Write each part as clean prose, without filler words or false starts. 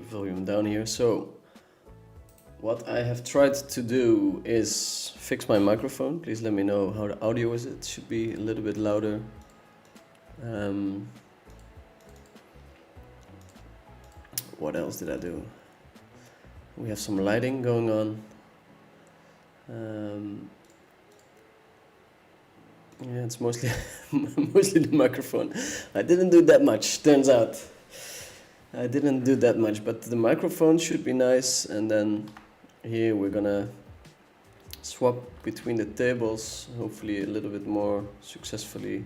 volume down here. So what I have tried to do is fix my microphone. Please let me know how the audio is. It should be a little bit louder. What else did I do? We have some lighting going on. Yeah, it's mostly mostly the microphone. I didn't do that much, turns out. I didn't do that much, but the microphone should be nice. And then here we're gonna swap between the tables, hopefully a little bit more successfully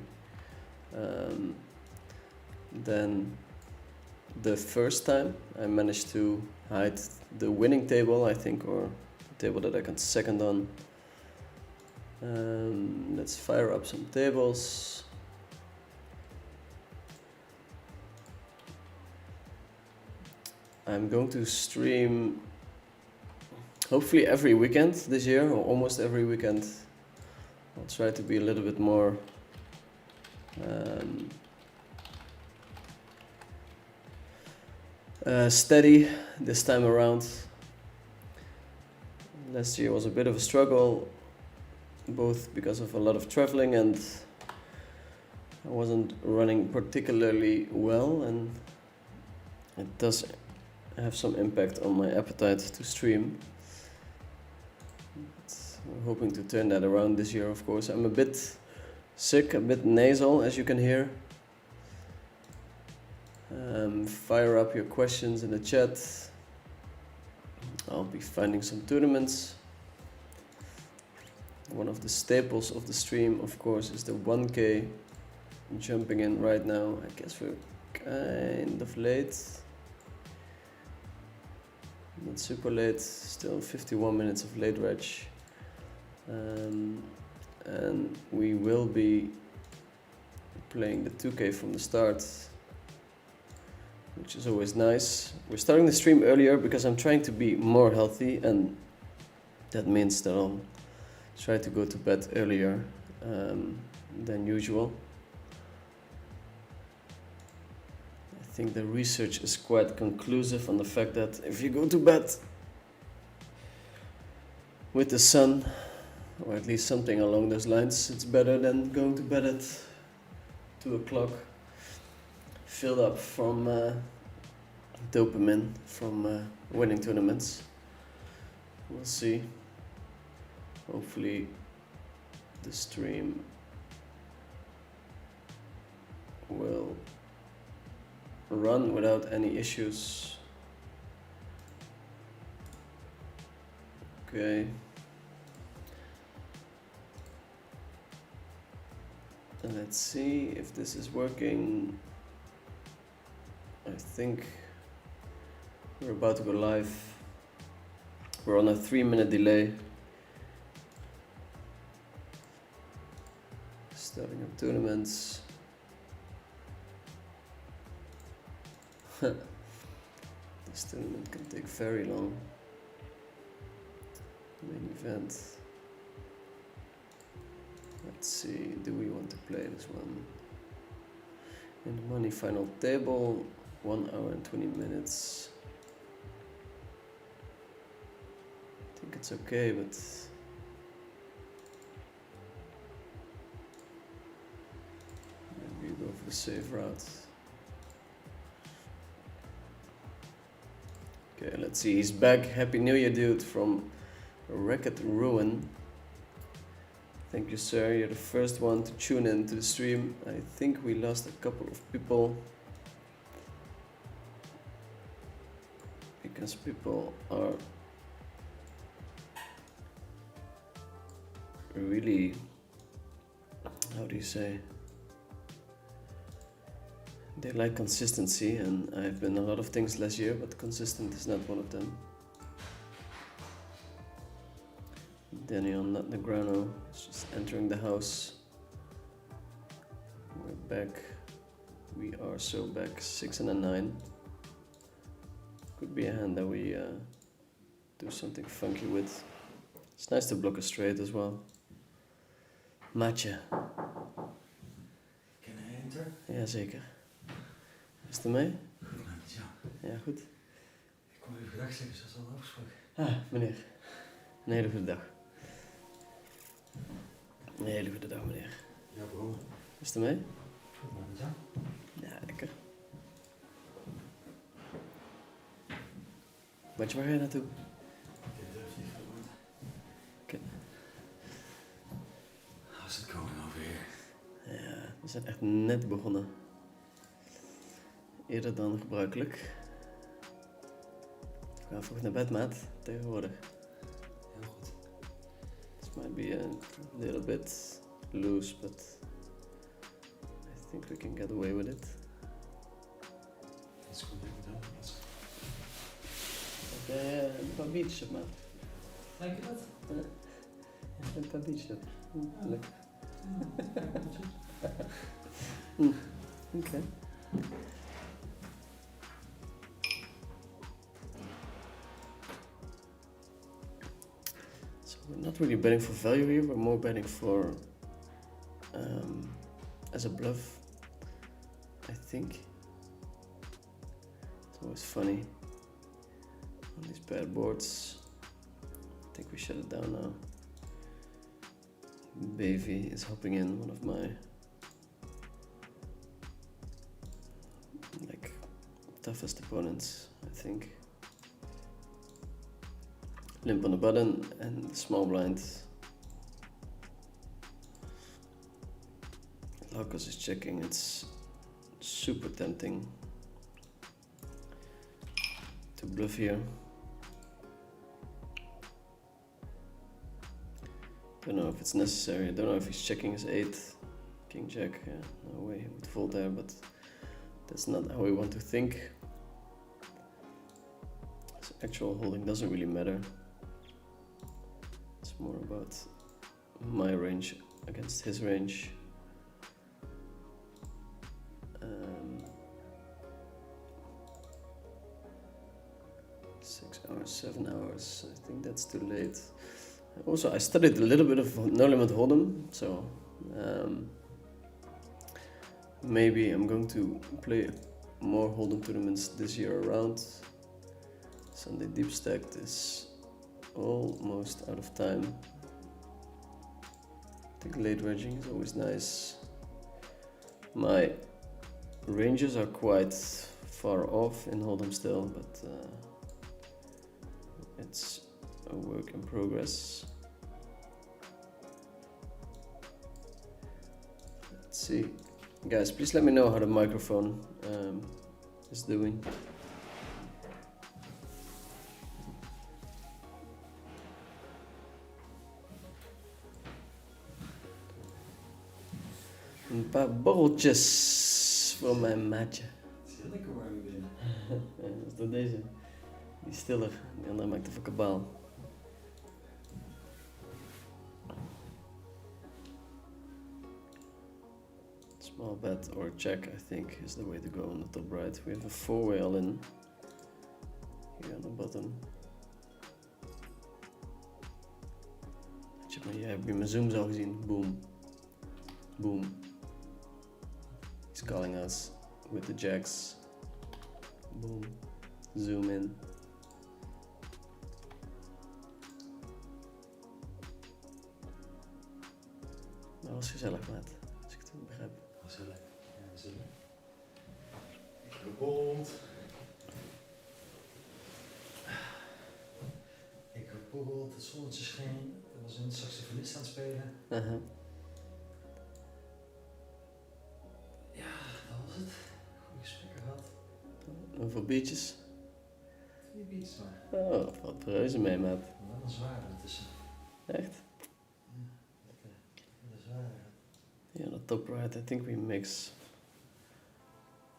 than the first time. I managed to hide the winning table, I think, or the table that I can second on. Let's fire up some tables. I'm going to stream hopefully every weekend this year, or almost every weekend. I'll try to be a little bit more steady this time around. Last year was a bit of a struggle, both because of a lot of traveling and I wasn't running particularly well, and it does have some impact on my appetite to stream. I'm hoping to turn that around this year, of course. I'm a bit sick, a bit nasal, as you can hear. Fire up your questions in the chat. I'll be finding some tournaments. One of the staples of the stream, of course, is the 1K. I'm jumping in right now. I guess we're kind of late. Not super late, still 51 minutes of late reg. And we will be playing the 2K from the start, which is always nice. We're starting the stream earlier because I'm trying to be more healthy, and that means that I'll try to go to bed earlier than usual. I think the research is quite conclusive on the fact that if you go to bed with the sun, or at least something along those lines, it's better than going to bed at 2 o'clock filled up from dopamine from winning tournaments. We'll see. Hopefully the stream will run without any issues. Okay. And let's see if this is working. I think we're about to go live. We're on a 3-minute delay. Starting up tournaments. This tournament can take very long. Main event. Let's see, do we want to play this one? In the money final table, 1 hour and 20 minutes. I think it's okay, but maybe go for the safe route. Okay, let's see, he's back. Happy New Year, dude, from Racket Ruin. Thank you, sir. You're the first one to tune in to the stream. I think we lost a couple of people because people are really, how do you say, they like consistency, and I've been a lot of things last year, but consistent is not one of them. Daniel Negrano is just entering the house. We're back. We are so back. 6 and a 9. Could be a hand that we do something funky with. It's nice to block a straight as well. Maatje. Can I enter? Ja, zeker. Is het ermee? Ja. Ja, goed. Goeiedag, zeg eens, dat is al afgesproken. Ah, meneer. Een hele goede dag. Een hele goede dag, meneer. Ja, bro. Is het ermee? Goed, maar met jou? Ja, lekker. Weet je waar ga je naartoe? Ik durf niet vermoed. Oké. How's it going over here? Ja, we zijn echt net begonnen. Eerder dan gebruikelijk. We gaan vroeg naar bed, maat. Tegenwoordig. Heel goed. This might be a little bit loose, but I think we can get away with it. Dat is goed, ik moet helpen. Heb jij een paar biertjes op, maat? Denk je dat? Een paar biertjes op. Lekker. Okay. So we're not really betting for value here, we're more betting for as a bluff, I think. It's always funny on these bad boards. I think we shut it down now. Bavy is hopping in, one of my like toughest opponents, I think. Limp on the button and small blind. Locus is checking, it's super tempting to bluff here. Don't know if it's necessary, I don't know if he's checking his 8, king jack, yeah, no way he would fold there, but that's not how we want to think. So actual holding doesn't really matter. It's more about my range against his range. 6 hours, 7 hours, I think that's too late. Also, I studied a little bit of no limit hold'em, so maybe I'm going to play more hold'em tournaments this year around. Sunday deep stacked is almost out of time. I think late wedging is always nice. My ranges are quite far off in hold'em still, but it's a work in progress. Let's see. Guys, please let me know how the microphone is doing. Een paar borreltjes voor mijn maatje. Het is heel lekker warm binnen. Ja, dat is door deze. Die is stiller, die andere maakt even kabaal. Small bet or check, I think, is the way to go on the top right. We have a 4-way all in here on the bottom. Je hebt mijn zooms al gezien. Boom. Boom. He's calling us with the jacks. Boom. Zoom in. Dat was gezellig, maat. Als ik het goed begrijp. Gezellig. Ja, gezellig. Ik heb geborreld. Ik heb geborreld, het zonnetje scheen. Er was een saxofonist aan het spelen. Ja, dat was het. Goeie gesprekken gehad. Hoeveel biertjes? 2 beats maar. Oh, valt reuze mee, maat. Wel een zware ertussen. Echt? Ja, lekker. Een zware. Yeah, the top right, I think we mix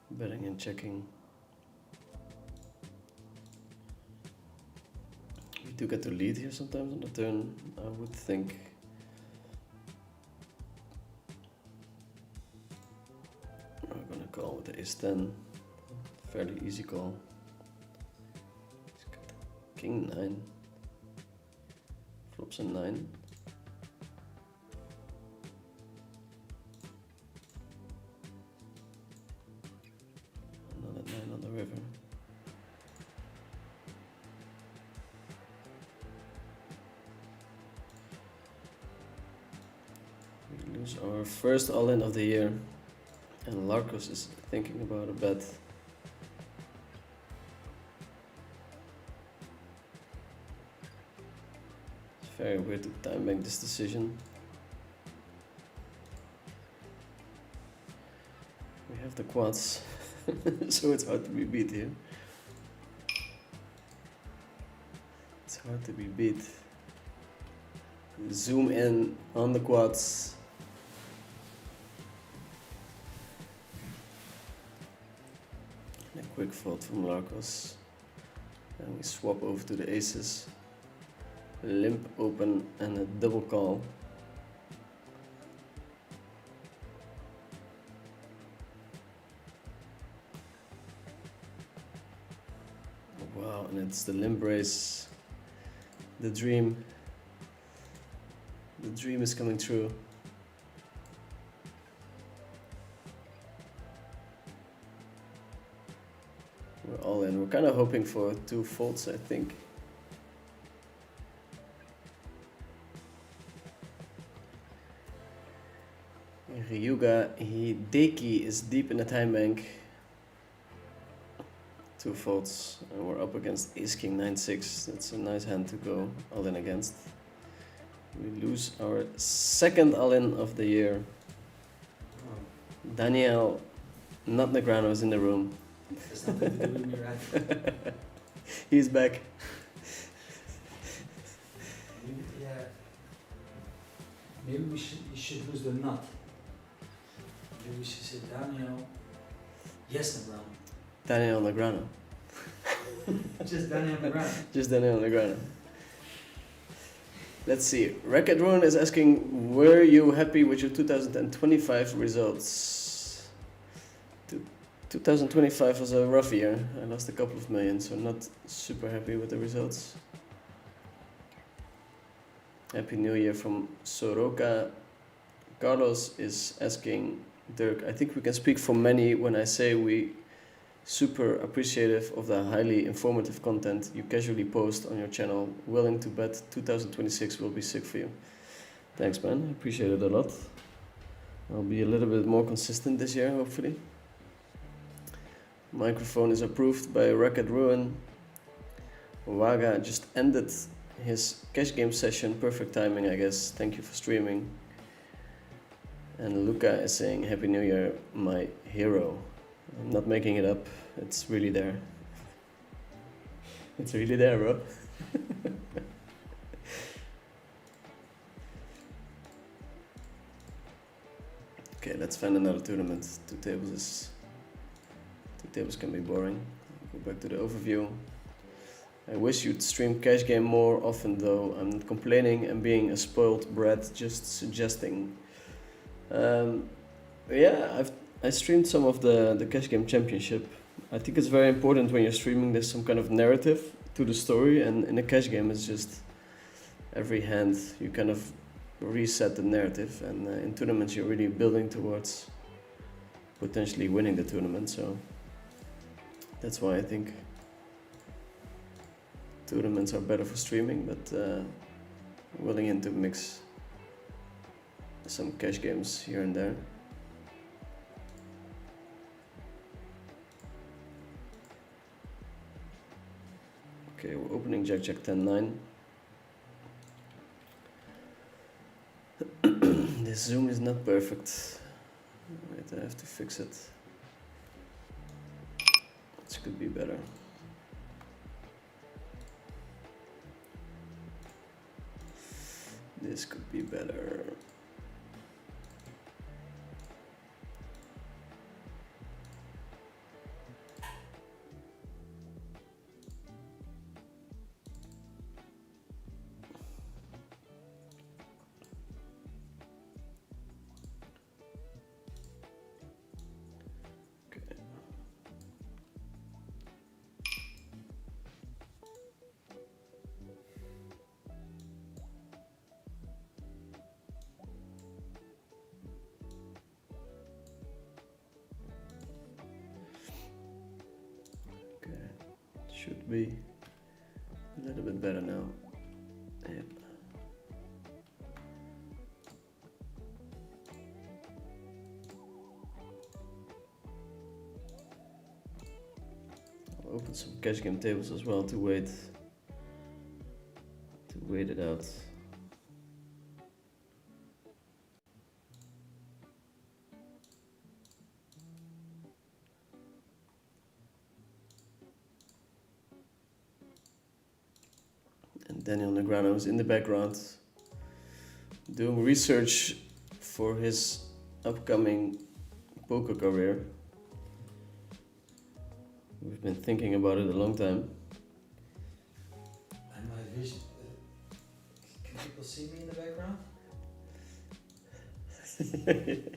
betting and checking. We do get to lead here sometimes on the turn, I would think. We're gonna call with the ace-10, fairly easy call. He's got king-9, flops a 9. Another 9 on the river. Here's our first all-in of the year, and Larkos is thinking about a bet. It's very weird to time bank this decision. We have the quads, so it's hard to be beat here. It's hard to be beat. Zoom in on the quads. And a quick fold from Larkos. And we swap over to the aces. Limp open and a double call. Wow, and it's the limp raise. The dream. The dream is coming true. We're all in. We're kind of hoping for 2 folds, I think. Ryuga Hideki is deep in the time bank. 2 folds, and we're up against Ace King 9-6. That's a nice hand to go all in against. We lose our second all-in of the year. Daniel, not Negrano, is in the room. There's nothing to do with me, right? He's back. Yeah. Maybe you should lose the nut. Maybe we should say Daniel. Yes, Negrano. Daniel Negrano. Just Daniel Negrano. Just Daniel Negrano. Let's see. Racket Ruin is asking, were you happy with your 2025 results? 2025 was a rough year. I lost a couple of million, so not super happy with the results. Happy New Year from Soroka. Carlos is asking, Dirk, I think we can speak for many when I say we super appreciative of the highly informative content you casually post on your channel. Willing to bet 2026 will be sick for you. Thanks, man. I appreciate it a lot. I'll be a little bit more consistent this year, hopefully. Microphone is approved by Racket Ruin. Waga just ended his cash game session. Perfect timing, I guess. Thank you for streaming. And Luca is saying, Happy New Year, my hero. I'm not making it up. It's really there. It's really there, bro. Okay, let's find another tournament. Two tables can be boring. Go back to the overview. I wish you'd stream cash game more often though. I'm not complaining and being a spoiled brat, just suggesting. Yeah, I streamed some of the cash game championship. I think it's very important when you're streaming there's some kind of narrative to the story, and in a cash game it's just every hand you kind of reset the narrative, and in tournaments you're really building towards potentially winning the tournament, so that's why I think tournaments are better for streaming, but willing in to mix some cash games here and there. Okay, we're opening Jack 10-9. This zoom is not perfect. Wait, I have to fix it. This could be better. This could be better. Should be a little bit better now. Yep. open some cash game tables as well to wait it out. And Daniel Negreanu is in the background doing research for his upcoming poker career. We've been thinking about it a long time. And my vision. Can people see me in the background?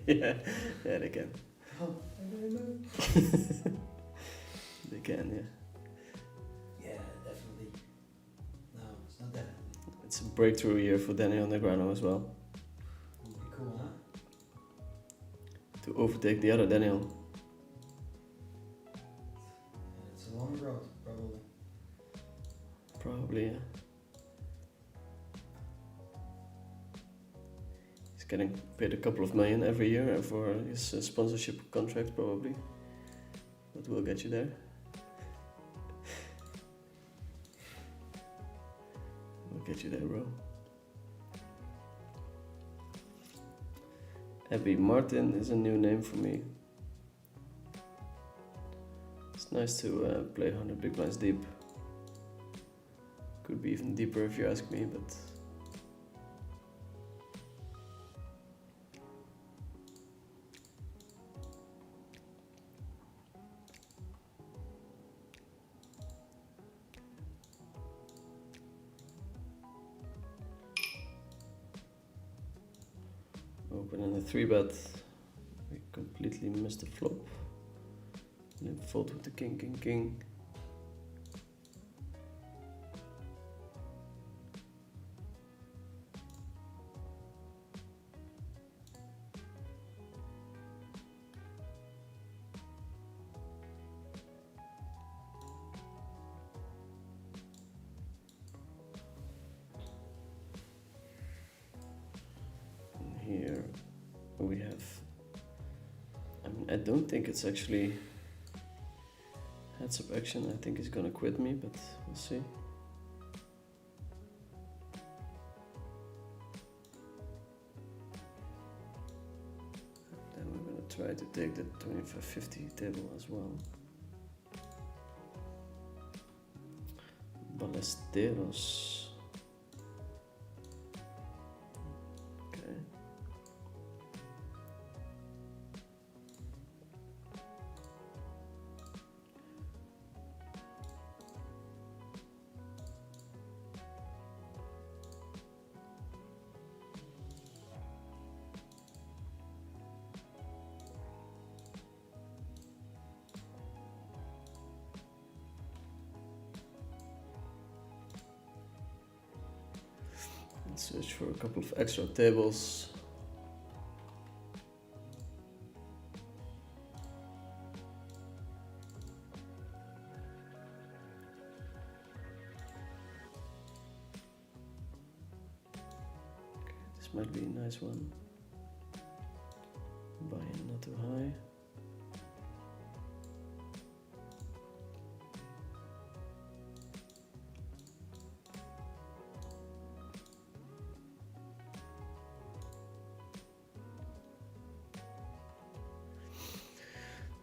yeah, they can. Oh, I don't know. They can, yeah. Yeah, definitely. No, it's not definitely. It's a breakthrough year for Daniel Negreanu as well. Would be cool, huh? To overtake the other Daniel. Yeah, it's a long road, probably. Probably, yeah. He's getting paid a couple of million every year for his sponsorship contract, probably. But we'll get you there. We'll get you there, bro. Abby Martin is a new name for me. It's nice to play 100 big blinds deep. Could be even deeper if you ask me, but open in a 3-bet. We completely missed the flop. And then fold with the king, king, king. Here we have, I don't think it's actually heads up action. I think he's gonna quit me, but we'll see. Then we're gonna try to take the 25-50 table as well. Ballesteros. Search for a couple of extra tables. Okay, this might be a nice one. Buy in not too high.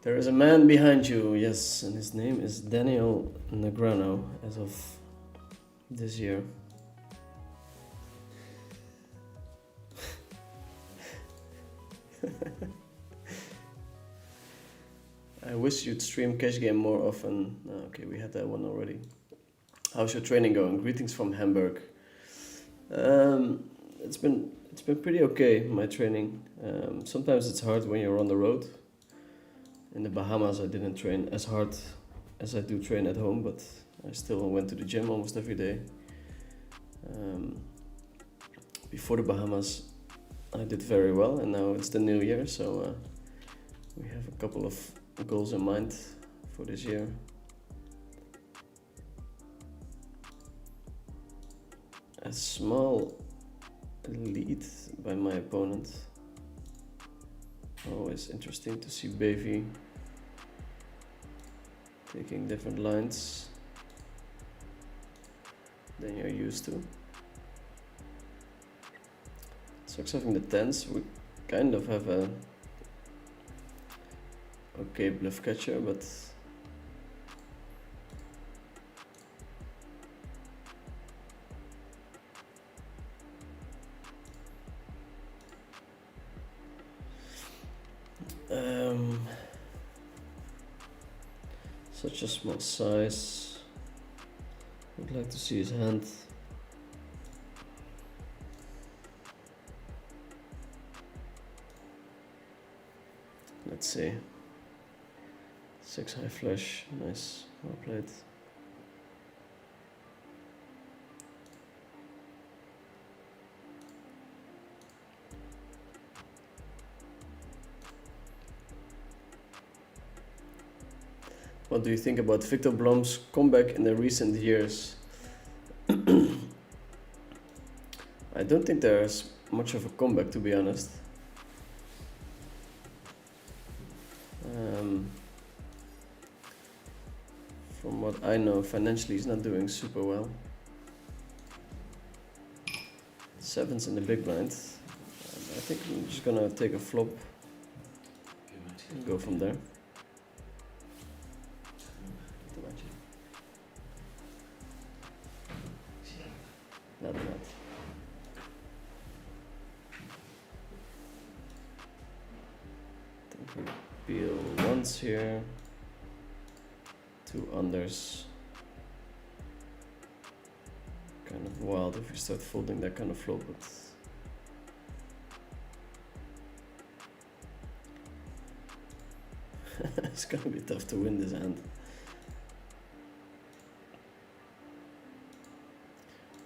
There is a man behind you, yes, and his name is Daniel Negreanu as of this year. I wish you'd stream cash game more often. Okay, we had that one already. How's your training going? Greetings from Hamburg. It's been pretty okay, my training. Sometimes it's hard when you're on the road. In the Bahamas, I didn't train as hard as I do train at home, but I still went to the gym almost every day. Before the Bahamas, I did very well, and now it's the new year, so we have a couple of goals in mind for this year. A small lead by my opponent. Always interesting to see Bavy taking different lines than you're used to. Sucks having the tens. We kind of have a okay bluff catcher, but such a small size. Would like to see his hand. Let's see. 6 high flush, nice, well played. What do you think about Victor Blom's comeback in the recent years? I don't think there's much of a comeback, to be honest. From what I know, financially he's not doing super well. 7's in the big blind. I think I'm just gonna take a flop and go from there. Not. Think we peel once here. 2 unders. Kind of wild if we start folding that kind of flop, but it's gonna be tough to win this hand.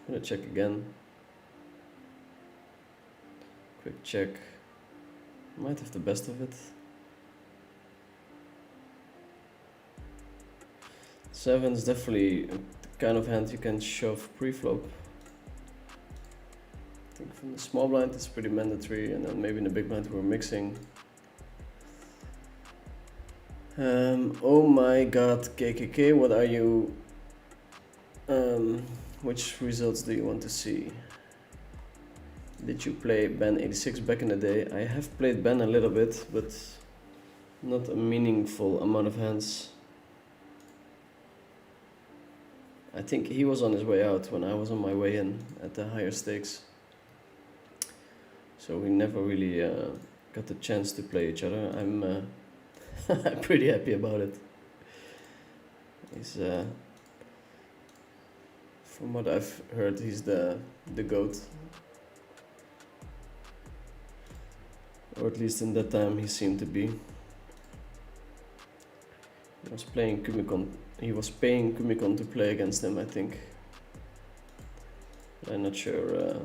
I'm gonna check again. Quick check. Might have the best of it. 7's definitely the kind of hand you can shove pre-flop. I think from the small blind it's pretty mandatory, and then maybe in the big blind we're mixing. Oh my god, KKK, what are you... which results do you want to see? Did you play Ben 86 back in the day? I have played Ben a little bit, but not a meaningful amount of hands. I think he was on his way out when I was on my way in at the higher stakes. So we never really got the chance to play each other. I'm pretty happy about it. He's, from what I've heard, he's the GOAT. Or at least in that time he seemed to be. He was playing Kumikon. He was paying Kumikon to play against him, I think. I'm not sure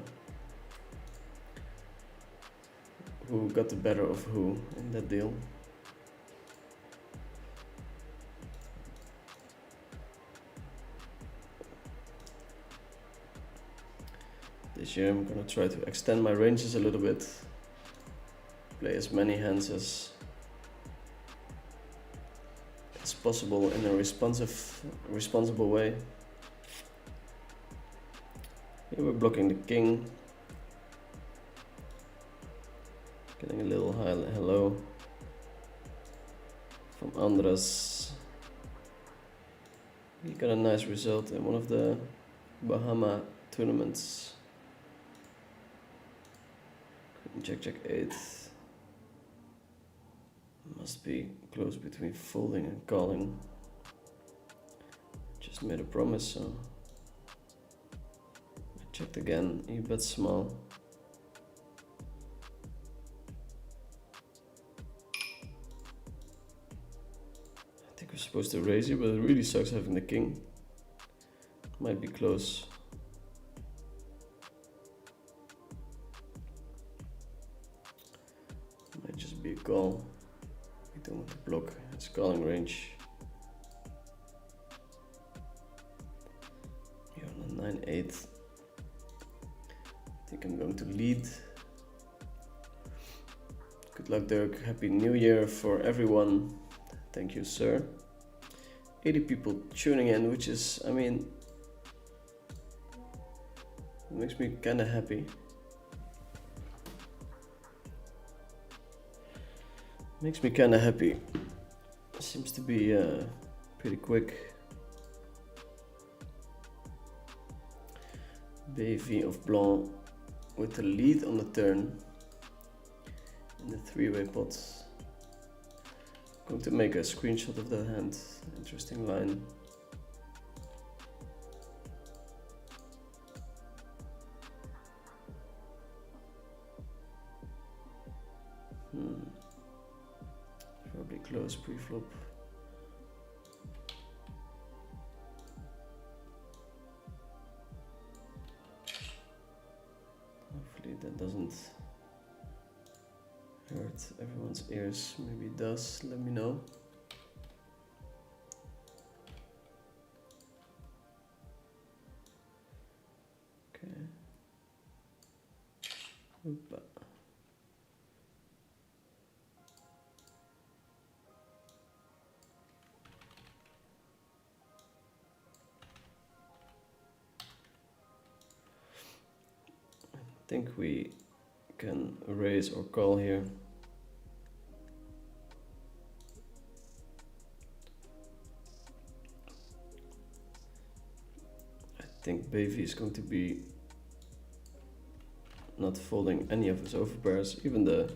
who got the better of who in that deal. This year I'm gonna try to extend my ranges a little bit. Play as many hands as possible in a responsible way. Here we're blocking the king. Getting a little hello from Andras. He got a nice result in one of the Bahama tournaments. Check 8. Must be close between folding and calling. Just made a promise, so I checked again. He bet small. I think we're supposed to raise here, but it really sucks having the king. Might be close. Might just be a call. We don't want to block its calling range. You're on a 9-8. I think I'm going to lead. Good luck, Dirk. Happy New Year for everyone. Thank you, sir. 80 people tuning in, which is, I mean, it makes me kind of happy. Makes me kind of happy. Seems to be pretty quick. BV of Blanc with the lead on the turn in the three-way pot. Going to make a screenshot of that hand. Interesting line. Probably close pre-flop. Hopefully that doesn't hurt everyone's ears. Maybe it does. Let me know. Okay. Opa. I think we can raise or call here. I think Bavy is going to be not folding any of his overpairs, even the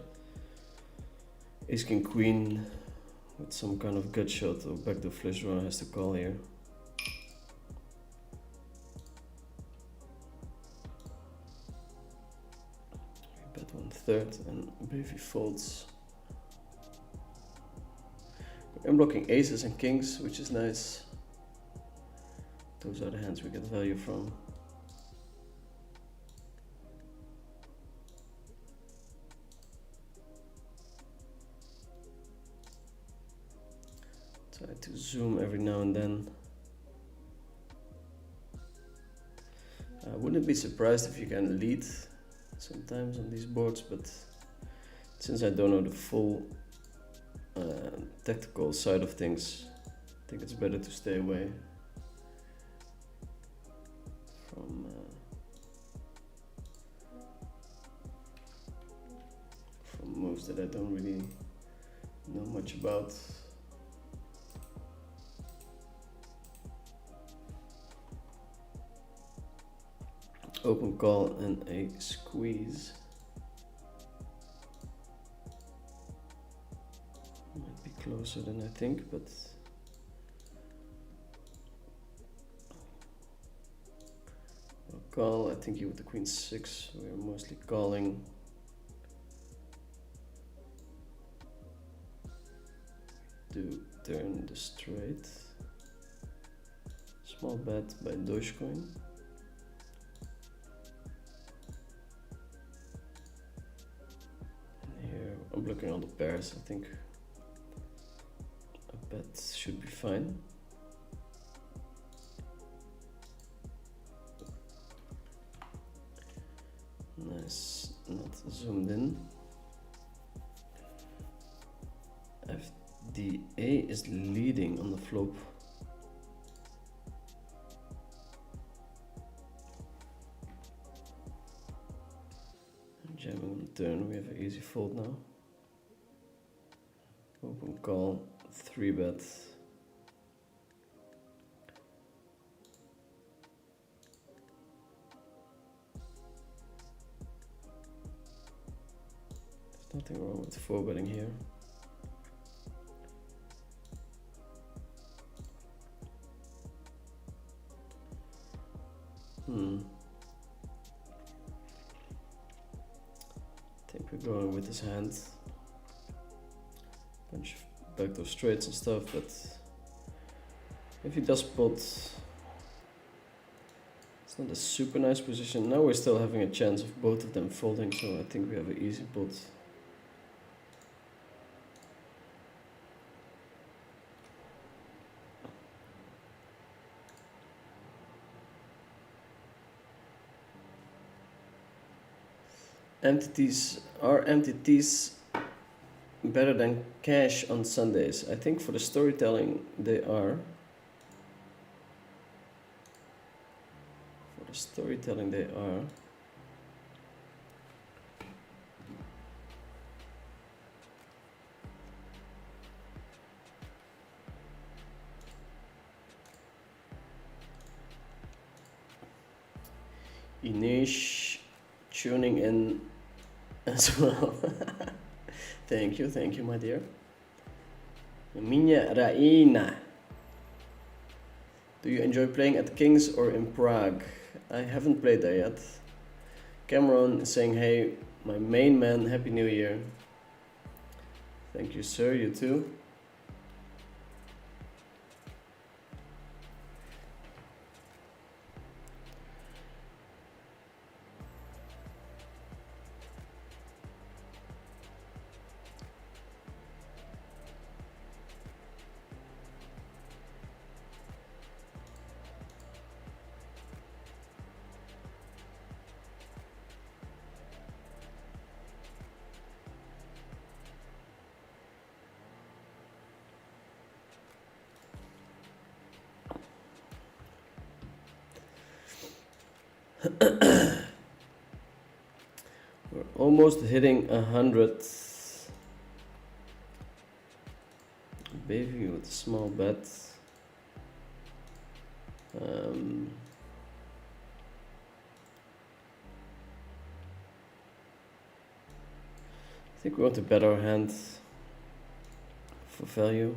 ace king queen with some kind of gut shot or backdoor flush draw has to call here. We bet 1/3 and Bavy folds. We're unblocking aces and kings, which is nice. Those are the hands we get value from. Try to zoom every now and then. I wouldn't be surprised if you can lead sometimes on these boards, but since I don't know the full tactical side of things, I think it's better to stay away from moves that I don't really know much about. Open call and a squeeze. Might be closer than I think, but we'll call. I think you with the queen 6. We're mostly calling. Do turn the straight. Small bet by Dogecoin. I'm blocking all the pairs. I think a bet should be fine. Nice, not zoomed in. FDA is leading on the flop. Jamming on the turn, we have an easy fold now. Open call, 3-bet. There's nothing wrong with 4-betting here. I think we're going with his hand. Bunch of backdoor straights and stuff, but if he does pot, it's not a super nice position. Now we're still having a chance of both of them folding, so I think we have an easy pot. Entities are entities better than cash on Sundays. I think for the storytelling they are. storytelling they are. Inish tuning in as well. Thank you, my dear. Minha Raina. Do you enjoy playing at King's or in Prague? I haven't played there yet. Cameron is saying, hey, my main man, Happy New Year. Thank you, sir. You too. We're almost hitting 100. Baby with a small bet. I think we want to bet our hand for value.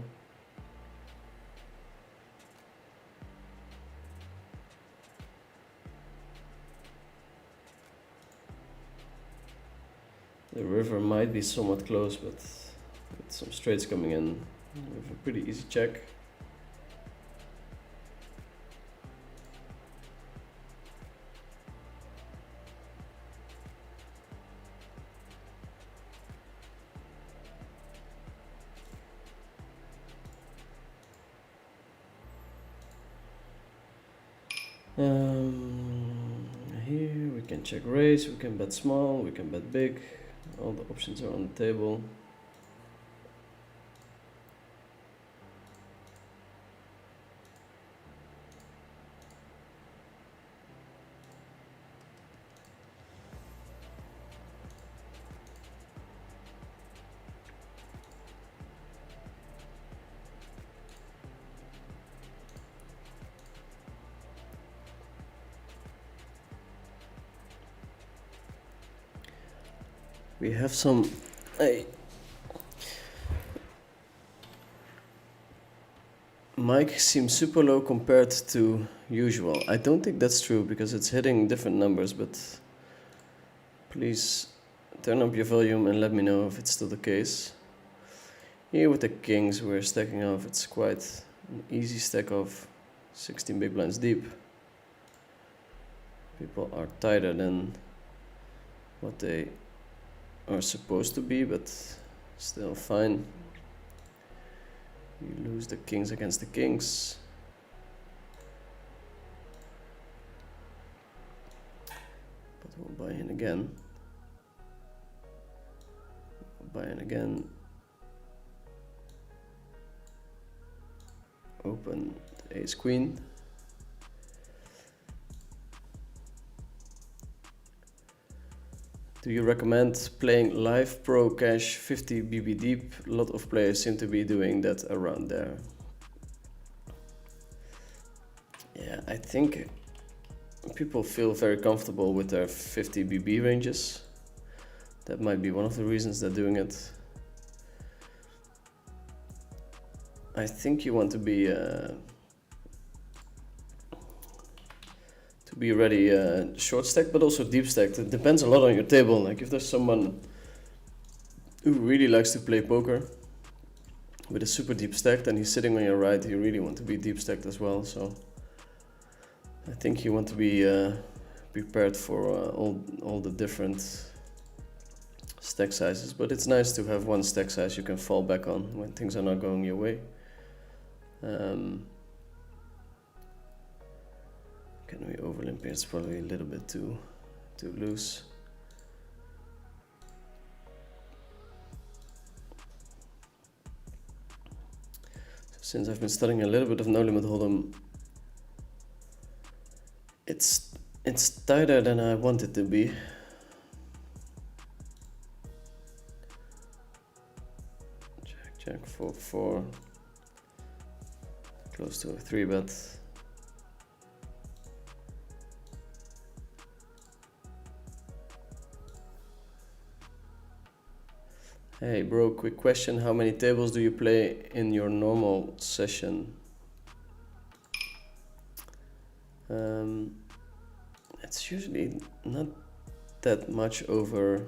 The river might be somewhat close, but with some straights coming in, we have a pretty easy check. Here we can check raise, we can bet small, we can bet big. All the options are on the table. We have some. Hey. Mike seems super low compared to usual. I don't think that's true because it's hitting different numbers, but please turn up your volume and let me know if it's still the case. Here with the kings we're stacking off, it's quite an easy stack of 16 big blinds deep. People are tighter than what they are supposed to be, but still fine. You lose the kings against the kings. But we'll buy in again. Buy in again. Open the ace queen. Do you recommend playing live pro cash 50 BB deep? A lot of players seem to be doing that around there. Yeah, I think people feel very comfortable with their 50 BB ranges. That might be one of the reasons they're doing it. I think you want to be ready short stack, but also deep stacked. It depends a lot on your table. Like if there's someone who really likes to play poker with a super deep stack and he's sitting on your right, you really want to be deep stacked as well. So I think you want to be prepared for all the different stack sizes. But it's nice to have one stack size you can fall back on when things are not going your way. Can we overlimp here? It's probably a little bit too loose. So since I've been studying a little bit of No Limit Hold'em, it's It's tighter than I want it to be. Jack 4-4. Close to a 3-bet. Hey bro, quick question. How many tables do you play in your normal session? It's usually not that much over.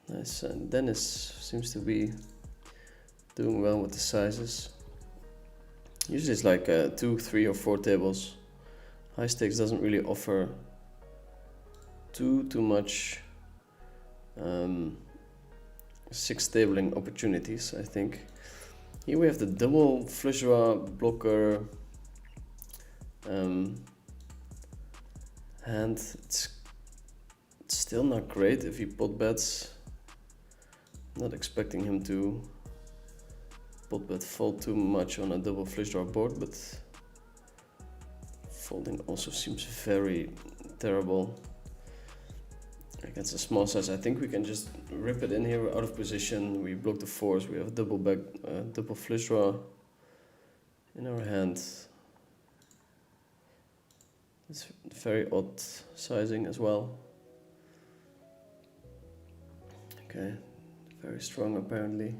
Nice, and Dennis seems to be doing well with the sizes. Usually it's like 2, 3 or 4 tables. High stakes doesn't really offer too much 6 tabling opportunities, I think. Here we have the double flush draw blocker hand. It's still not great if he pot bets. Not expecting him to pot bet fold too much on a double flush draw board, but folding also seems very terrible against a small size. I think we can just rip it in here. We're out of position. We block the 4s. We have a double flush draw in our hand. It's very odd sizing as well. Okay, very strong apparently.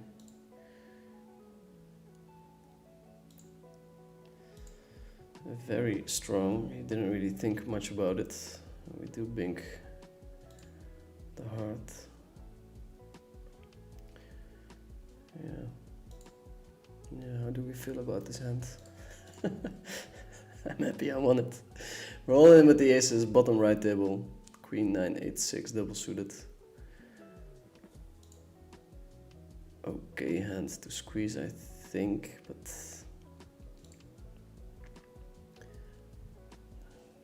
Very strong. He didn't really think much about it. We do bink the heart. Yeah, how do we feel about this hand? I'm happy I won it. We're all in with the aces, bottom right table. Queen 9, 8, 6, double suited. Okay, hand to squeeze, I think, but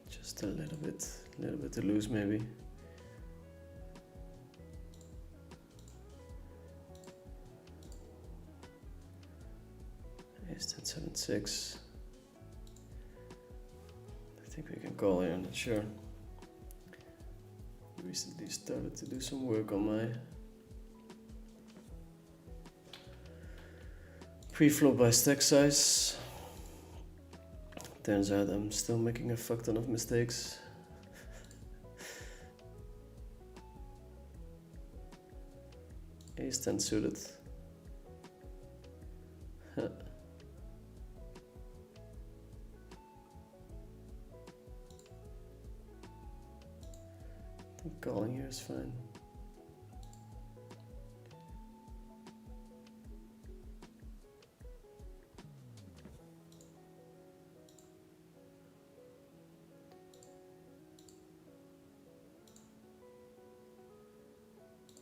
just a little bit to lose maybe. Ace 10, 7, 6. I think we can call here, I'm not sure. Recently started to do some work on my pre-flop by stack size. Turns out I'm still making a fuck ton of mistakes. Ace 10 suited. Huh. I think calling here is fine.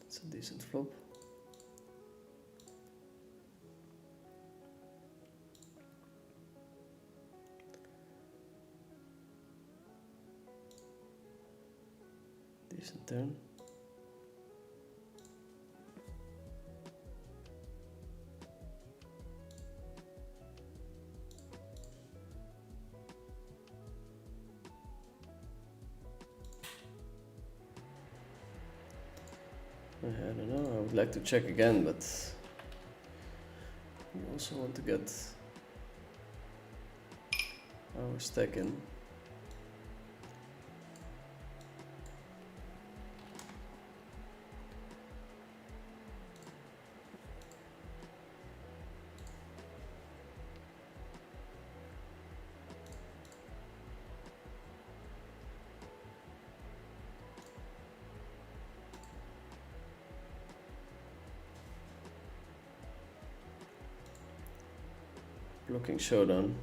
It's a decent flop. Decent turn. I don't know, I would like to check again, but we also want to get our stack in. Blocking showdown.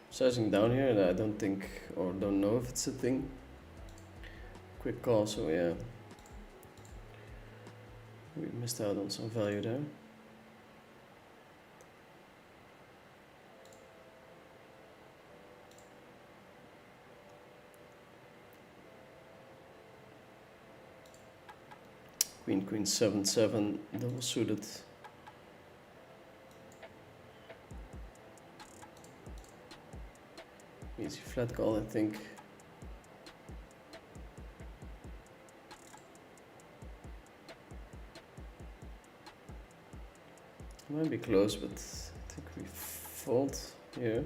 Sizing down here, and I don't think or don't know if it's a thing. Quick call, so yeah. We missed out on some value there. Queen, 7, 7, double suited. Easy flat call, I think. Might be close, but I think we fold here.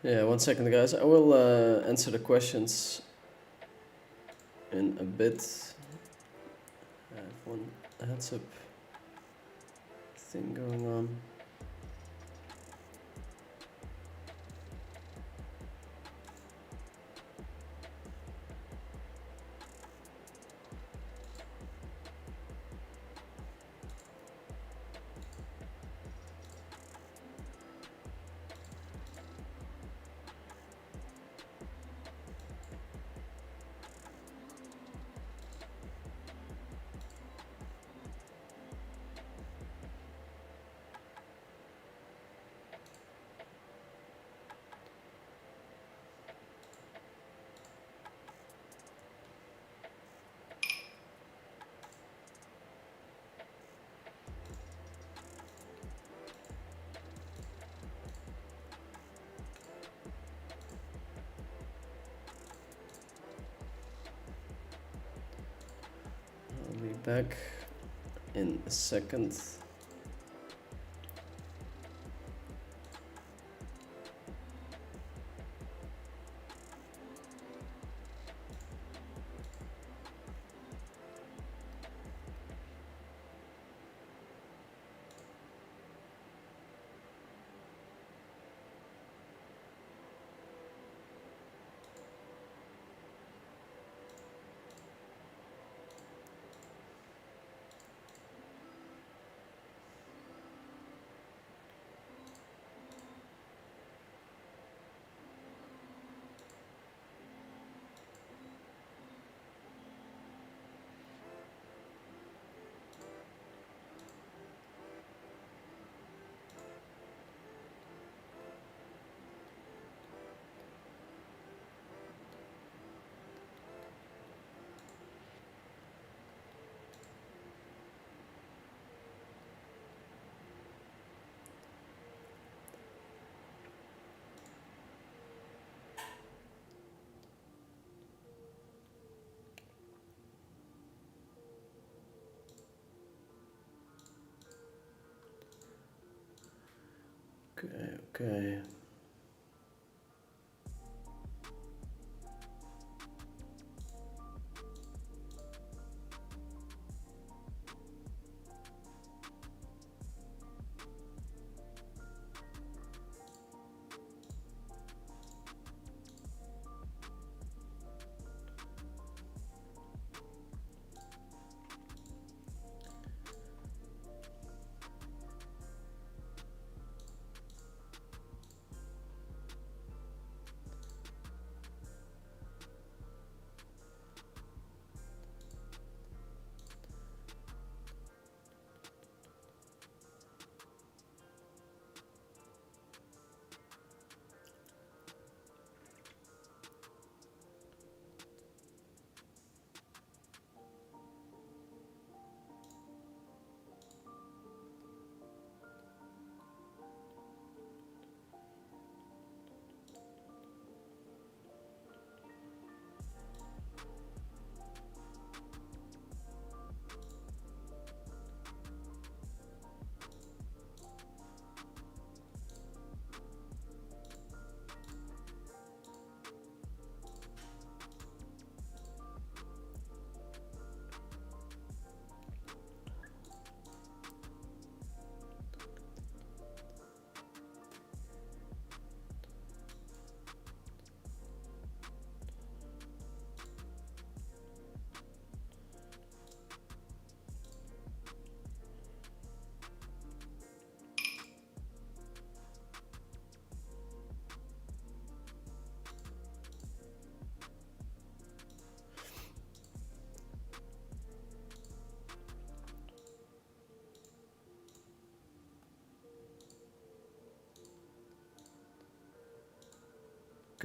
Yeah, 1 second, guys. I will answer the questions in a bit. I have one heads up thing going on. I'll be back in a second. Okay.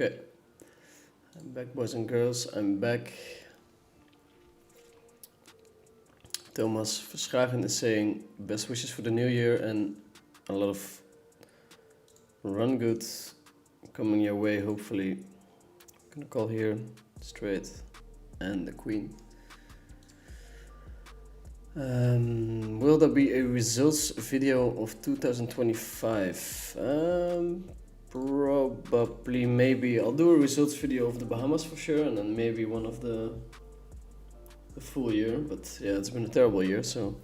Okay, I'm back, boys and girls. I'm back. Thomas Verschagen is saying best wishes for the new year and a lot of run good coming your way, hopefully. Gonna call here straight and the queen. Will there be a results video of 2025? Probably, maybe. I'll do a results video of the Bahamas for sure, and then maybe one of the full year. But yeah, it's been a terrible year, so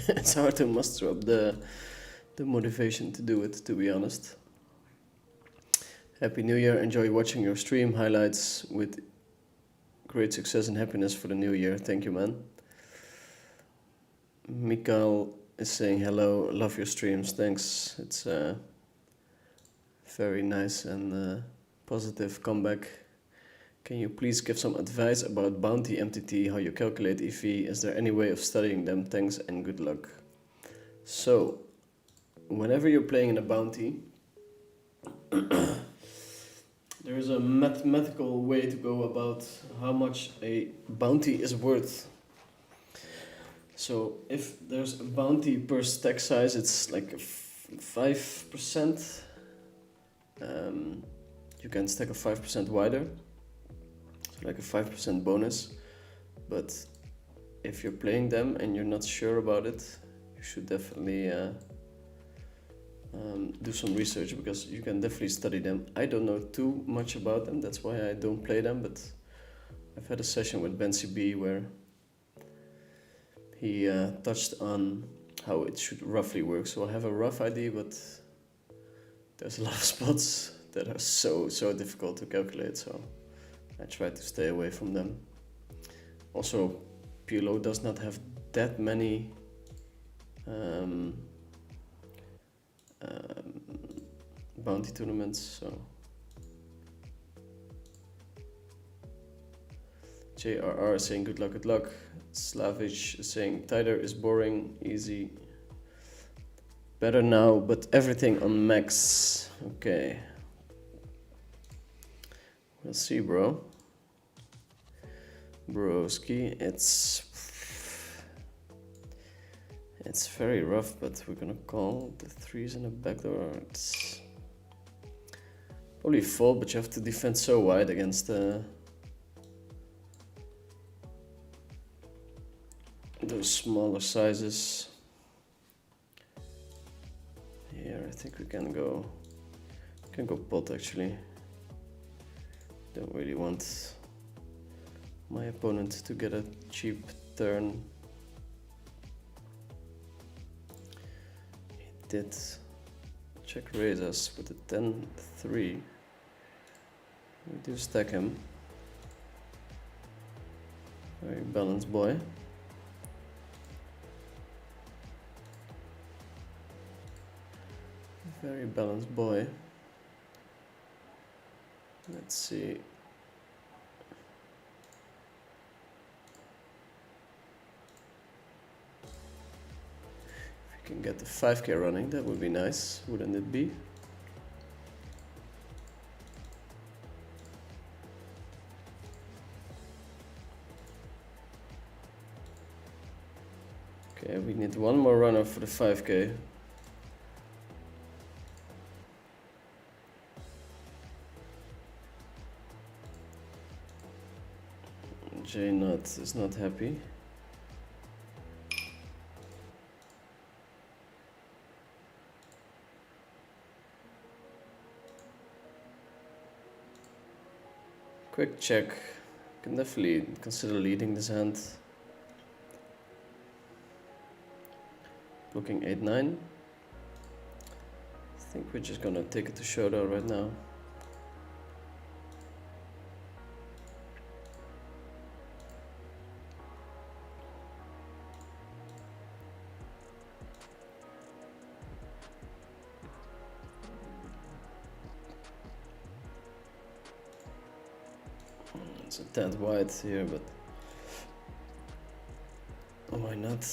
it's hard to muster up the motivation to do it, to be honest. Happy New Year. Enjoy watching your stream highlights with great success and happiness for the new year. Thank you, man. Mikael is saying hello. Love your streams. Thanks. It's very nice and positive comeback. Can you please give some advice about bounty MTT, how you calculate EV? Is there any way of studying them? Thanks and good luck. So, whenever you're playing in a bounty, there is a mathematical way to go about how much a bounty is worth. So if there's a bounty per stack size, it's like 5%. You can stack a 5% wider, so like a 5% bonus. But if you're playing them and you're not sure about it, you should definitely do some research, because you can definitely study them. I don't know too much about them, that's why I don't play them, but I've had a session with Ben CB where he touched on how it should roughly work, so I have a rough idea, but there's a lot of spots that are so difficult to calculate, so I try to stay away from them. Also, PLO does not have that many bounty tournaments, so JRR is saying good luck. Slavish is saying tighter is boring, easy, better now, but everything on max. Okay, we'll see, broski. It's very rough, but we're gonna call the threes in the backdoor. It's probably fold, but you have to defend so wide against those smaller sizes. Here, I think we can go pot actually. Don't really want my opponent to get a cheap turn. He did check raise us with a 10-3. We do stack him. Very balanced boy. Very balanced boy. Let's see. If we can get the 5k running, that would be nice, wouldn't it be? Okay, we need one more runner for the 5k. J Nut is not happy. Quick check. Can definitely consider leading this hand. Blocking 8-9. I think we're just gonna take it to showdown right now. It's a tad wide here, but why not?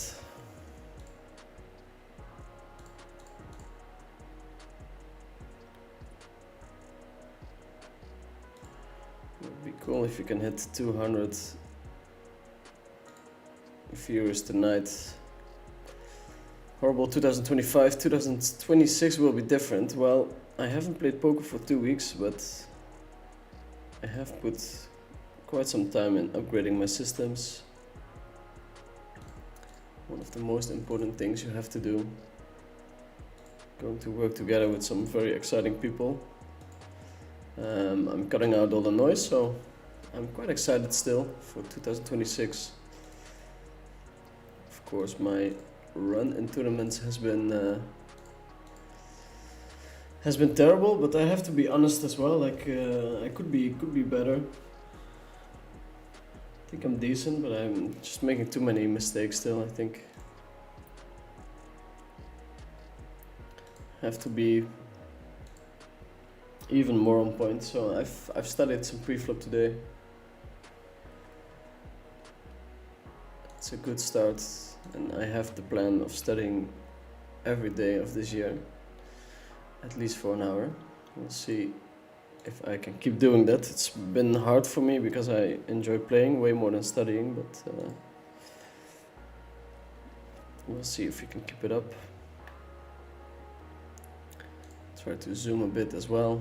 Cool if you can hit 200 viewers tonight. Horrible 2025, 2026 will be different. Well, I haven't played poker for 2 weeks, but I have put quite some time in upgrading my systems. One of the most important things you have to do. Going to work together with some very exciting people. I'm cutting out all the noise, so I'm quite excited still for 2026. Of course, my run in tournaments has been terrible, but I have to be honest as well. Like I could be better. I think I'm decent, but I'm just making too many mistakes still. I think have to be even more on point. So I've studied some pre-flop today. It's a good start, and I have the plan of studying every day of this year, at least for an hour. We'll see if I can keep doing that. It's been hard for me because I enjoy playing way more than studying, but we'll see if we can keep it up. Try to zoom a bit as well.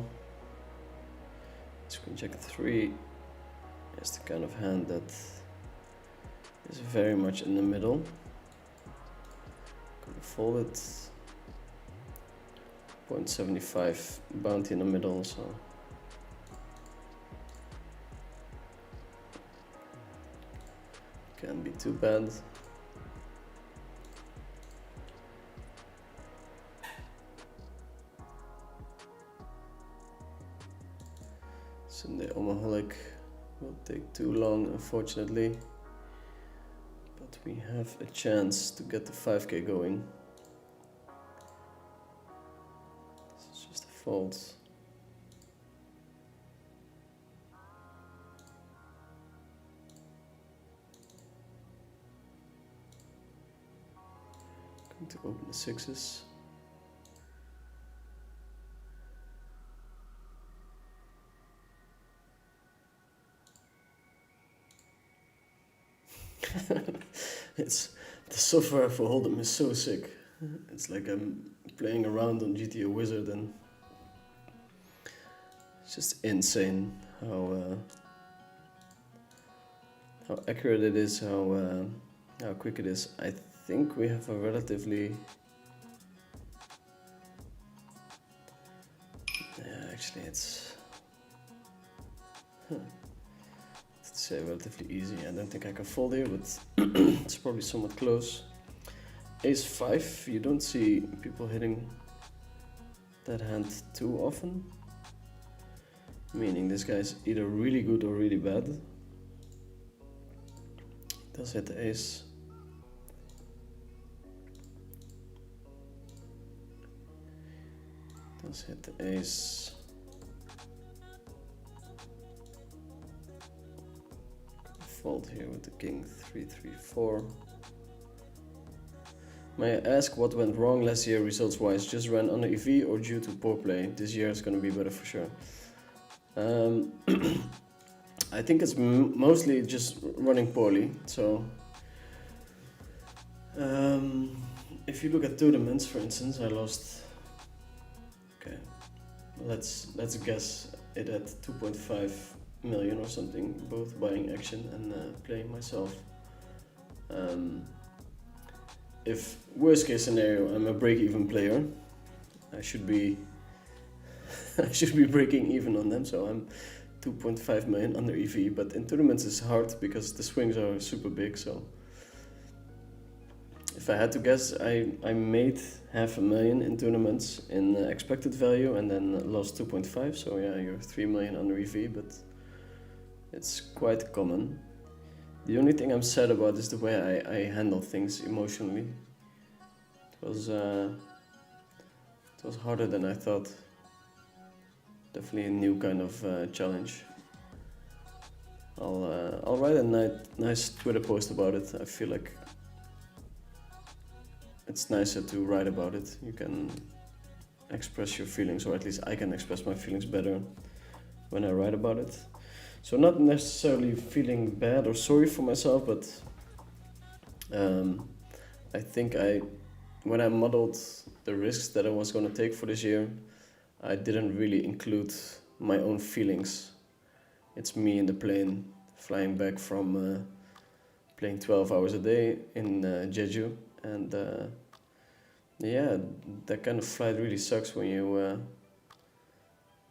Queen Jack 3 is the kind of hand that is very much in the middle. Gonna fold it. 0.75 bounty in the middle, so can't be too bad. Sunday Omaholic will take too long, unfortunately, but we have a chance to get the 5k going. This is just a fold. Going to open the sixes. It's the software for Hold'em is so sick. It's like I'm playing around on GTA Wizard, and it's just insane how accurate it is, how quick it is. I think we have a relatively actually it's say relatively easy. I don't think I can fold here, but it's probably somewhat close. Ace 5, you don't see people hitting that hand too often, meaning this guy's either really good or really bad. Does hit the ace. Does hit the ace. Fold here with the king 3-3-4. May I ask what went wrong last year results wise? Just ran under EV or due to poor play? This year is going to be better for sure. I think it's mostly just running poorly. So if you look at tournaments, for instance, I lost. Okay, let's guess it at 2.5 million or something, both buying action and playing myself. If worst case scenario, I'm a break-even player, I should be breaking even on them. So I'm 2.5 million under EV, but in tournaments it's hard because the swings are super big. So if I had to guess, I made 500,000 in tournaments in expected value and then lost 2.5. So yeah, you're 3 million under EV, but it's quite common. The only thing I'm sad about is the way I handle things emotionally. It was harder than I thought. Definitely a new kind of challenge. I'll write a nice Twitter post about it. I feel like it's nicer to write about it. You can express your feelings, or at least I can express my feelings better when I write about it. So not necessarily feeling bad or sorry for myself, but I think when I modeled the risks that I was going to take for this year, I didn't really include my own feelings. It's me in the plane flying back from playing 12 hours a day in Jeju, and yeah, that kind of flight really sucks when you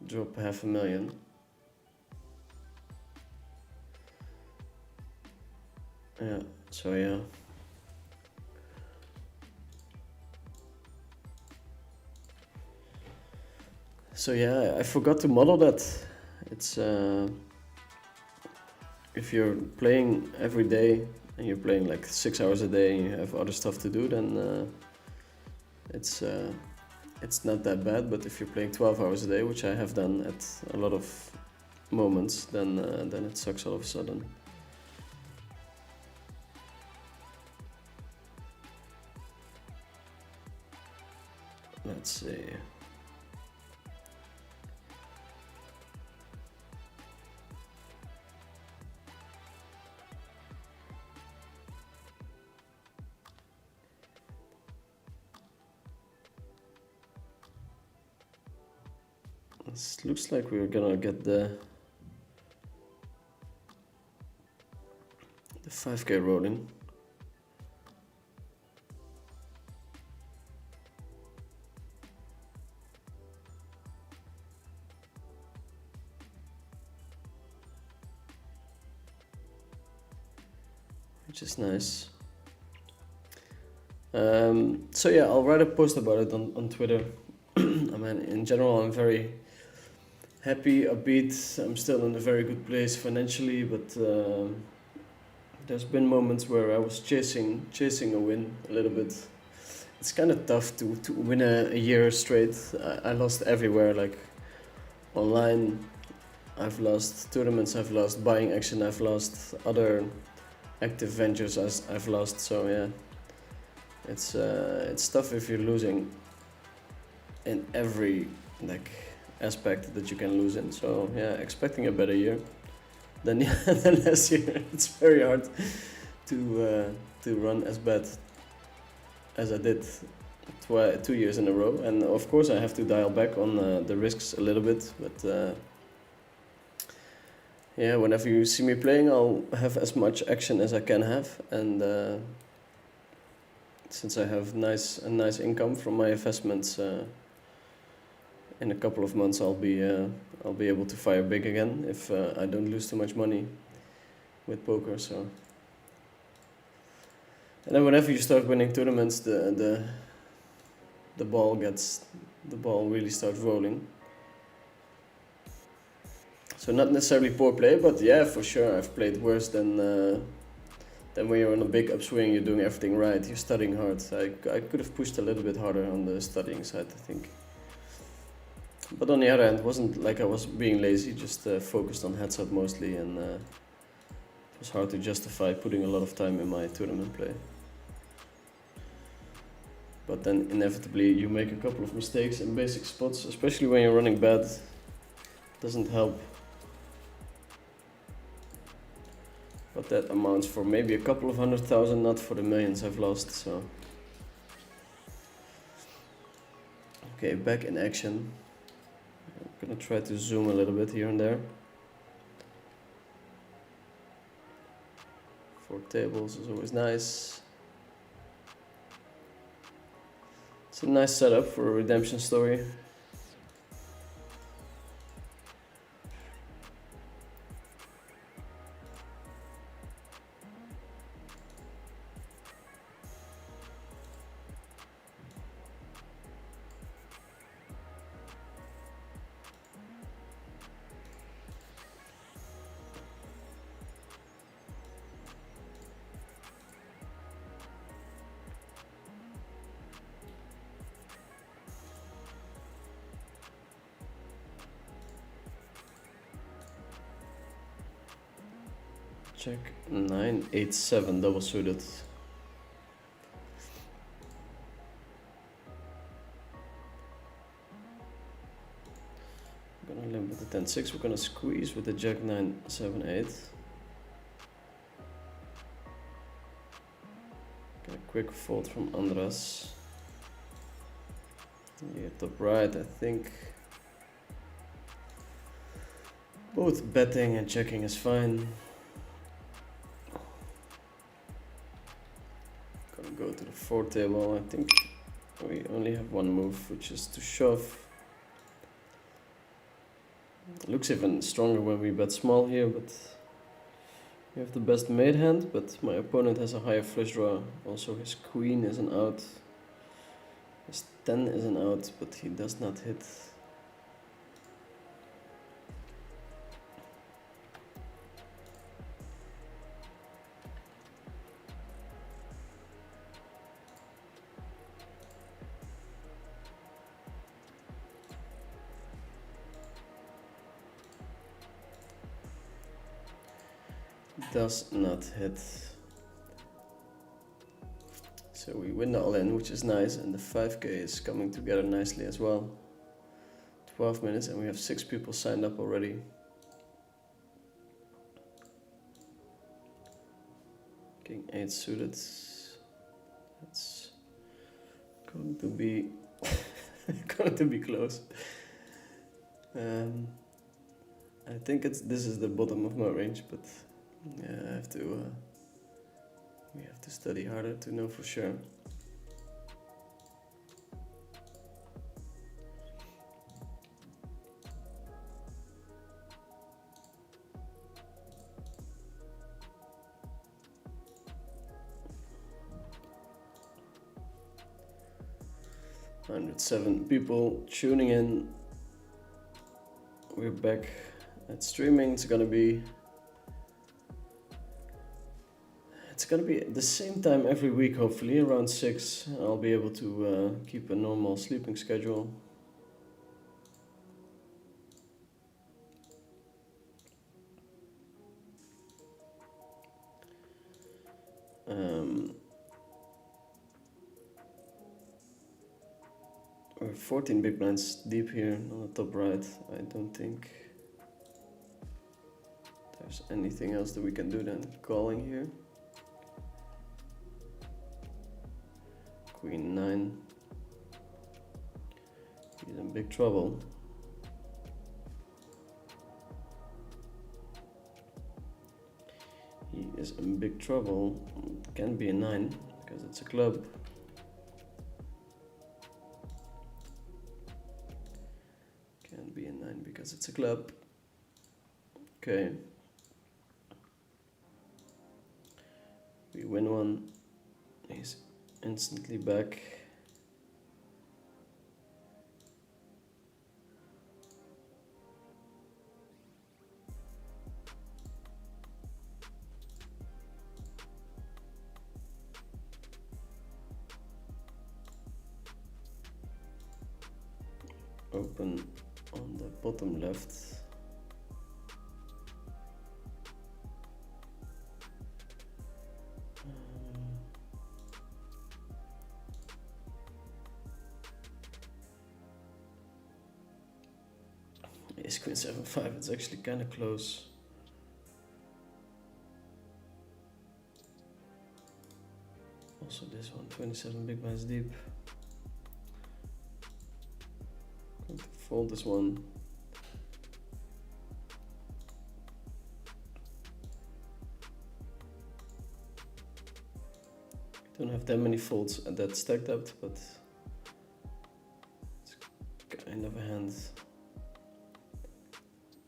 drop 500,000. Yeah, so yeah. So yeah, I forgot to model that. It's if you're playing every day and you're playing like 6 hours a day and you have other stuff to do, then it's not that bad. But if you're playing 12 hours a day, which I have done at a lot of moments, then it sucks all of a sudden. Let's see. This looks like we're gonna get the 5K rolling. Which is nice. So yeah, I'll write a post about it on Twitter. I mean, in general, I'm very happy, upbeat. I'm still in a very good place financially, but there's been moments where I was chasing a win a little bit. It's kind of tough to win a year straight. I lost everywhere, like online. I've lost tournaments. I've lost buying action. I've lost other active ventures. I've lost. So yeah, it's tough if you're losing in every like aspect that you can lose in. So yeah, expecting a better year than than last year. It's very hard to run as bad as I did 2 years in a row, and of course I have to dial back on the risks a little bit. But yeah, whenever you see me playing, I'll have as much action as I can have, and since I have a nice income from my investments. In a couple of months, I'll be able to fire big again if I don't lose too much money with poker. So, and then whenever you start winning tournaments, the ball really starts rolling. So not necessarily poor play, but yeah, for sure I've played worse than when you're on a big upswing. You're doing everything right. You're studying hard. I could have pushed a little bit harder on the studying side, I think. But on the other hand, it wasn't like I was being lazy, just focused on heads up mostly, and it was hard to justify putting a lot of time in my tournament play. But then inevitably you make a couple of mistakes in basic spots, especially when you're running bad. Doesn't help. But that amounts for maybe a couple of 100,000, not for the millions I've lost, so. Okay, back in action. I'm gonna try to zoom a little bit here and there. 4 tables is always nice. It's a nice setup for a redemption story. Check 9-8-7 double suited. Gonna limp With the 10-6, we're gonna squeeze with the Jack 9-7-8. Get a quick fold from Andras. Here, top right, I think both betting and checking is fine. Gonna go to the 4 table. I think we only have one move, which is to shove. It looks even stronger when we bet small here, but we have the best made hand, but my opponent has a higher flush draw. Also his queen is an out. His 10 is an out, but he does not hit. Does not hit. So we win the all-in, which is nice, and the 5k is coming together nicely as well. 12 minutes and we have 6 people signed up already. King 8 suited. It's going to be going to be close. I think this is the bottom of my range, but yeah, we have to study harder to know for sure. "107 people tuning in. We're back at streaming. It's gonna be the same time every week, hopefully around 6. I'll be able to keep a normal sleeping schedule. We're 14 big blinds deep here on the top right. I don't think there's anything else that we can do than calling here. Queen 9. He's in big trouble. He is in big trouble. Can be a 9 because it's a club. Can be a 9 because it's a club. Okay. We win one. He's instantly back. Open on the bottom left. Ace Queen 7-5, it's actually kind of close. Also this one, 27 big blinds deep. Going to fold this one. Don't have that many folds at that stack depth, but it's kind of a hand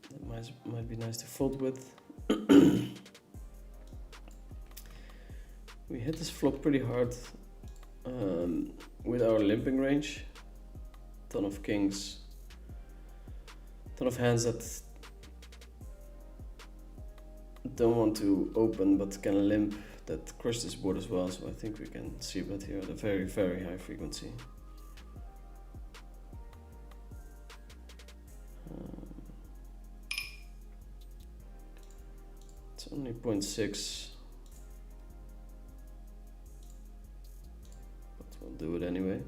that might be nice to fold with. We hit this flop pretty hard with our limping range. Ton of kings, ton of hands that don't want to open but can limp, that crush this board as well. So I think we can see bet here at a very, very high frequency. It's only 0.6, but we'll do it anyway.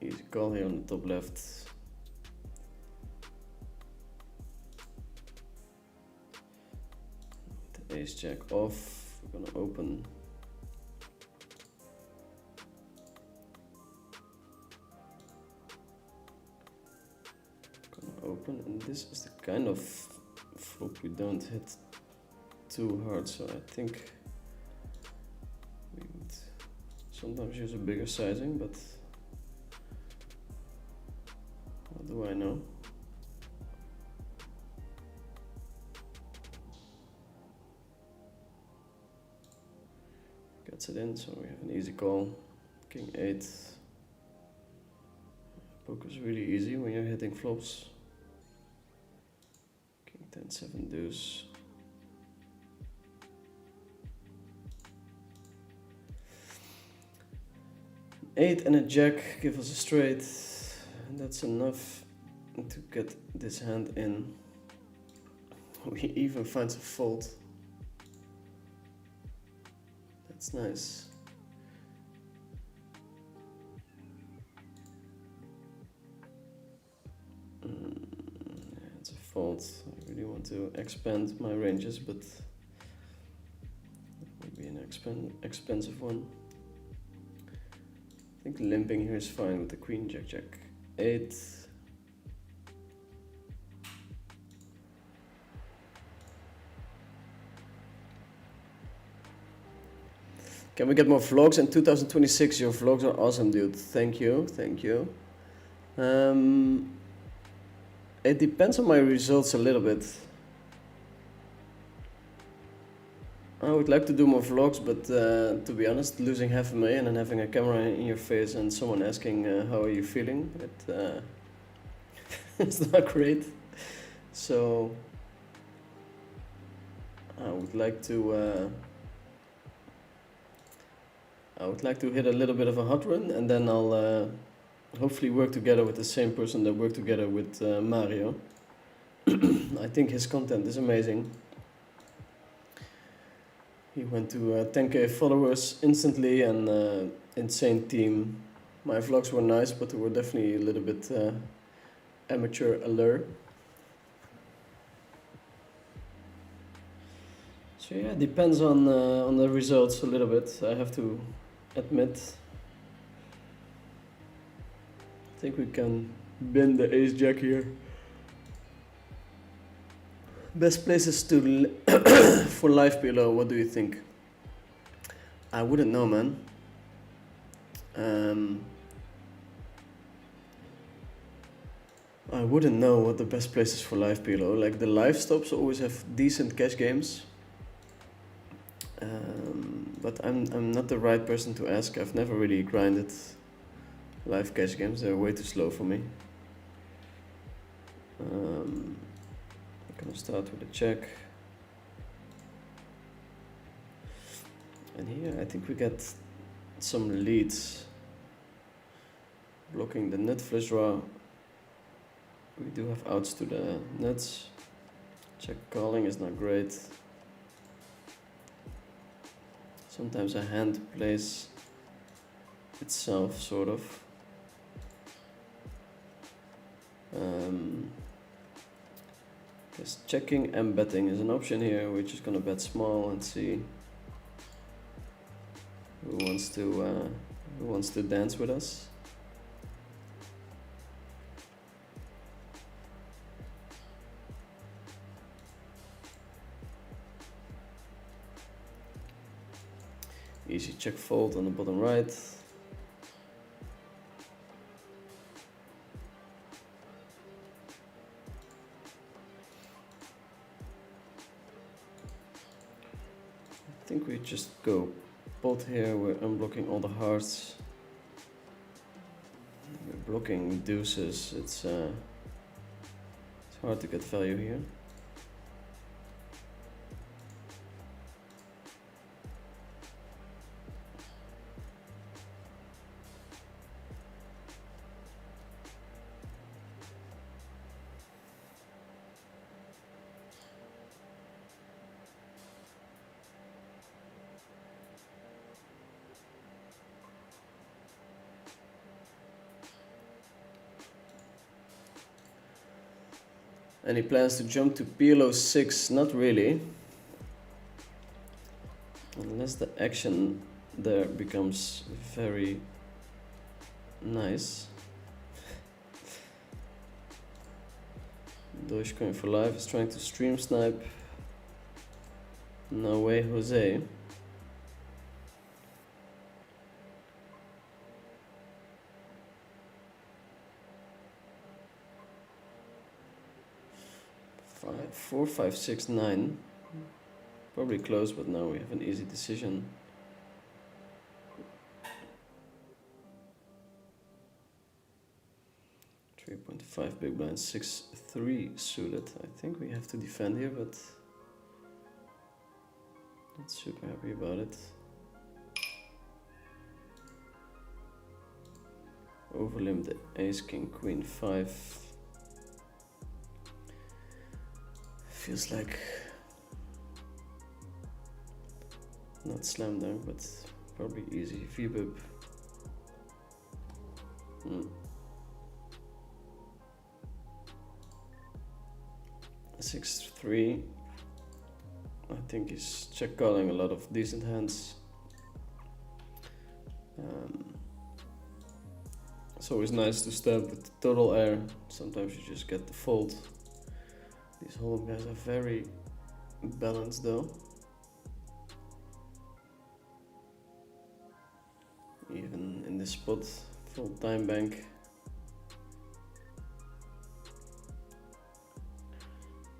Easy call here on the top left. ace jack off. We're gonna open. Open, and this is the kind of flop we don't hit too hard, so I think we would sometimes use a bigger sizing, but what do I know? Gets it in, so we have an easy call. King 8. Poker's really easy when you're hitting flops. 10, 7 deuce. Eight and a jack give us a straight, and that's enough to get this hand in. We even find a fold. That's nice. It's a fold. I really want to expand my ranges, but it would be an expensive one. I think limping here is fine with the queen, jack, jack, 8. Can we get more vlogs in 2026? Your vlogs are awesome, dude. Thank you, thank you. It depends on my results a little bit. I would like to do more vlogs, but to be honest, losing $500,000 and having a camera in your face and someone asking how are you feeling, it's not great. So I would like to hit a little bit of a hot run, and then I'll hopefully work together with the same person that worked together with Mario. I think his content is amazing. He went to 10k followers instantly and insane team. My vlogs were nice, but they were definitely a little bit amateur allure. So yeah, it depends on the results a little bit, I have to admit. I think we can bin the ace jack here. Best places to for live PLO, what do you think? I wouldn't know, man. I wouldn't know what the best places for live PLO. Like the live stops always have decent cash games. But I'm not the right person to ask. I've never really grinded live cash games. They're way too slow for me. I'm gonna start with a check. And here I think we get some leads. Blocking the nut flush draw. We do have outs to the nuts. Check calling is not great. Sometimes a hand plays itself, sort of. Yes, checking and betting is an option here. We're just gonna bet small and see who wants to dance with us. Easy check fold on the bottom right. I think we just go pot here. We're unblocking all the hearts. We're blocking deuces. It's hard to get value here. Any plans to jump to PLO 6? Not really. unless the action there becomes very nice. Dogecoin for life is trying to stream snipe. No way, Jose. Five, 4, 5, 6, 9. Probably close, but now we have an easy decision. .5 big blind, 6-3 suited. I think we have to defend here, but not super happy about it. Overlimp the ace, king, queen, 5. Feels like not slam dunk, but probably easy. V-bib. 6-3. I think he's check calling a lot of decent hands. It's always nice to stab with total air. Sometimes you just get the fold. These Hold'em guys are very balanced though. Even in this spot, full time bank.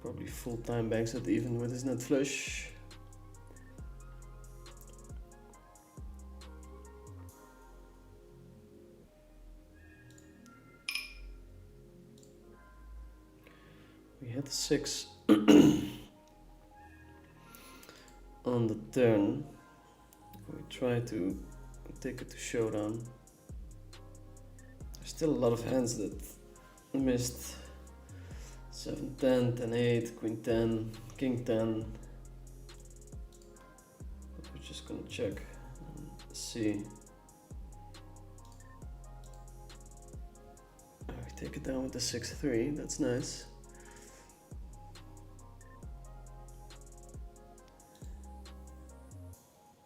Probably full time banks at even with his nut flush. We had 6 on the turn. We try to take it to showdown. There's still a lot of hands that missed. 7, 10, 10, 8, queen 10, king 10. But we're just gonna check and see. We take it down with the 6-3, that's nice.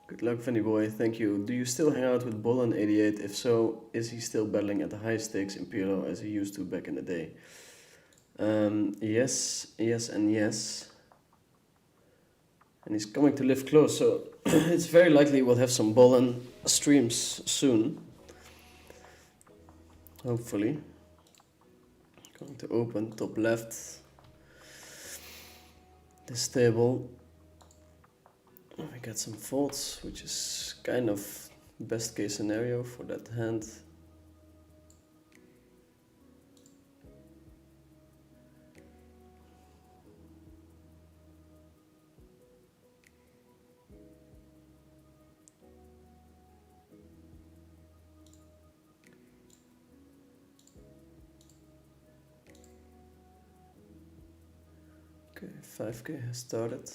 Good luck, Fanny boy, thank you. Do you still hang out with Bolin88? If so, is he still battling at the high stakes in PLO as he used to back in the day? Yes, yes, and yes. And he's coming to live close, so it's very likely we'll have some Bolin streams soon. Hopefully. Going to open top left this table. We get some folds, which is kind of best case scenario for that hand. Okay, 5k has started.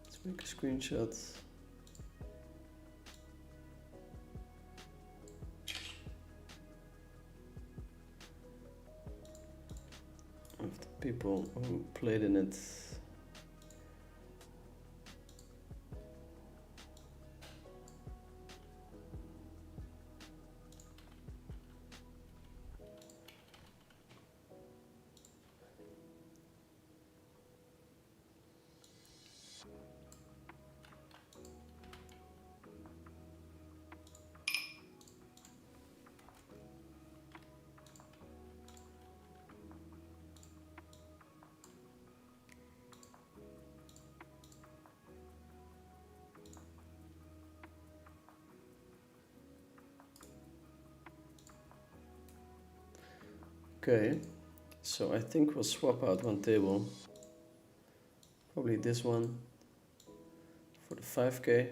Let's make a screenshot. Of the people who played in it. Okay, so I think we'll swap out one table. Probably this one for the 5k.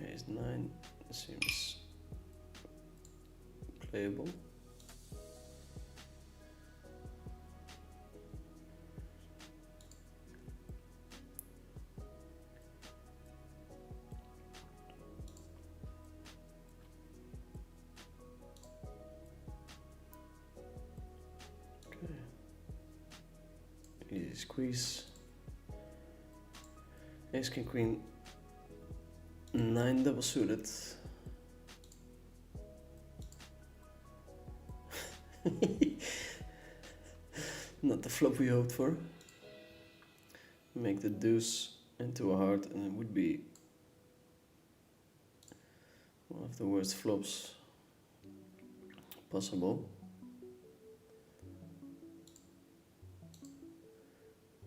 Ace 9, seems playable. Easy squeeze. Ace king queen 9 double suited. Not the flop we hoped for. Make the deuce into a heart and it would be one of the worst flops possible.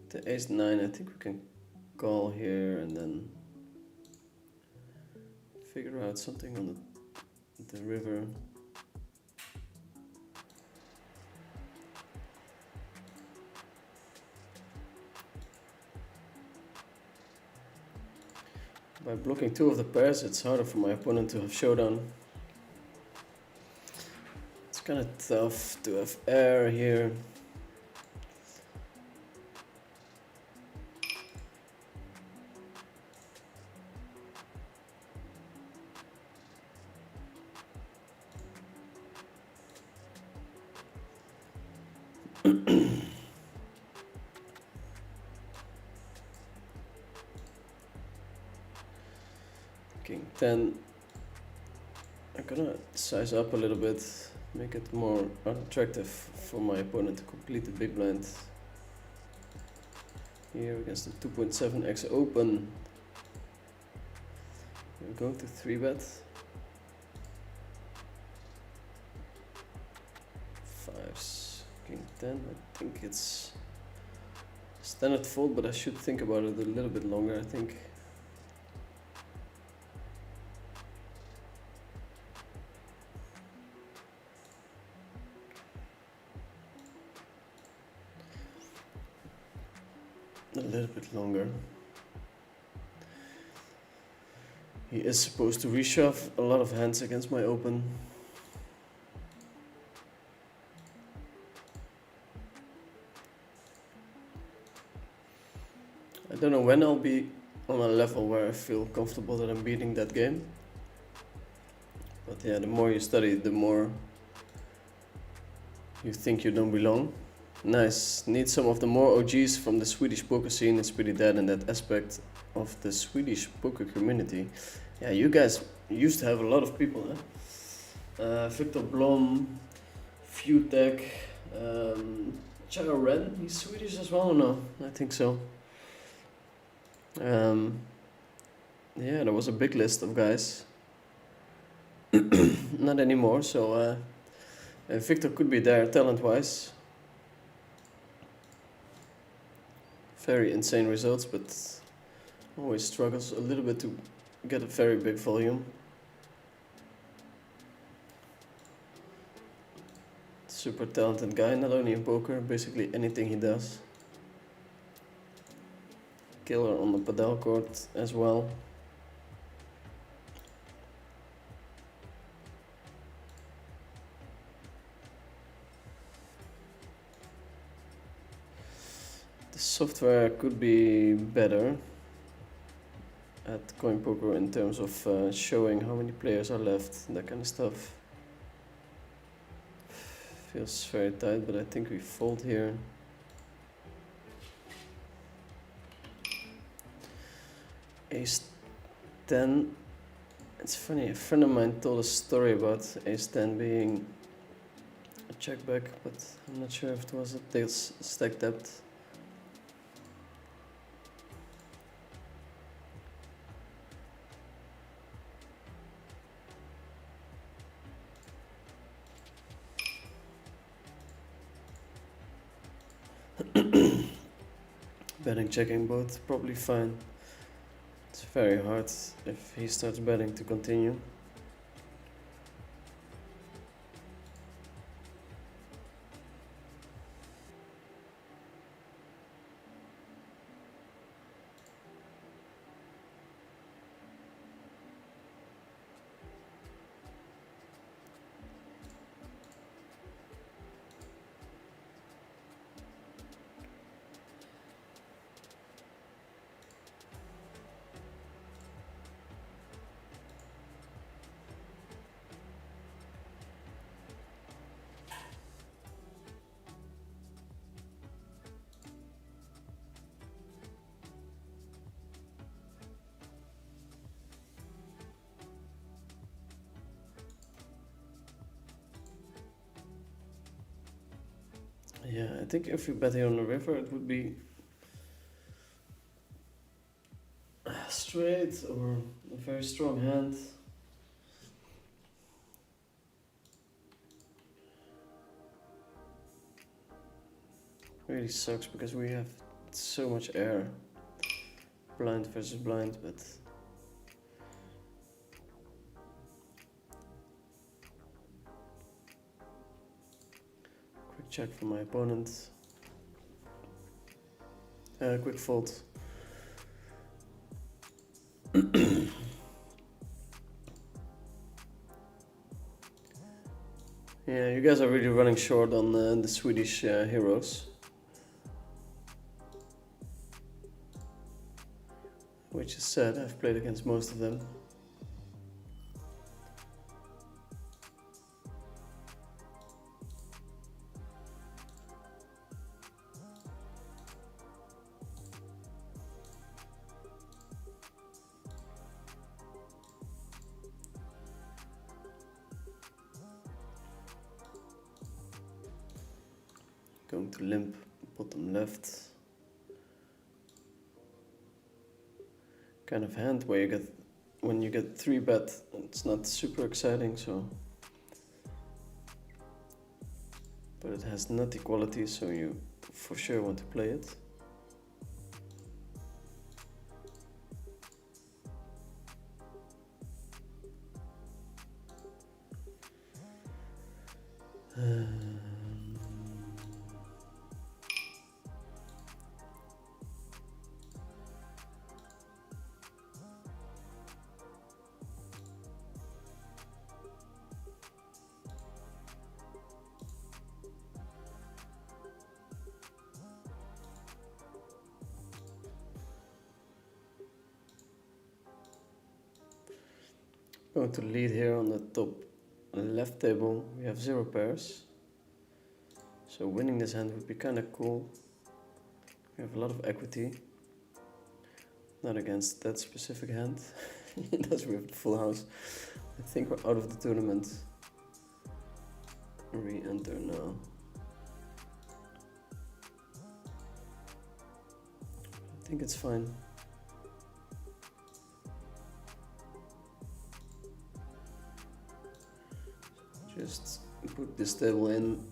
The ace 9, I think we can call here and then figure out something on the river. By blocking 2 of the pairs, it's harder for my opponent to have showdown. It's kind of tough to have air here. King 10. I'm gonna size up a little bit, make it more unattractive for my opponent to complete the big blind. Here against the 2.7x open. I'm going to 3-bet. 5s, King 10. I think it's standard fold, but I should think about it a little bit longer, I think. A little bit longer. He is supposed to reshove a lot of hands against my open. I don't know when I'll be on a level where I feel comfortable that I'm beating that game. But yeah, the more you study, the more you think you don't belong. Nice. Need some of the more OGs from the Swedish poker scene. It's pretty dead in that aspect of the Swedish poker community. Yeah, you guys used to have a lot of people, huh? Victor Blom, Futek, Charo Ren, he's Swedish as well or no? I think so. Yeah, there was a big list of guys. Not anymore, so Victor could be there talent-wise. Very insane results, but always struggles a little bit to get a very big volume. Super talented guy, not only in poker, basically anything he does. Killer on the padel court as well. Software could be better at coin poker in terms of showing how many players are left, that kind of stuff. Feels very tight, but I think we fold here. Ace 10. It's funny, a friend of mine told a story about Ace 10 being a check back, but I'm not sure if it was a tails stack depth. Betting, checking both, probably fine. It's very hard if he starts betting to continue. Yeah, I think if you bet here on the river, it would be straight or a very strong hand. Really sucks because we have so much air. Blind versus blind, but quick check from my opponent. Quick fold. Yeah, you guys are really running short on the Swedish heroes. Which is sad, I've played against most of them. Going to limp, bottom left. Kind of hand where you get, when you get 3-bet, it's not super exciting, so. But it has nutty quality, so you for sure want to play it. Going to lead here on the top left table. We have 0 pairs. So winning this hand would be kind of cool. We have a lot of equity. Not against that specific hand. That's with the full house. I think we're out of the tournament. Re-enter now. I think it's fine. Just put this table in.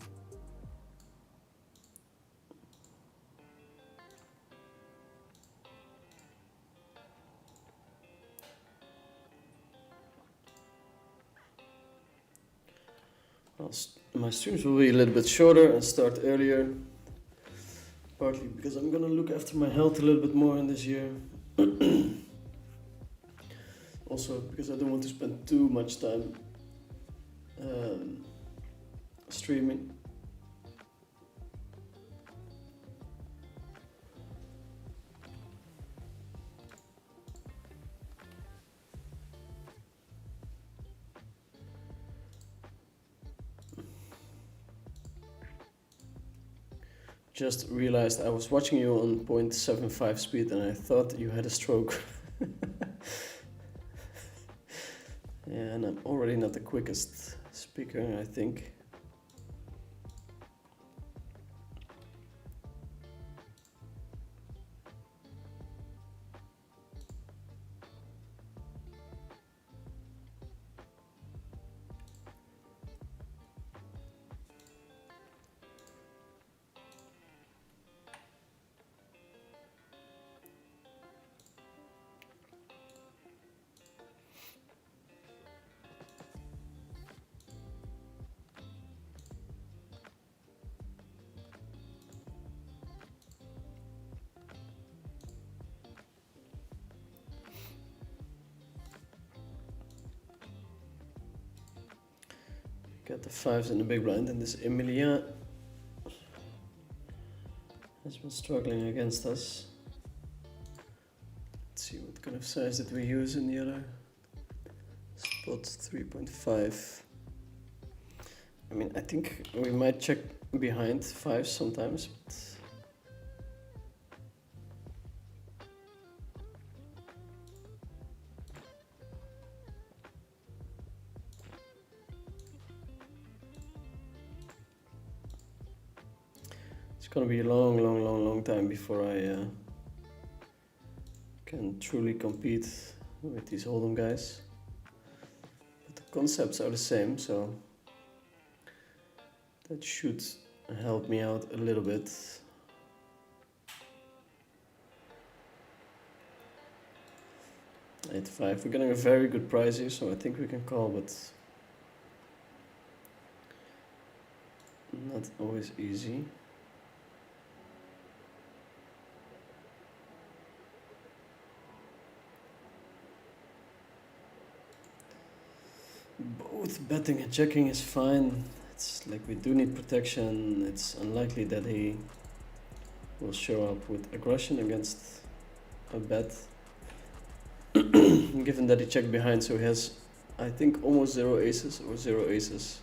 My streams will be a little bit shorter and start earlier. Partly because I'm gonna look after my health a little bit more in this year. Also because I don't want to spend too much time streaming. Just realized I was watching you on 0.75 speed and I thought you had a stroke. Yeah, and I'm already not the quickest speaker, I think. Got the 5s in the big blind, and this Emilia has been struggling against us. Let's see, what kind of size did we use in the other spot? 3.5. I mean, I think we might check behind 5s sometimes, but gonna be a long time before I can truly compete with these Hold'em guys. But the concepts are the same, so that should help me out a little bit. 8-5. We're getting a very good price here, so I think we can call, but not always easy. Both betting and checking is fine. It's like we do need protection. It's unlikely that he will show up with aggression against a bet. Given that he checked behind, so he has, I think, almost 0 aces or 0 aces.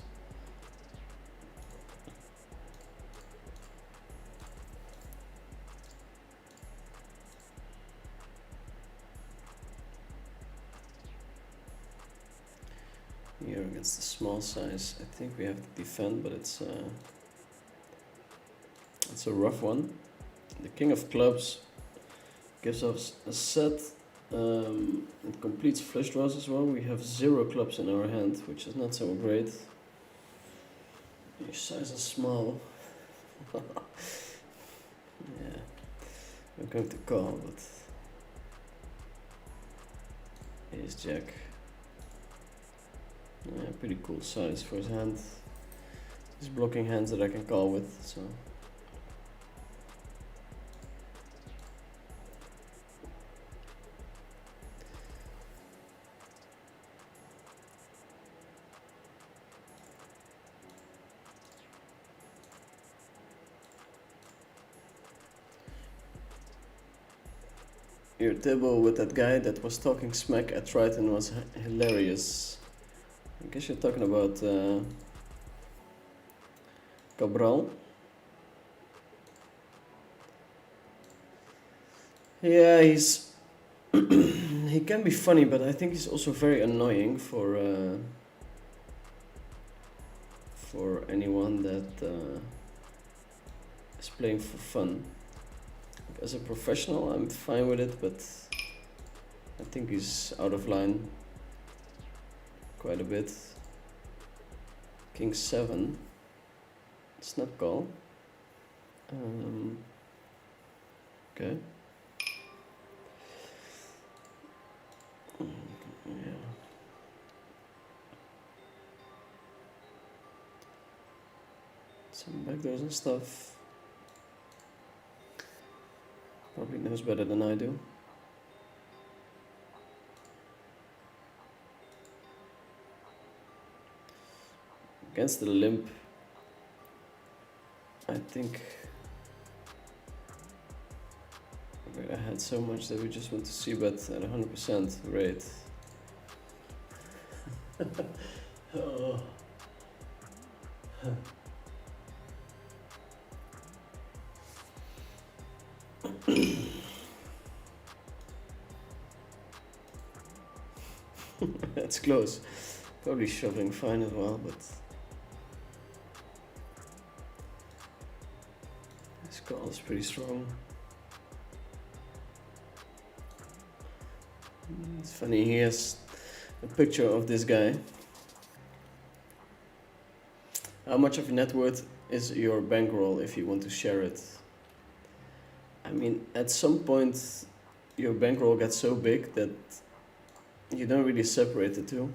Here against the small size, I think we have to defend, but it's a rough one. The king of clubs gives us a set. It completes flush draws as well. We have 0 clubs in our hand, which is not so great. Your size is small. Yeah, I'm going to call, but ace jack. Yeah, pretty cool size for his hand. He's blocking hands that I can call with, so. Your table with that guy that was talking smack at Triton was hilarious. I guess you're talking about Cabral. Yeah, he's he can be funny, but I think he's also very annoying for anyone that is playing for fun. As a professional, I'm fine with it, but I think he's out of line quite a bit. King 7. It's not call. Okay. Yeah. Some backdoors and stuff. Probably knows better than I do. Against the limp, I think I had so much that we just want to see bet at 100% rate. Oh. That's close. Probably shoving fine as well, but this call is pretty strong. It's funny, he has a picture of this guy. How much of your net worth is your bankroll if you want to share it? I mean, at some point your bankroll gets so big that you don't really separate the two.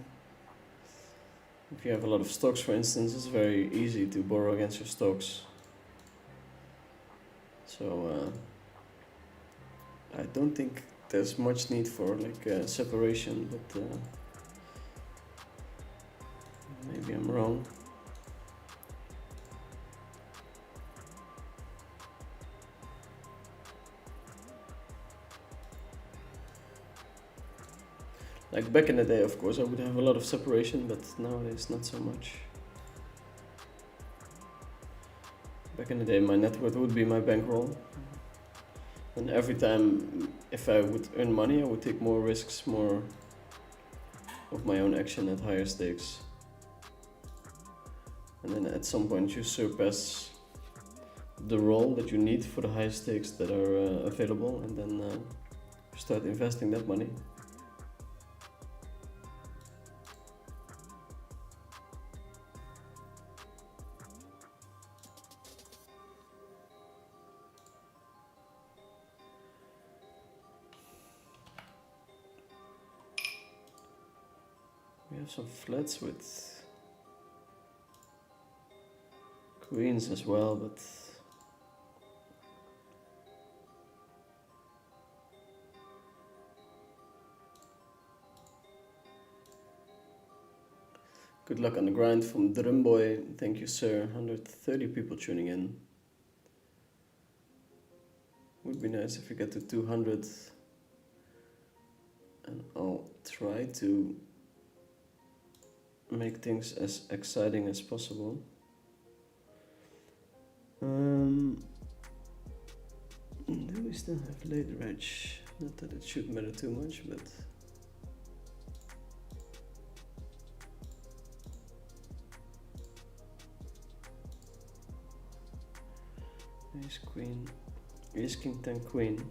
If you have a lot of stocks, for instance, it's very easy to borrow against your stocks. So I don't think there's much need for like separation, but maybe I'm wrong. Like back in the day, of course, I would have a lot of separation, but nowadays not so much. Back in the day, my net worth would be my bankroll. And every time, if I would earn money, I would take more risks, more of my own action at higher stakes. And then at some point you surpass the roll that you need for the high stakes that are available, and then start investing that money. We have some flats with queens as well, but good luck on the grind from Drumboy. Thank you, sir. 130 people tuning in. Would be nice if we get to 200. And I'll try to make things as exciting as possible. Do we still have late reg? Not that it should matter too much, but ace queen, ace king 10 queen.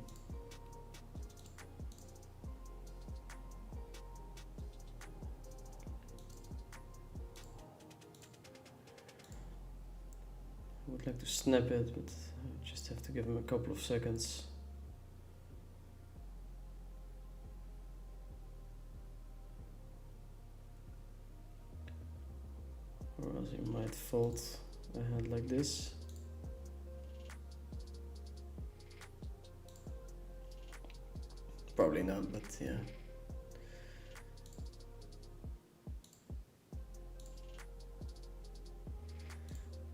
I would like to snap it, but I just have to give him a couple of seconds. Or else he might fold a hand like this. Probably not, but yeah.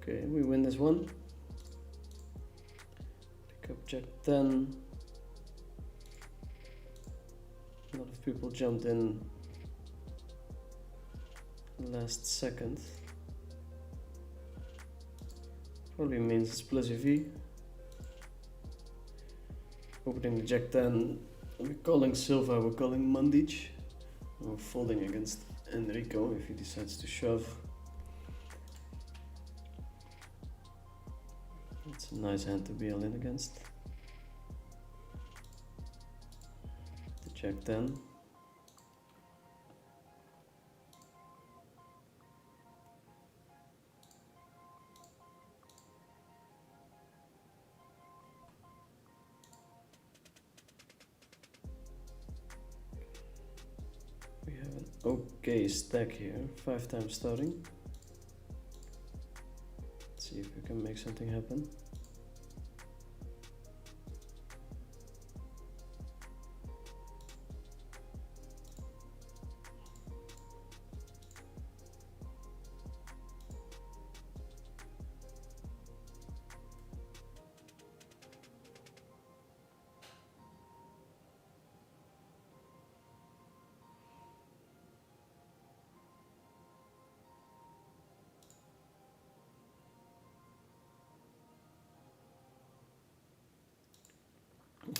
Okay, we win this one. Pick up Jack 10. A lot of people jumped in last second. Probably means it's plus EV. Opening the Jack 10. We're calling Silva, we're calling Mandic. We're folding against Enrico if he decides to shove. It's a nice hand to be all in against. The Jack 10. We have an okay stack here, 5 times starting. Let's see if we can make something happen.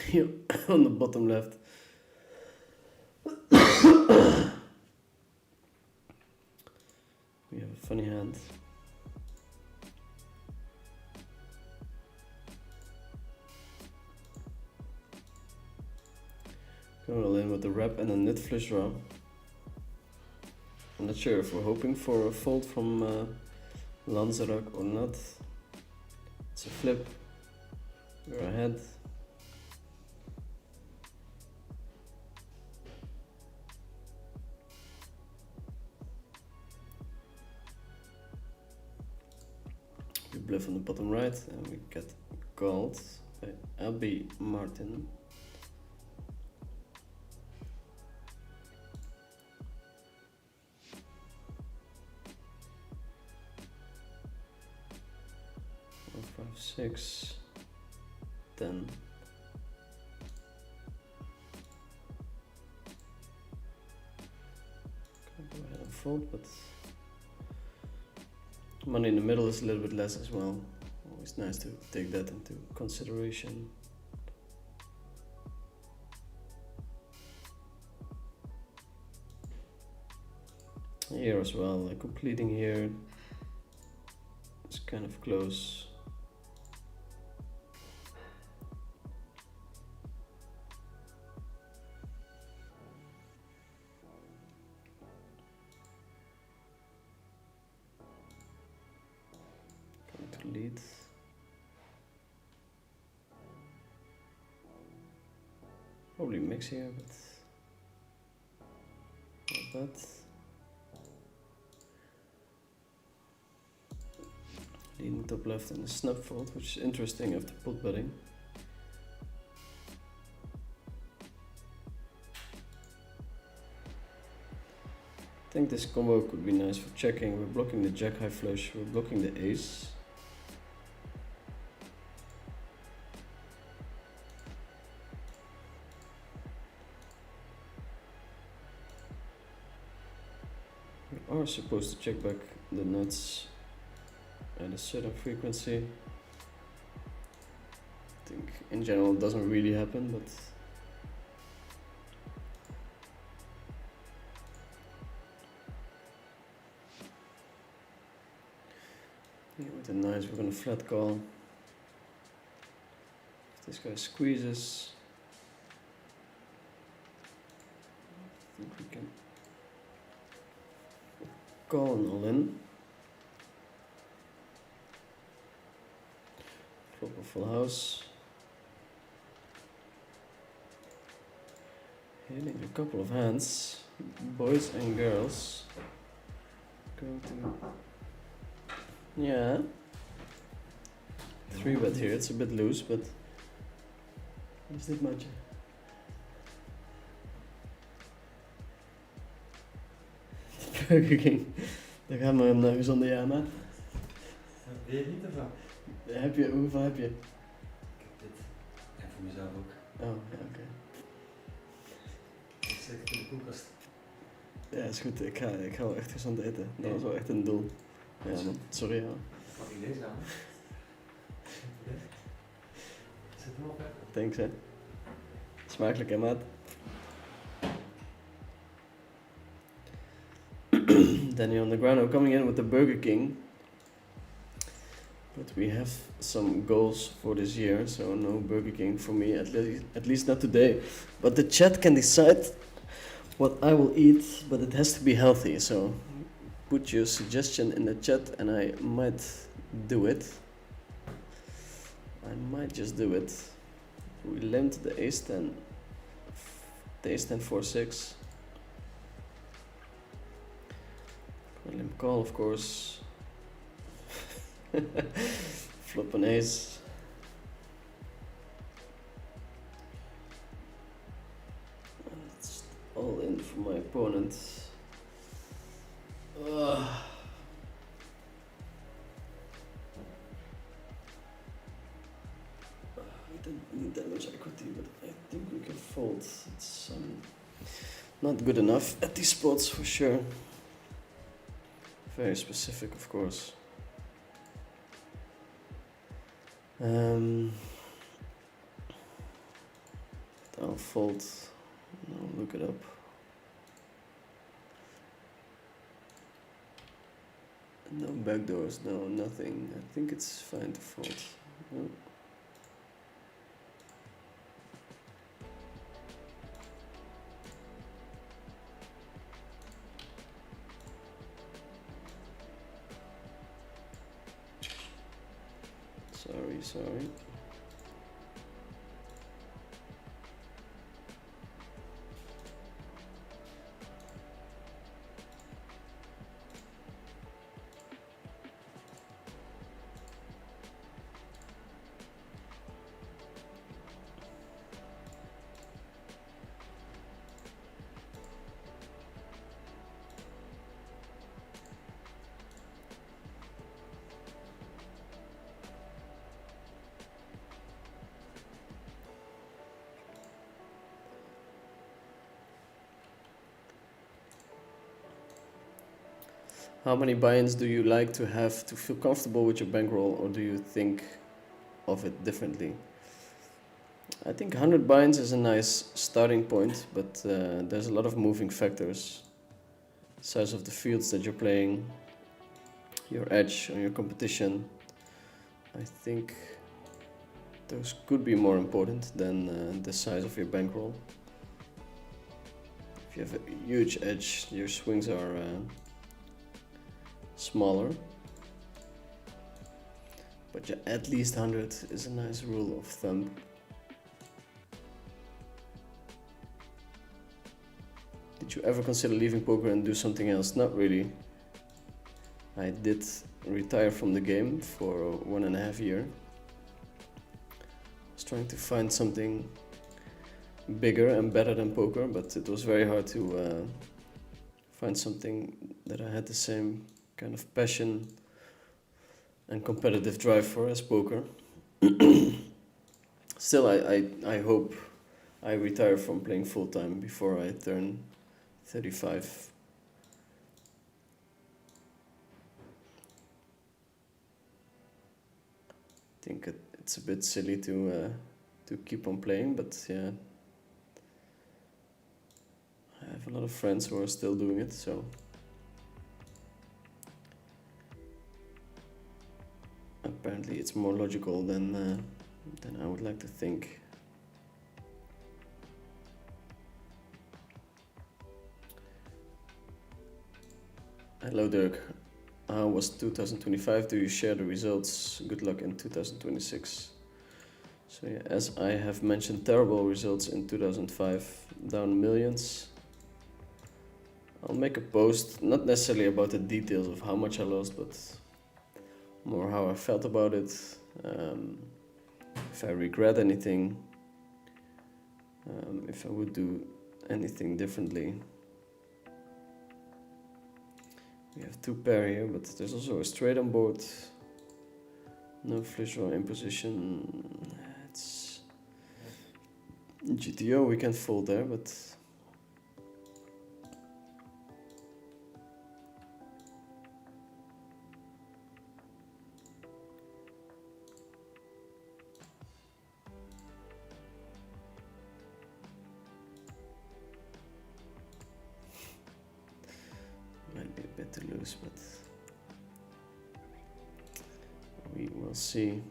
Here on the bottom left. We have a funny hand. Going all in with the wrap and a nut flush draw. I'm not sure if we're hoping for a fold from Lanzarote or not. It's a flip. We're ahead. We bluff on the bottom right and we get called by Abby Martin. Four, 5, 6, 10. Can go ahead and fold, but money in the middle is a little bit less as well. Always nice to take that into consideration. Here as well, like completing here. It's kind of close. lead. Probably mix here, but not that. Leading top left and a snap fold, which is interesting after pot betting. I think this combo could be nice for checking. We're blocking the jack high flush, we're blocking the ace. We are supposed to check back the nuts at a certain frequency. I think in general it doesn't really happen, but yeah, with the nines we're gonna flat call. If this guy squeezes, I think we can call an all in. Flop a full house. Hitting a couple of hands, boys and girls. Going to, yeah. 3-bet here, it's a bit loose, but is dit much? Burger King. Daar gaan we hem naar gezonde ja, maat. Wil je niet ervan? Hoeveel heb je? Ik heb dit. En voor mezelf ook. Oh, ja, oké. Ik zet het in de koelkast. Ja, is goed. Ik ga wel echt gezond eten. Dat was wel echt een doel. Ja, man. Sorry, ja. Mag ik deze aan? Zet hem op, hè? Thanks, hè. Smakelijk, hè, maat. Danny on the ground. I'm coming in with the Burger King. But we have some goals for this year, so no Burger King for me, at least not today. But the chat can decide what I will eat, but it has to be healthy, so put your suggestion in the chat and I might do it. I might just do it. We limped the ace-10, the ace-10 4-6. Limp call, of course. Flop an ace. It's all in for my opponent. I don't need that much equity, but I think we can fold. It's not good enough at these spots for sure. Very specific, of course. I'll fold. No, look it up. No backdoors, no nothing. I think it's fine to fold. No. Sorry. How many buy-ins do you like to have to feel comfortable with your bankroll, or do you think of it differently? I think 100 buy-ins is a nice starting point, but there's a lot of moving factors. Size of the fields that you're playing, your edge on your competition. I think those could be more important than the size of your bankroll. If you have a huge edge, your swings are smaller, But yeah, at least 100 is a nice rule of thumb. Did you ever consider leaving poker and do something else? Not really. I did retire from the game for 1.5 years. I was trying to find something bigger and better than poker, but it was very hard to find something that I had the same kind of passion and competitive drive for as poker. Still, I hope I retire from playing full time before I turn 35. I think it's a bit silly to keep on playing, but yeah, I have a lot of friends who are still doing it, so apparently it's more logical than I would like to think. Hello Dirk, how was 2025? Do you share the results? Good luck in 2026. So yeah, as I have mentioned, terrible results in 2005, down millions. I'll make a post, not necessarily about the details of how much I lost, but more how I felt about it, if I regret anything, if I would do anything differently. We have 2 pair here, but there's also a straight on board. No flush draw in position. It's GTO, we can fold there, but might be a bit too loose, but we will see.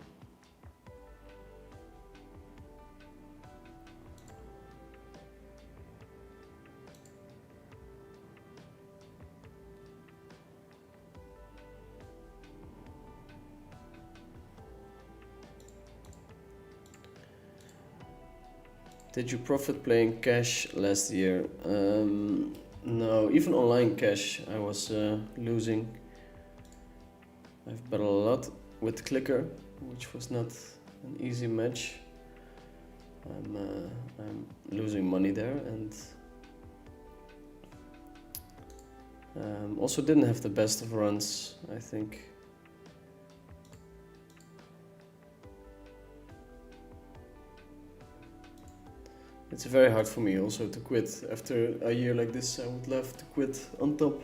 Did you profit playing cash last year? No, even online cash I was losing. I've bet a lot with clicker, which was not an easy match. I'm losing money there, and also didn't have the best of runs, I think. It's very hard for me also to quit. After a year like this, I would love to quit on top,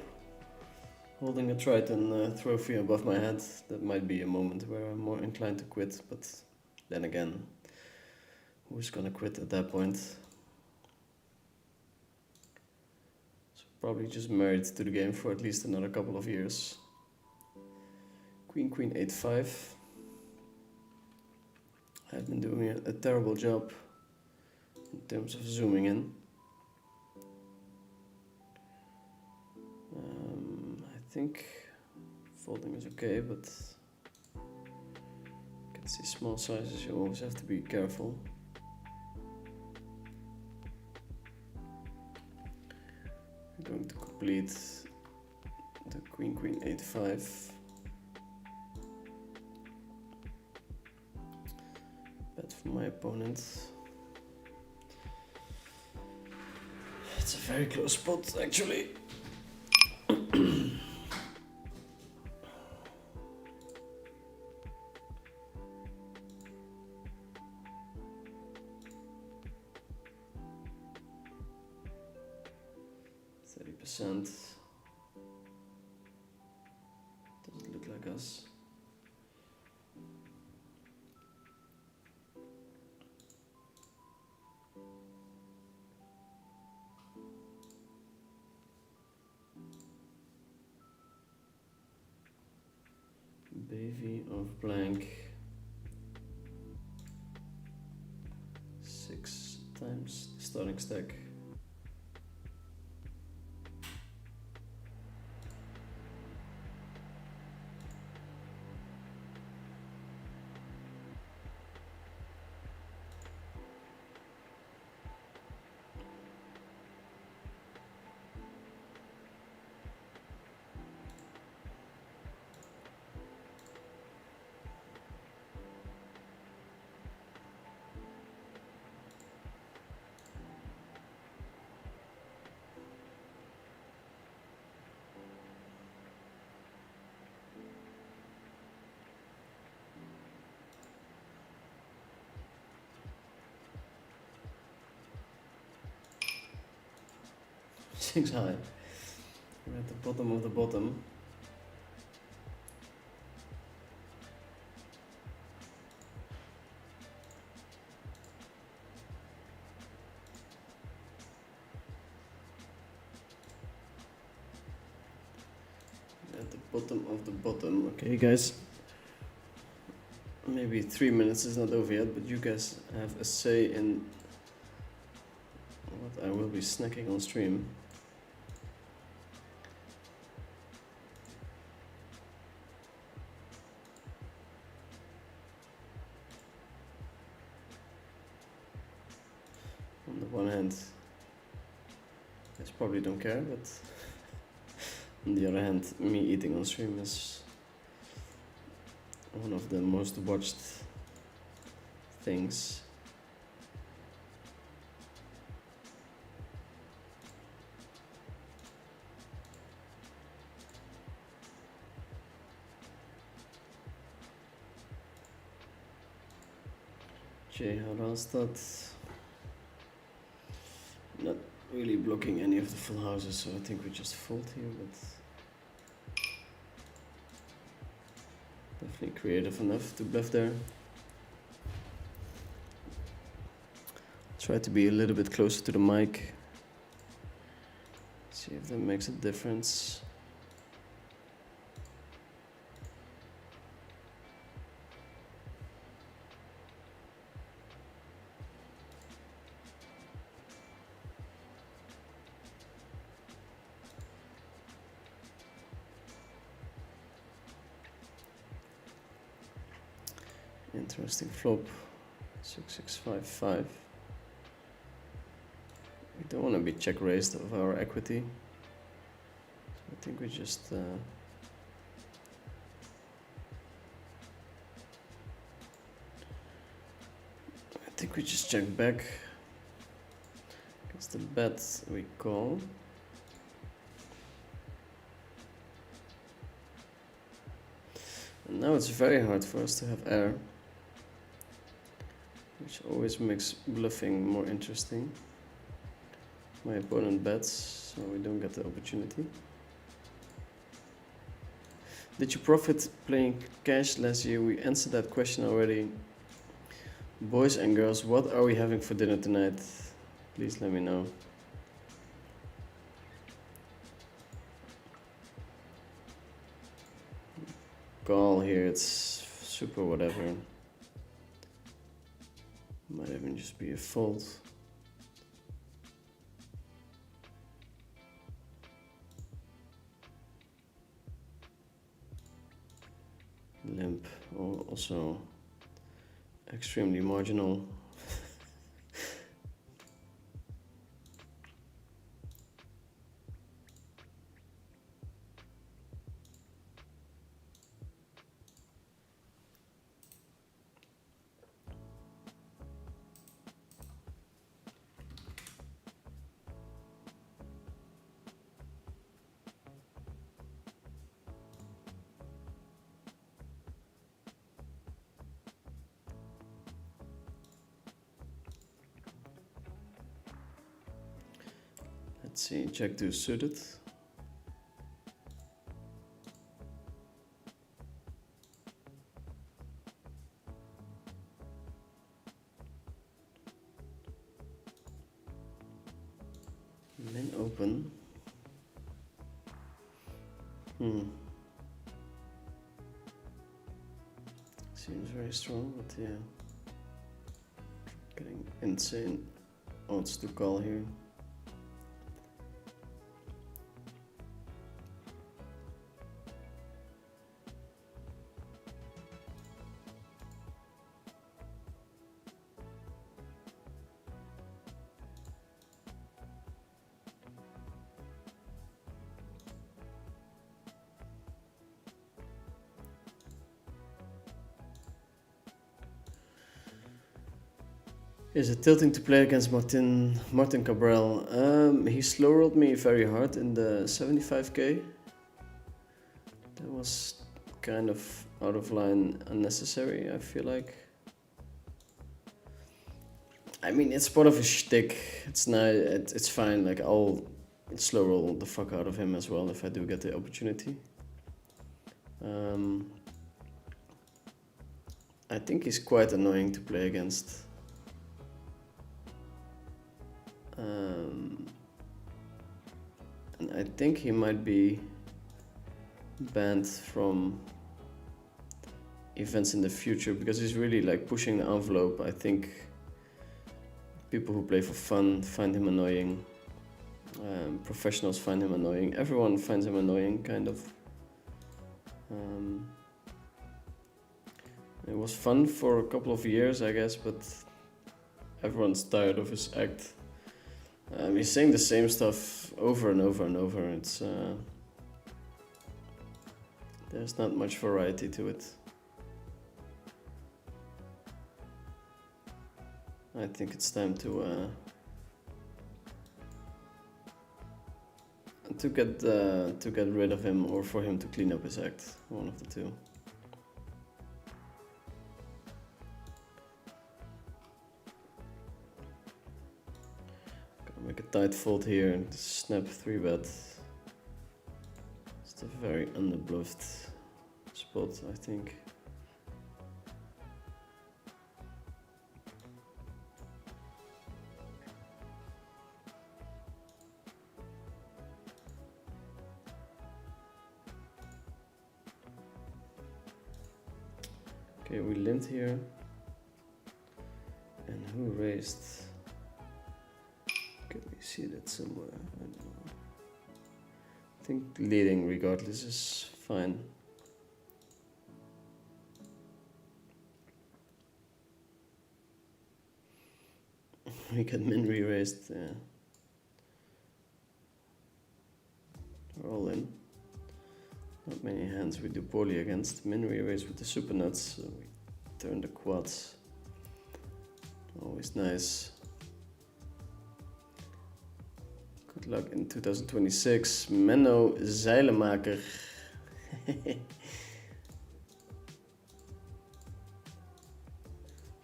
holding a Triton trophy above my head. That might be a moment where I'm more inclined to quit, but then again, who's gonna quit at that point? So probably just married to the game for at least another couple of years. Queen, Queen, 8-5. I've been doing a terrible job in terms of zooming in. I think folding is okay, but you can see small sizes, you always have to be careful. We're going to complete the Queen, Queen, 8-5. Bet for my opponent. It's a very close spot, actually. 30%. Doesn't look like us. Bevy of blank. 6 times the starting stack. 6 high. We're at the bottom of the bottom. At the bottom of the bottom. Okay, guys. Maybe 3 minutes is not over yet, but you guys have a say in what I will be snacking on stream. On the one hand, I probably don't care, but on the other hand, me eating on stream is one of the most watched things. Jay Harastad. Not really blocking any of the full houses, so I think we just fold here, but definitely creative enough to bluff there. Try to be a little bit closer to the mic. See if that makes a difference. Interesting flop. 6655. We don't want to be check raised of our equity. So I think we just check back. It's the bet we call. And now it's very hard for us to have air, which always makes bluffing more interesting. My opponent bets, so we don't get the opportunity. Did you profit playing cash last year? We answered that question already. Boys and girls, what are we having for dinner tonight? Please let me know. Call here, it's super whatever. Might even just be a fold. Limp, also extremely marginal. Let's see, check to suited. Min open. Seems very strong, but yeah. Getting insane odds to call here. Is it tilting to play against Martin Cabral? He slow rolled me very hard in the 75k. That was kind of out of line, unnecessary, I feel like. I mean, it's part of a shtick. It's not. It's fine. Like I'll slow roll the fuck out of him as well if I do get the opportunity. I think he's quite annoying to play against. And I think he might be banned from events in the future because he's really like pushing the envelope. I think people who play for fun find him annoying. Professionals find him annoying. Everyone finds him annoying, kind of. It was fun for a couple of years, I guess, but everyone's tired of his act. He's saying the same stuff over and over and over. It's there's not much variety to it. I think it's time to get rid of him, or for him to clean up his act. One of the two. Gotta make a tight fold here and snap 3-bet. It's a very underbluffed spot, I think. Okay, we limped here. And who raised? Can we see that somewhere? I don't know. I think leading regardless is fine. We got min re-raised, yeah. We're all in. Not many hands we do poorly against. Min re-raise with the super nuts, so we turn the quads. Always nice. Good luck in 2026. Menno Zeilenmaker.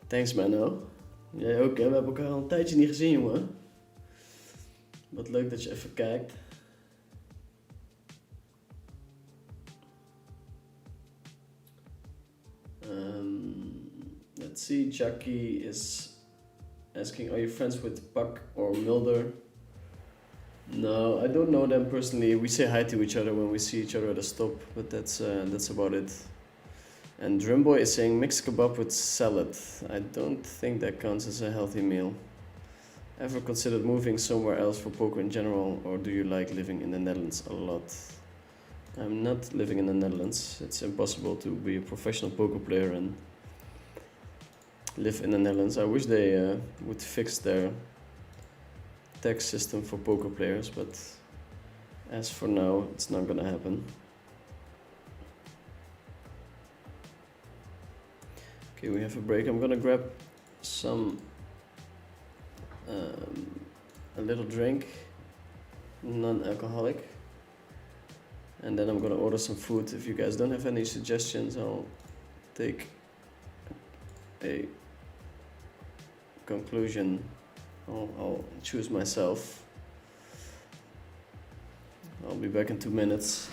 Thanks Menno. Jij ook hè? We hebben elkaar al een tijdje niet gezien jongen. Wat leuk dat je even kijkt. Let's see, Jackie is asking, are you friends with Puck or Mulder? No, I don't know them personally. We say hi to each other when we see each other at a stop, but that's about it. And Drumboy is saying mixed kebab with salad. I don't think that counts as a healthy meal. Ever considered moving somewhere else for poker in general, or do you like living in the Netherlands a lot? I'm not living in the Netherlands. It's impossible to be a professional poker player and live in the Netherlands. I wish they would fix their tax system for poker players, but as for now, it's not gonna happen. Okay, we have a break. I'm gonna grab some a little drink, non-alcoholic, and then I'm gonna order some food. If you guys don't have any suggestions, I'll take a conclusion. I'll choose myself. I'll be back in 2 minutes.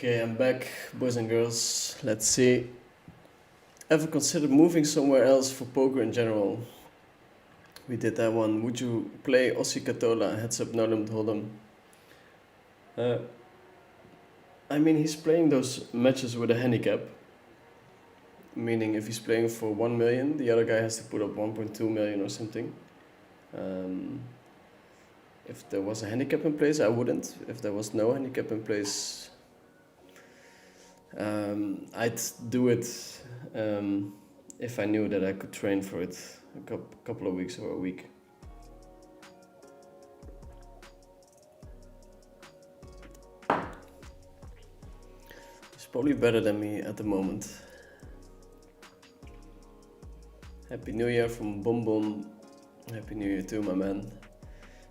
Okay, I'm back, boys and girls. Let's see. Ever considered moving somewhere else for poker in general? We did that one. Would you play Ossie Katola, heads up, no limit hold'em? I mean, he's playing those matches with a handicap. Meaning, if he's playing for 1 million, the other guy has to put up 1.2 million or something. If there was a handicap in place, I wouldn't. If there was no handicap in place, I'd do it if I knew that I could train for it a couple of weeks or a week. He's probably better than me at the moment. Happy New Year from Bom Bom. Happy New Year too, my man.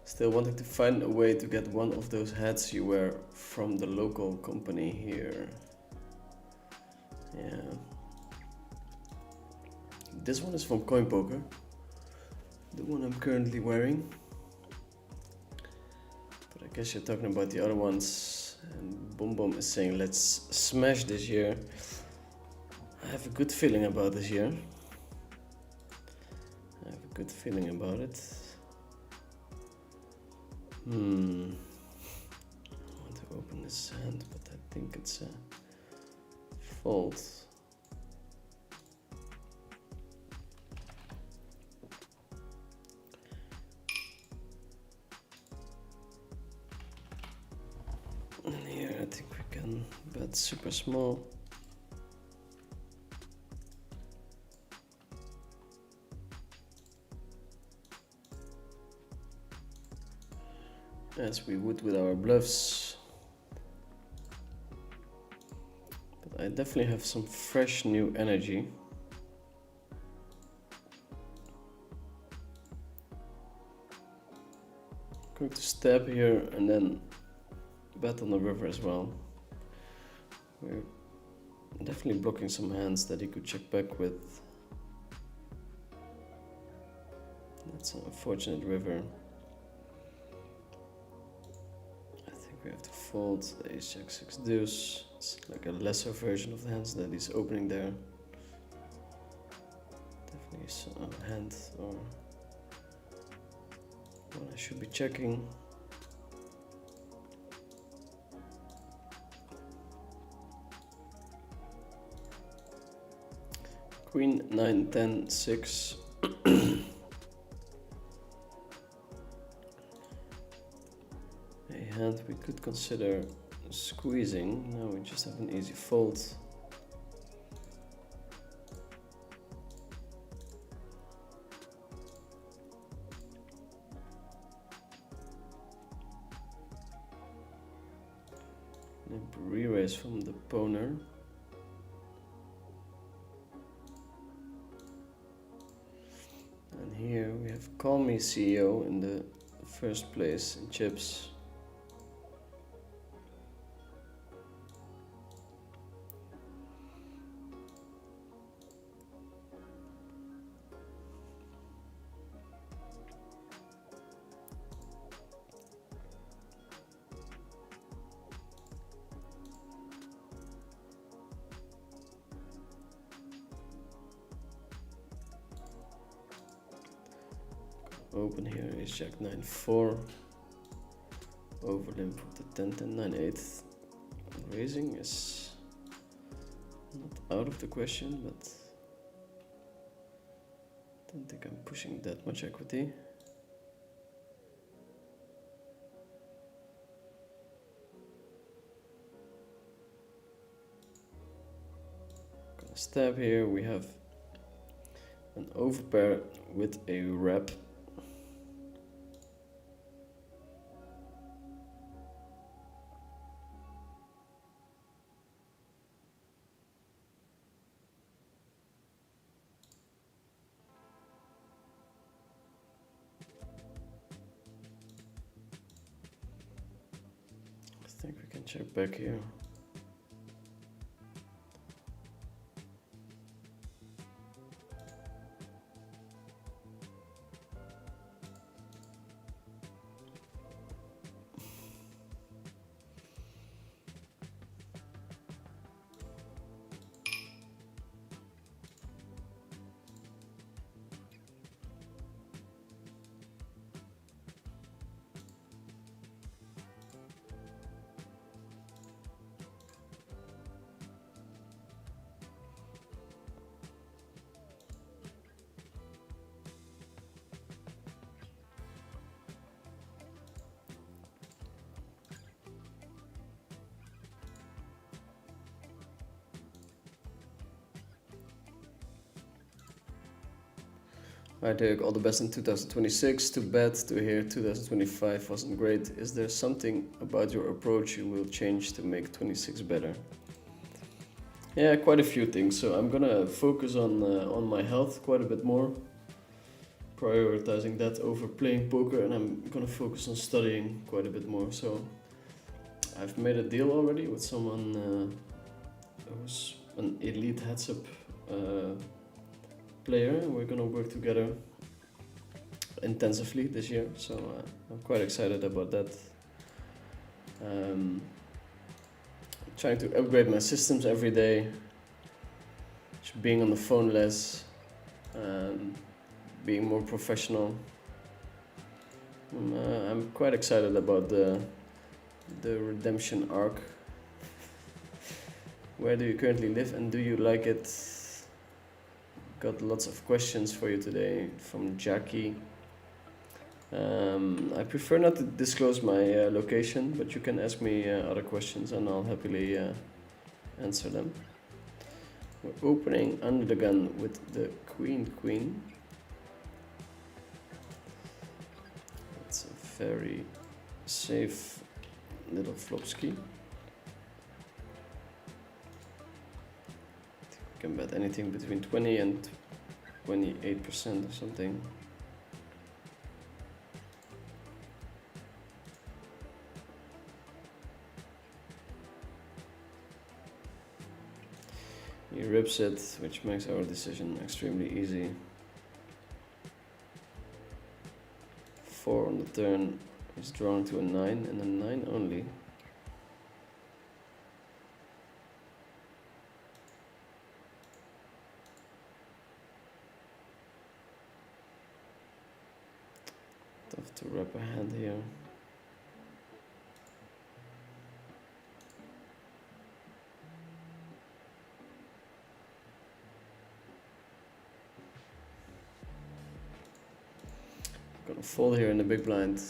Still wanting to find a way to get one of those hats you wear from the local company here. Yeah. This one is from Coin Poker. The one I'm currently wearing. But I guess you're talking about the other ones. And Bom Bom is saying, let's smash this year. I have a good feeling about this year. I have a good feeling about it. I want to open this hand, but I think it's a fold. And here I think we can bet super small. As we would with our bluffs. But I definitely have some fresh new energy. I'm going to stab here and then bet on the river as well. We're definitely blocking some hands that he could check back with. That's an unfortunate river. We have to fold the ace jack 6 deuce. It's like a lesser version of the hands that he's opening there. Definitely a hand or one I should be checking. Queen 9 10 6. Hand we could consider squeezing. Now we just have an easy fold. Re-raise from the poner. And here we have Call Me CEO in the first place in chips. Open here is jack 9 4. Overlimp with the 10 10 9 8. Raising is not out of the question, but I don't think I'm pushing that much equity. Gonna stab here. We have an overpair with a wrap. I think we can check back here. Hi Derek, all the best in 2026. Too bad to hear 2025 wasn't great. Is there something about your approach you will change to make 26 better? Yeah, quite a few things. So I'm gonna focus on my health quite a bit more, prioritizing that over playing poker, and I'm gonna focus on studying quite a bit more. So I've made a deal already with someone who's an elite heads-up player, and we're gonna work together intensively this year. So I'm quite excited about that. Trying to upgrade my systems every day, just being on the phone less, being more professional. I'm quite excited about the redemption arc. Where do you currently live and do you like it? Got lots of questions for you today from Jackie. I prefer not to disclose my location, but you can ask me other questions and I'll happily answer them. We're opening under the gun with the queen. It's a very safe little flopski. You can bet anything between 20 and 28% or something. He rips it, which makes our decision extremely easy. 4 on the turn is drawn to a 9 and a 9 only. Tough to wrap a hand here. Gonna fold here in the big blind.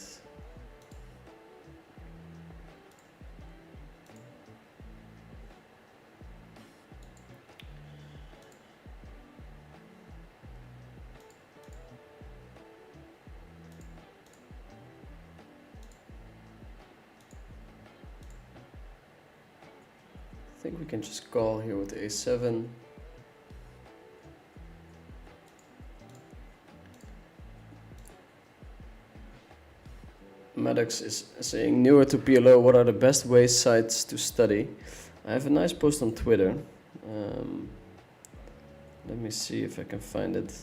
I think we can just call here with a7. Maddox is saying, newer to PLO, what are the best sites to study? I have a nice post on Twitter. Let me see if I can find it.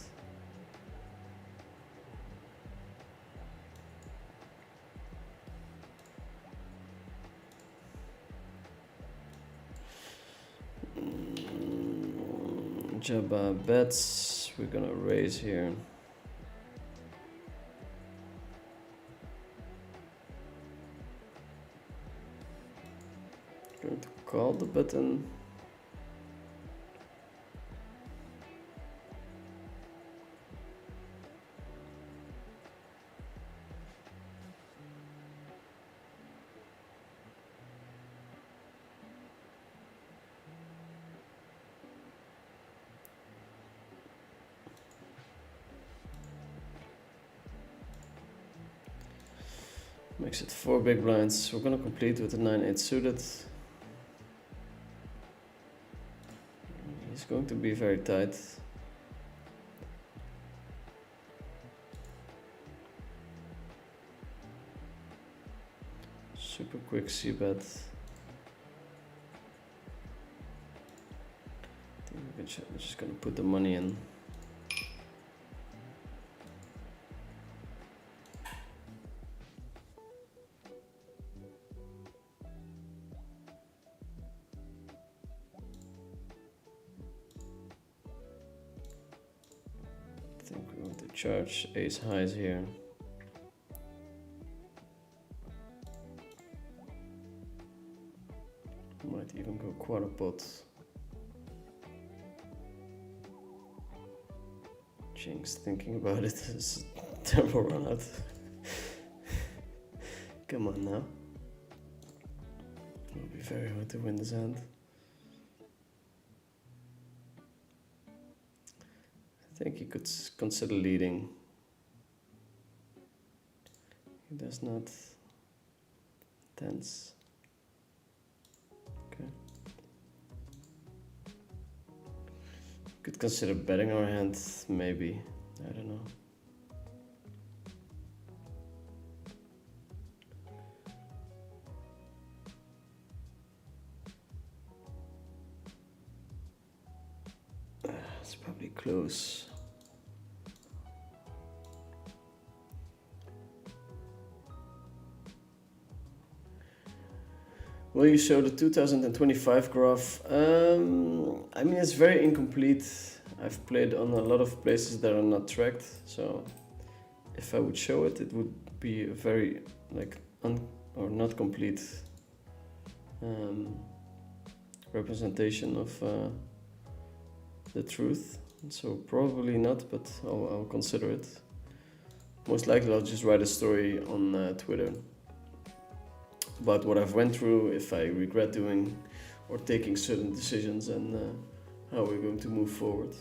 Jabba bets, we're gonna raise here. Going to call the button. Makes it 4 big blinds. We're gonna complete with the 9-8 suited. He's going to be very tight. Super quick c-bet. I think we're just gonna put the money in. I think we want to charge ace highs here. Might even go quarter pot. Jinx, thinking about it is a terrible run out. Come on now. It'll be very hard to win this hand. I think he could consider leading. He does not. Tense. Okay. Could consider betting our hand, maybe. I don't know. It's probably close. Will you show the 2025 graph? I mean, it's very incomplete. I've played on a lot of places that are not tracked, so if I would show it, it would be a very or not complete representation of the truth. So probably not, but I'll consider it. Most likely, I'll just write a story on Twitter about what I've went through, if I regret doing or taking certain decisions, and how we're going to move forward.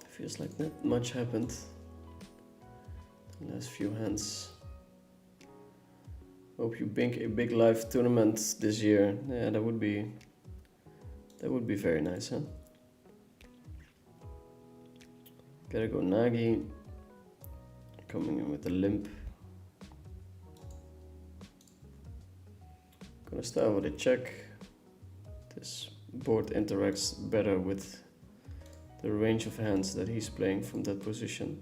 Feels like not much happened the last few hands. Hope you bink a big live tournament this year. Yeah, that would be very nice, huh? Gotta go Nagi. Coming in with a limp. Gonna start with a check. This board interacts better with the range of hands that he's playing from that position.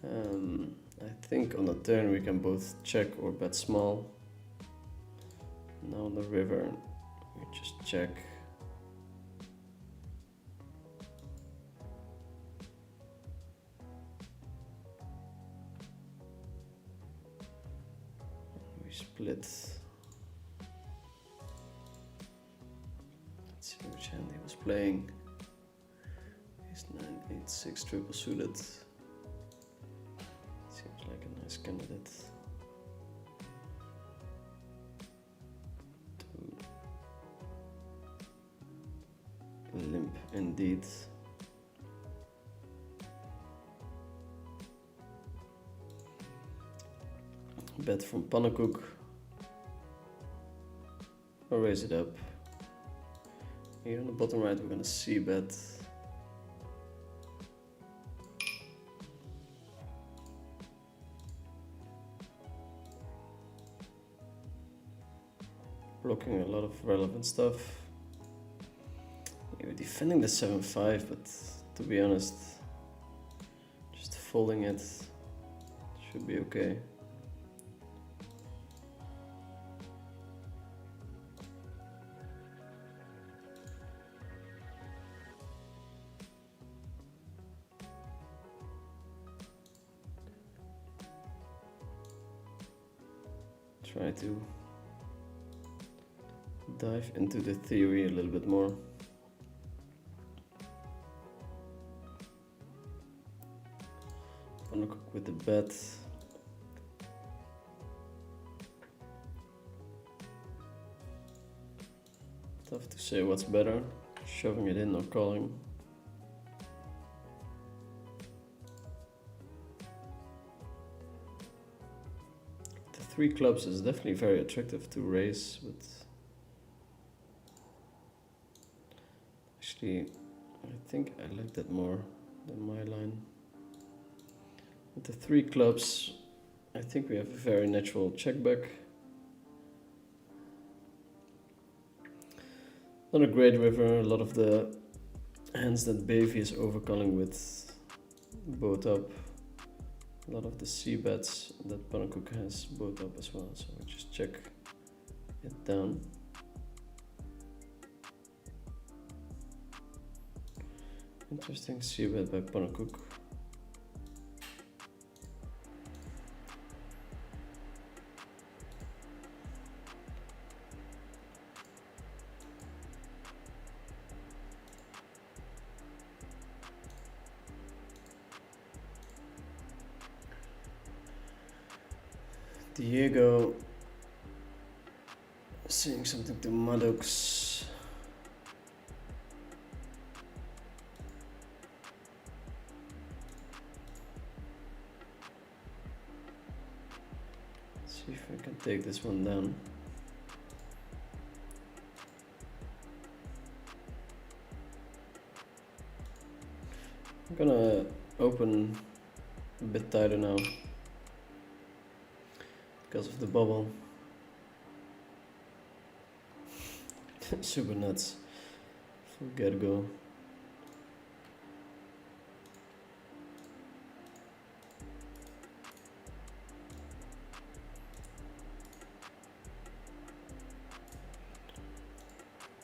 I think on the turn we can both check or bet small. Now on the river, we just check. We split. Let's see which hand he was playing. He's 9-8-6 triple suited. Seems like a nice candidate. Limp indeed. Bet from Pannenkoek. I'll raise it up. Here on the bottom right we're gonna see bet. Blocking a lot of relevant stuff. We're defending the 7-5, but to be honest, just folding it should be okay. Try to dive into the theory a little bit more. With the bet. Tough to say what's better, shoving it in or calling. The 3 clubs is definitely very attractive to raise, but actually I think I like that more than my line. With the 3 clubs, I think we have a very natural check back. Not a great river, a lot of the hands that Bavy is overcalling with both up. A lot of the C bets that Pannenkoek has both up as well, so we just check it down. Interesting C bet by Pannenkoek. Diego saying something to Maddox. Let's see if I can take this one down. I'm gonna open a bit tighter now because of the bubble. Super nuts. Forget go.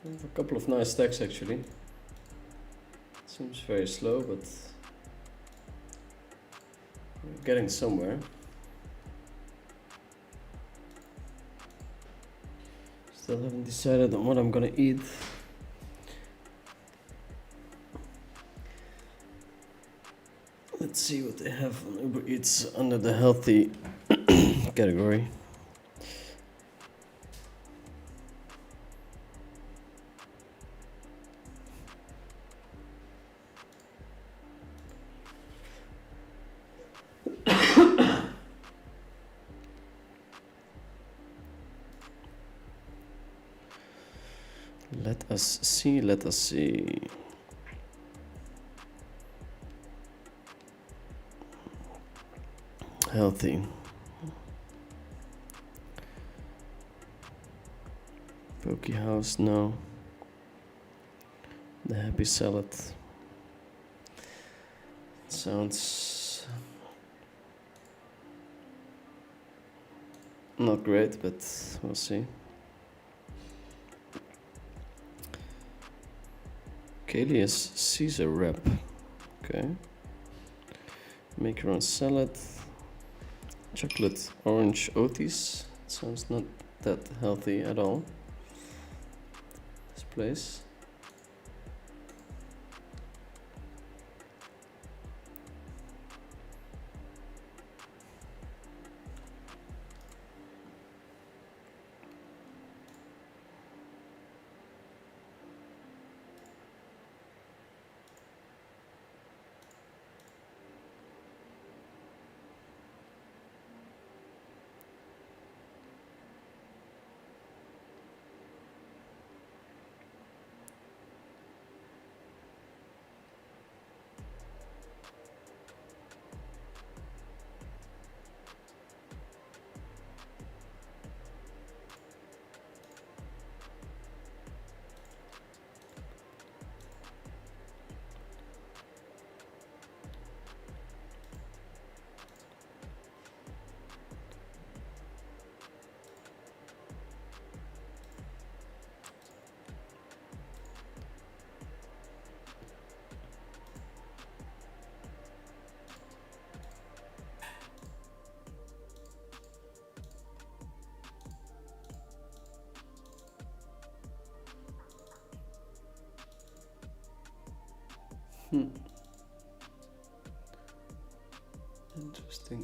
I have a couple of nice stacks actually. Seems very slow, but we're getting somewhere. Still haven't decided on what I'm gonna eat. Let's see what they have on Uber Eats under the healthy category. Let us see. Healthy. Poke House, no. The Happy Salad. Sounds not great, but we'll see. Kalius Caesar wrap. Okay. Make your own salad. Chocolate orange oaties. Sounds not that healthy at all. This place.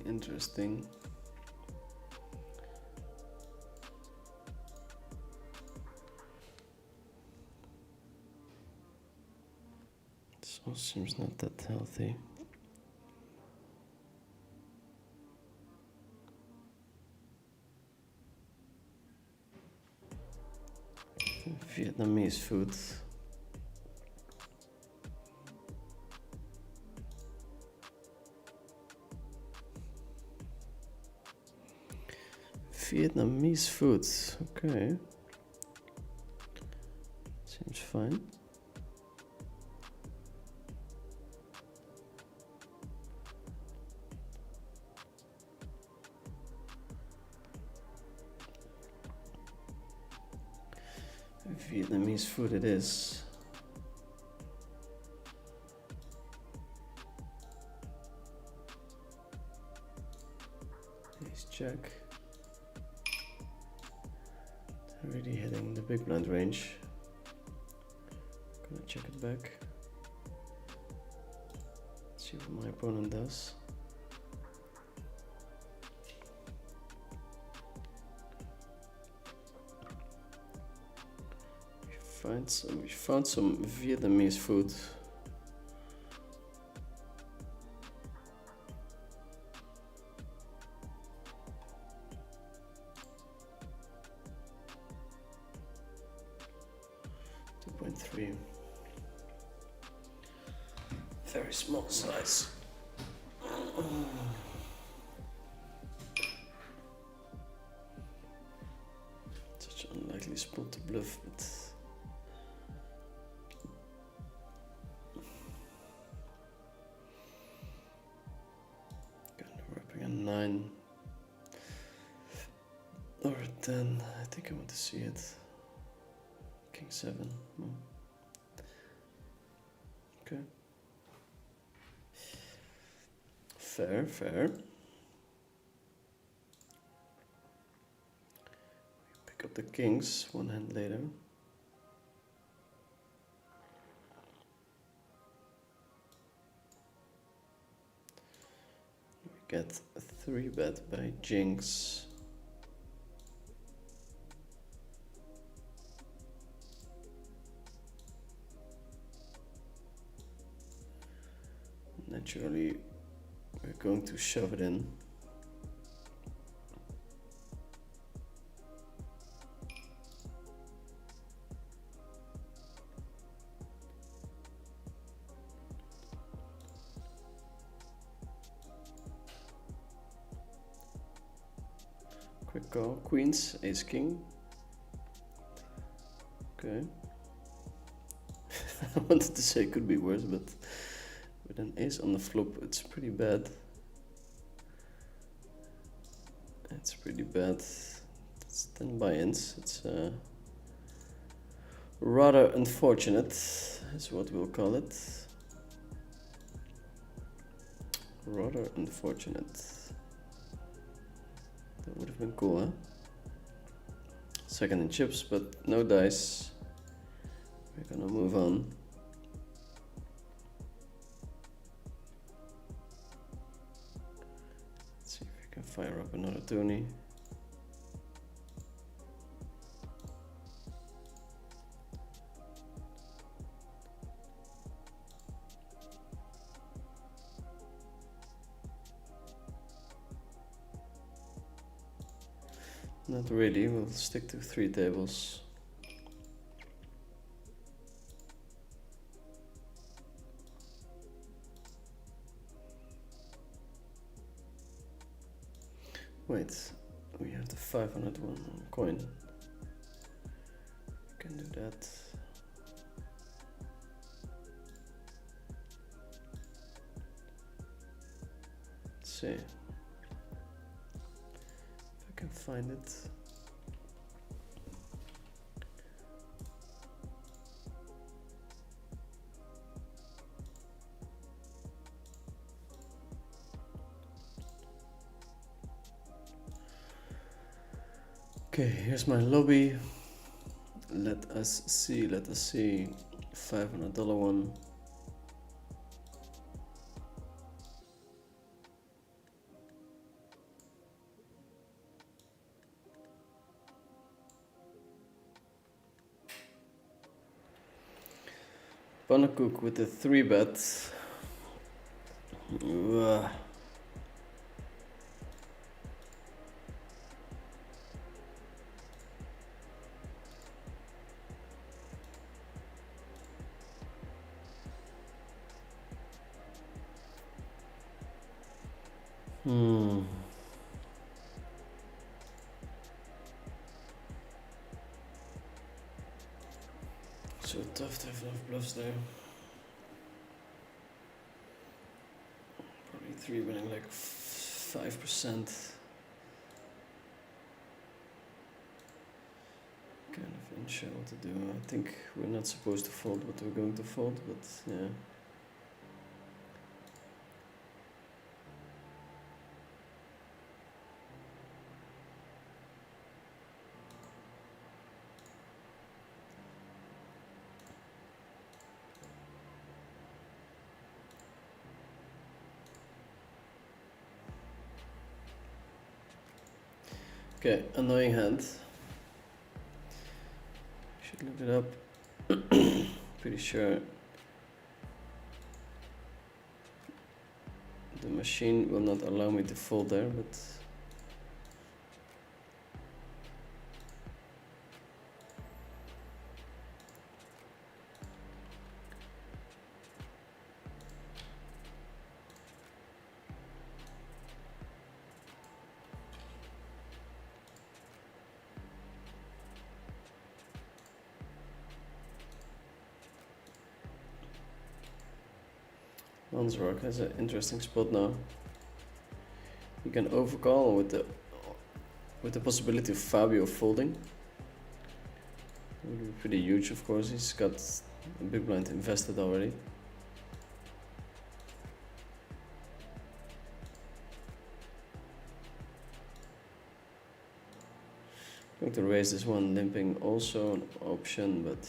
Interesting. This all seems not that healthy. Vietnamese food. Vietnamese food, okay. Seems fine. Vietnamese food it is. Ace Jack. Already hitting the big blind range. Gonna check it back. See what my opponent does. We found some Vietnamese food. Very small size. Such an unlikely spot to bluff, but kind of wrapping a 9 or a 10. I think I want to see it. King 7. Okay. Fair. Pick up the kings one hand later. We get a 3-bet by Jinx. Naturally, we're going to shove it in. Quick call, queens, ace king. Okay. I wanted to say it could be worse, but with an ace on the flop, it's pretty bad. It's pretty bad. It's 10 buy-ins. It's rather unfortunate, is what we'll call it. Rather unfortunate. That would have been cool, huh? Second in chips, but no dice. We're gonna move on. Let's see if we can fire up another Tony. Not really, we'll stick to 3 tables. Wait, we have the 501 coin. We can do that. Let's see if I can find it. Okay, here's my lobby. Let us see. $500 one. Pannenkoek with the 3-bet. So tough to have enough bluffs there. Probably 3 winning like 5%. Kind of unsure what to do. I think we're not supposed to fold what we're going to fold, but yeah. Okay, annoying hand. Should look it up. Pretty sure the machine will not allow me to fold there, but Landsrock has an interesting spot now. You can overcall with the possibility of Fabio folding. It would be pretty huge, of course. He's got a big blind invested already. Going to raise this one, limping also an option, but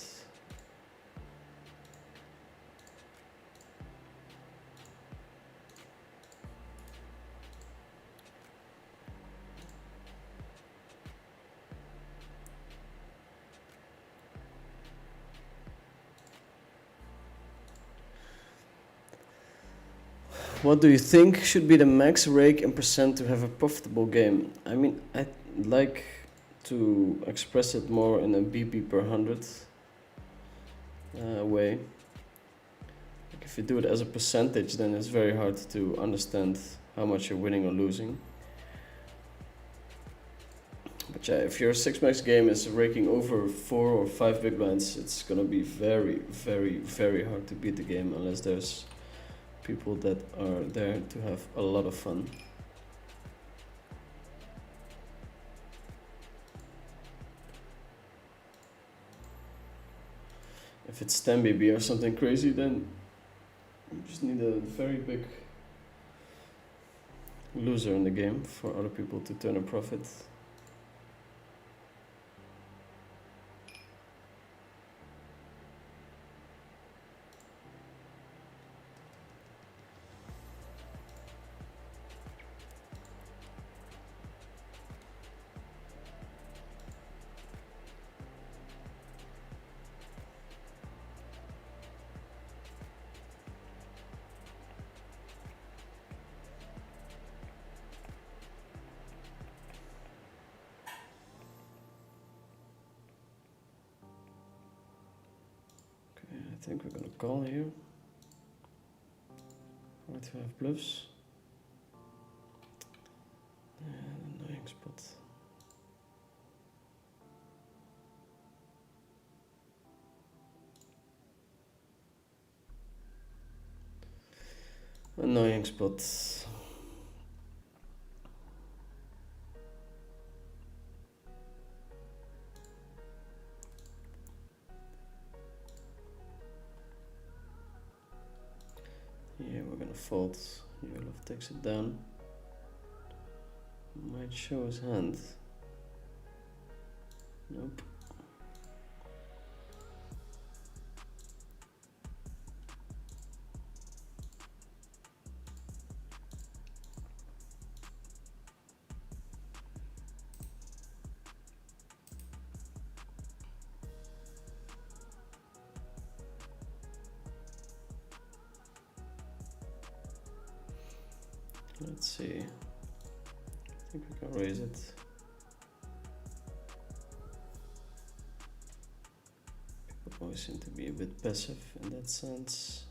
what do you think should be the max rake in percent to have a profitable game? I mean, I'd like to express it more in a BP per 100 way. Like if you do it as a percentage, then it's very hard to understand how much you're winning or losing. But yeah, if your 6-max game is raking over 4 or 5 big blinds, it's gonna be very, very, very hard to beat the game unless there's people that are there to have a lot of fun. If it's 10 BB or something crazy, then you just need a very big loser in the game for other people to turn a profit. I think we're gonna call here. Or to have bluffs. And annoying spot. Annoying spot. Here we're gonna fold. Yolov takes it down. Might show his hand. Nope. Let's see. I think we can raise it. People always seem to be a bit passive in that sense.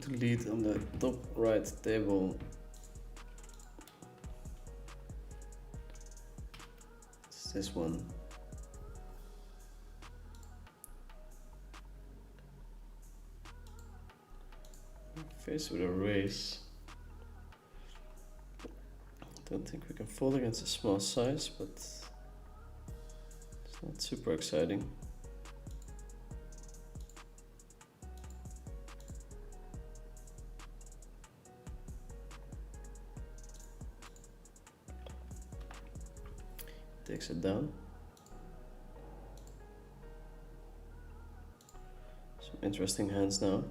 To lead on the top right table this one. Faced with a raise. Don't think we can fold against a small size, but it's not super exciting. Takes it down. Some interesting hands now.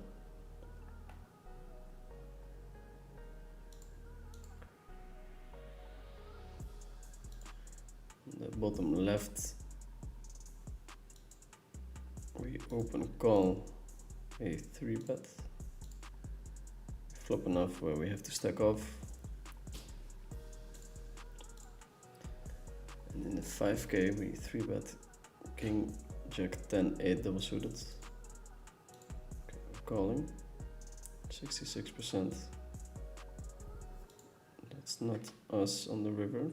The bottom left, we open call a 3-bet. Flop enough where we have to stack off. And in the 5k we 3-bet king, jack, 10, 8 double suited. Okay, we're calling 66%. That's not us on the river.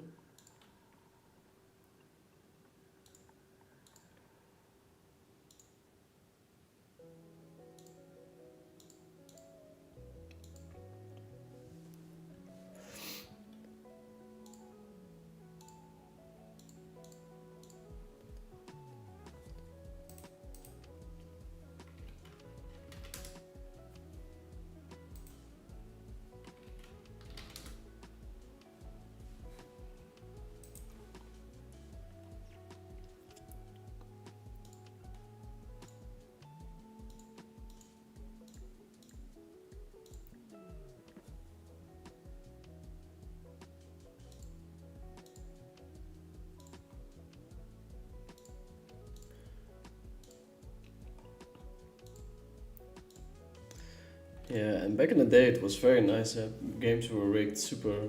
Yeah, and back in the day it was very nice. Games were rigged super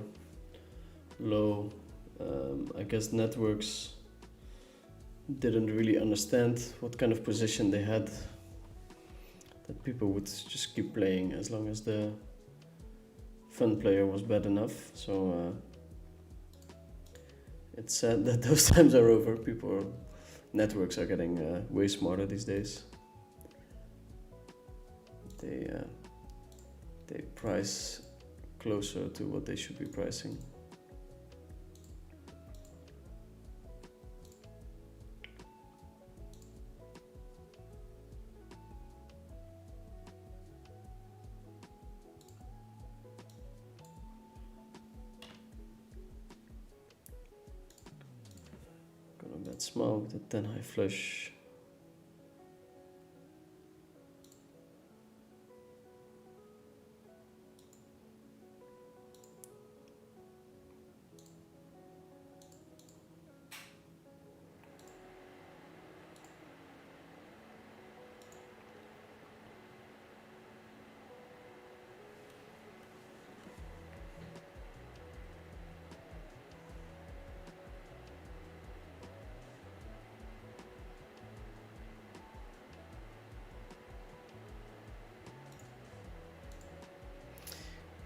low. I guess networks didn't really understand what kind of position they had. That people would just keep playing as long as the fun player was bad enough. So it's sad that those times are over. Networks are getting way smarter these days. They price closer to what they should be pricing. Gonna bet small with the 10 high flush.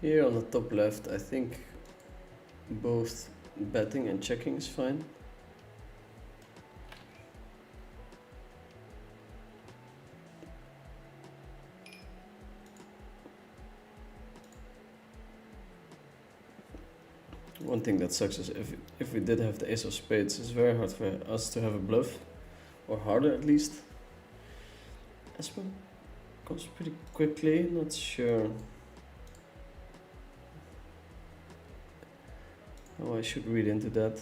Here on the top left, I think both betting and checking is fine. One thing that sucks is if we did have the ace of spades, it's very hard for us to have a bluff, or harder at least. Espen goes pretty quickly, not sure how I should read into that.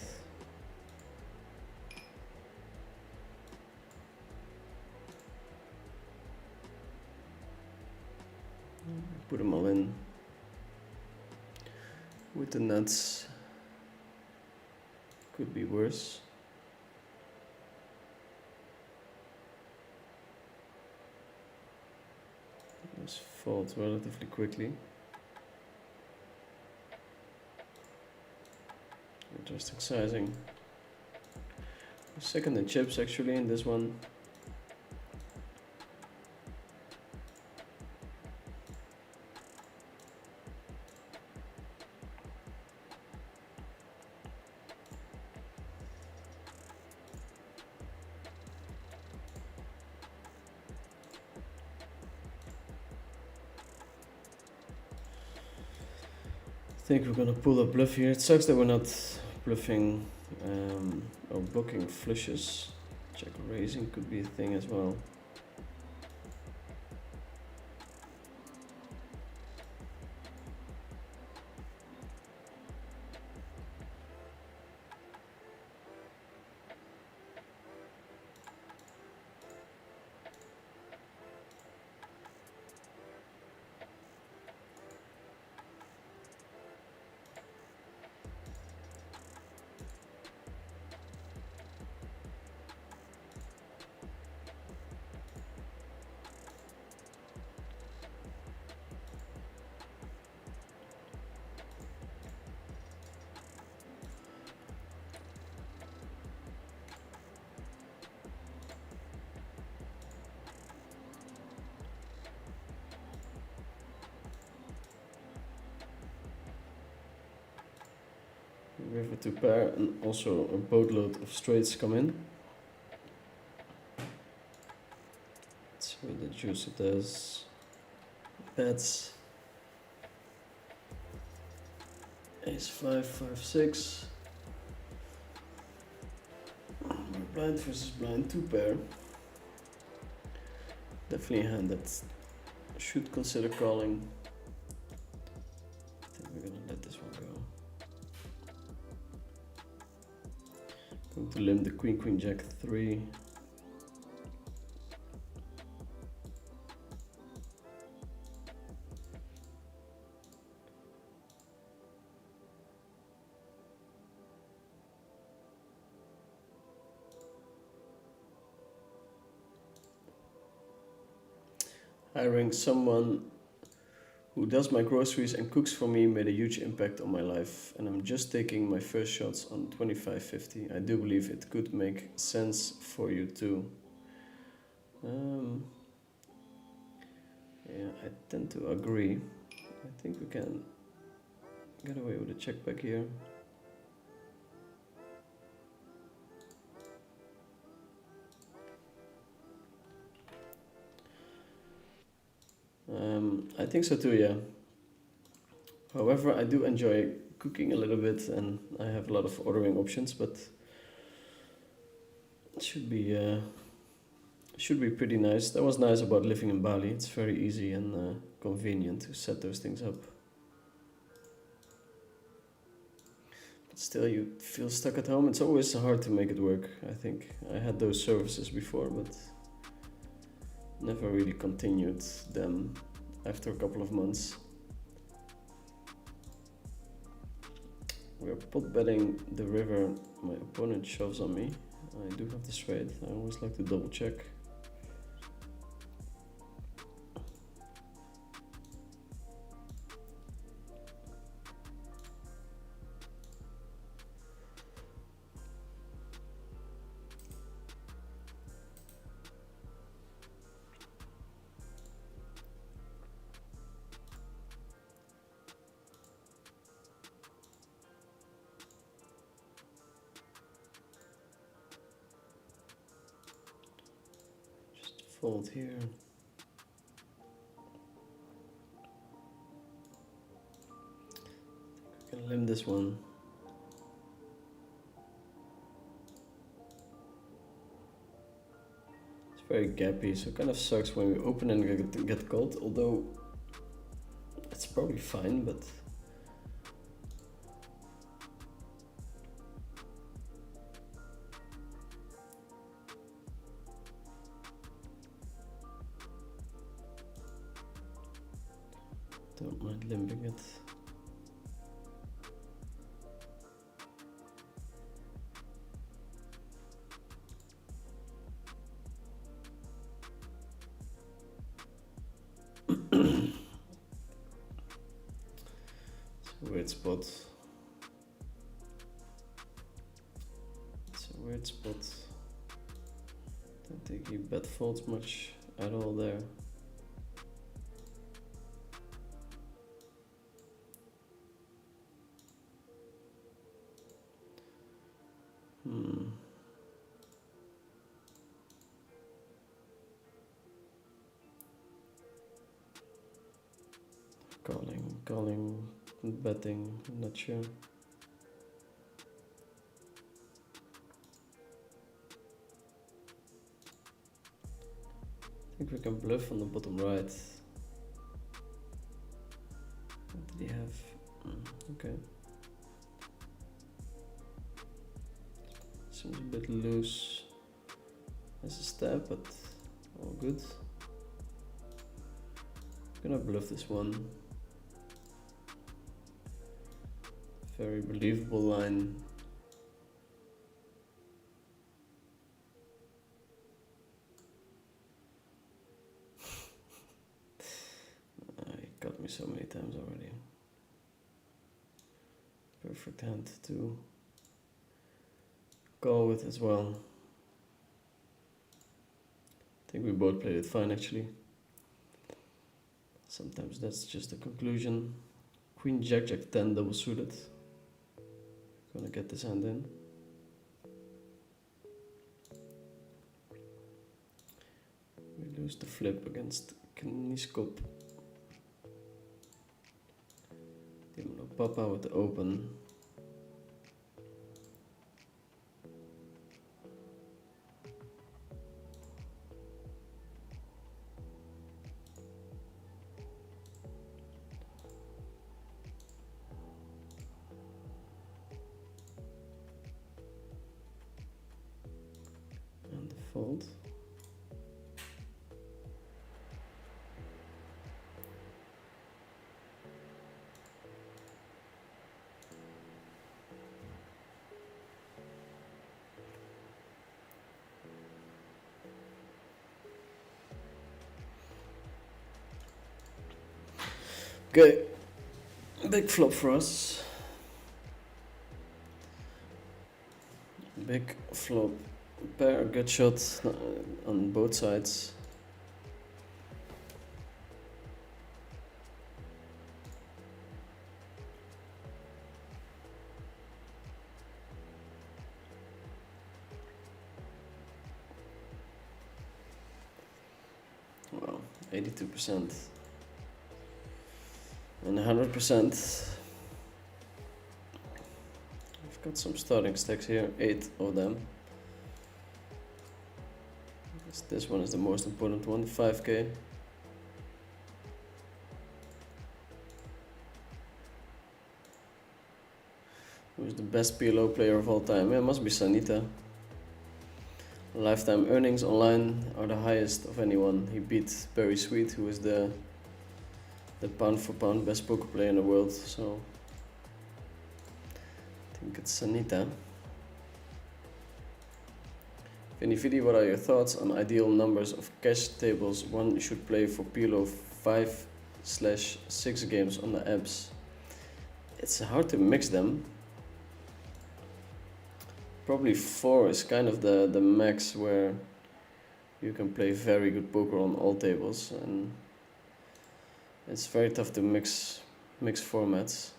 Put them all in with the nuts. Could be worse. Let's fold relatively quickly. Interesting sizing. Second in chips actually in this one. think we're gonna pull a bluff here. It sucks that we're not bluffing or blocking flushes. Check raising could be a thing as well. River to pair, and also a boatload of straights come in. Let's see what the juice it does. Bets. Ace 5, 5, 6. We're blind versus blind, 2 pair. Definitely a hand that should consider calling. I think we're gonna let this one go. Going to limp the queen, queen, jack 3. Hiring someone who does my groceries and cooks for me made a huge impact on my life, and I'm just taking my first shots on 2550. I do believe it could make sense for you too. Yeah, I tend to agree. I think we can get away with a check back here. I think so too, yeah. However, I do enjoy cooking a little bit, and I have a lot of ordering options, but it should be pretty nice. That was nice about living in Bali. It's very easy and convenient to set those things up. But still, you feel stuck at home. It's always hard to make it work, I think. I had those services before, but never really continued them after a couple of months. We're pot betting the river. My opponent shoves on me. I do have the straight. I always like to double check. Fold here. I can limp this one. It's very gappy, so it kind of sucks when we open and get called, although it's probably fine, but don't mind limping it. It's a weird spot. It's a weird spot. Don't think he bet folds much at all there. Calling. betting, I'm not sure. I think we can bluff on the bottom right. What did he have? Okay. Seems a bit loose as a stab, but all good. Gonna bluff this one. Very believable line. He got me so many times already. Perfect hand to call with as well. I think we both played it fine actually. Sometimes that's just a conclusion. Queen Jack Jack 10 double suited. Gonna get this hand in. We lose the flip against Knieskop. Dimno Papa with the open. And the fold. Okay, big flop for us. Big flop. Pair gut shot on both sides. Wow, 82%. And 100%. We've got some starting stacks here, 8 of them. I guess this one is the most important one, 5k. Who's the best PLO player of all time? Yeah, it must be Sanita. Lifetime earnings online are the highest of anyone. He beat Barry Sweet, who is the pound for pound best poker player in the world, so I think it's Sanita. Vinny, what are your thoughts on ideal numbers of cash tables one should play for PLO 5/6 games on the apps? It's hard to mix them. Probably 4 is kind of the max where you can play very good poker on all tables, and it's very tough to mix formats.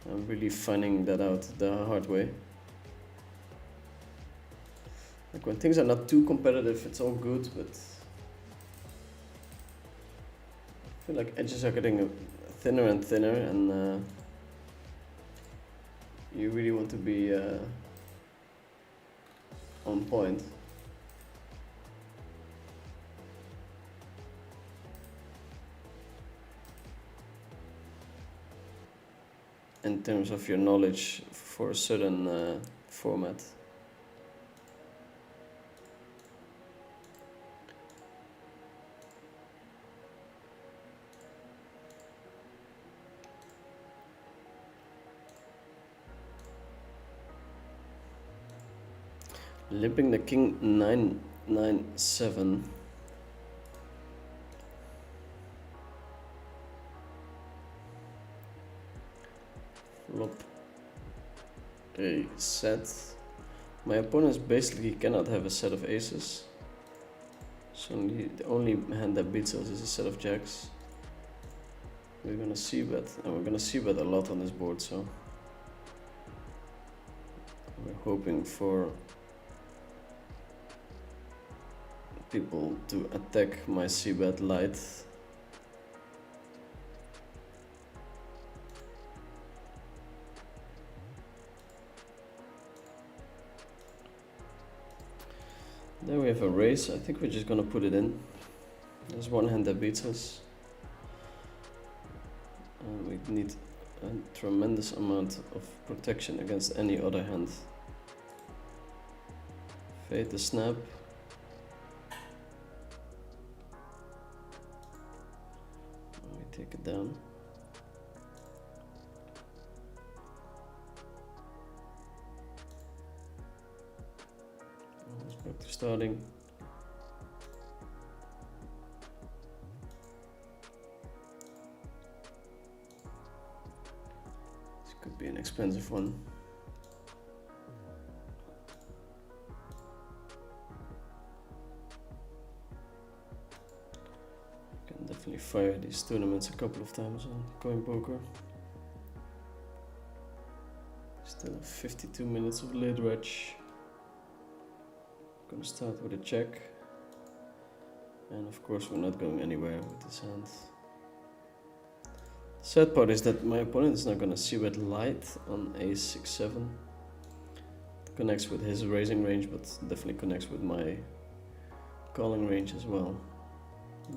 I'm really finding that out the hard way. Like when things are not too competitive, it's all good, but I feel like edges are getting thinner and thinner, and you really want to be on point. In terms of your knowledge for a certain format. Limping the king 997. Flop a set. My opponent basically cannot have a set of aces. So the only hand that beats us is a set of jacks. We're gonna c-bet, and we're gonna c-bet a lot on this board, so we're hoping for people to attack my c-bet light. There we have a raise. I think we're just gonna put it in. There's one hand that beats us. We need a tremendous amount of protection against any other hand. Fade the snap. We take it down. Almost back to starting. This could be an expensive one. Can definitely fire these tournaments a couple of times on coin poker. Still have 52 minutes of late reg. Gonna start with a check. And of course we're not going anywhere with this hand. Sad part is that my opponent is not gonna see red light on ace 6-7. Connects with his raising range, but definitely connects with my calling range as well.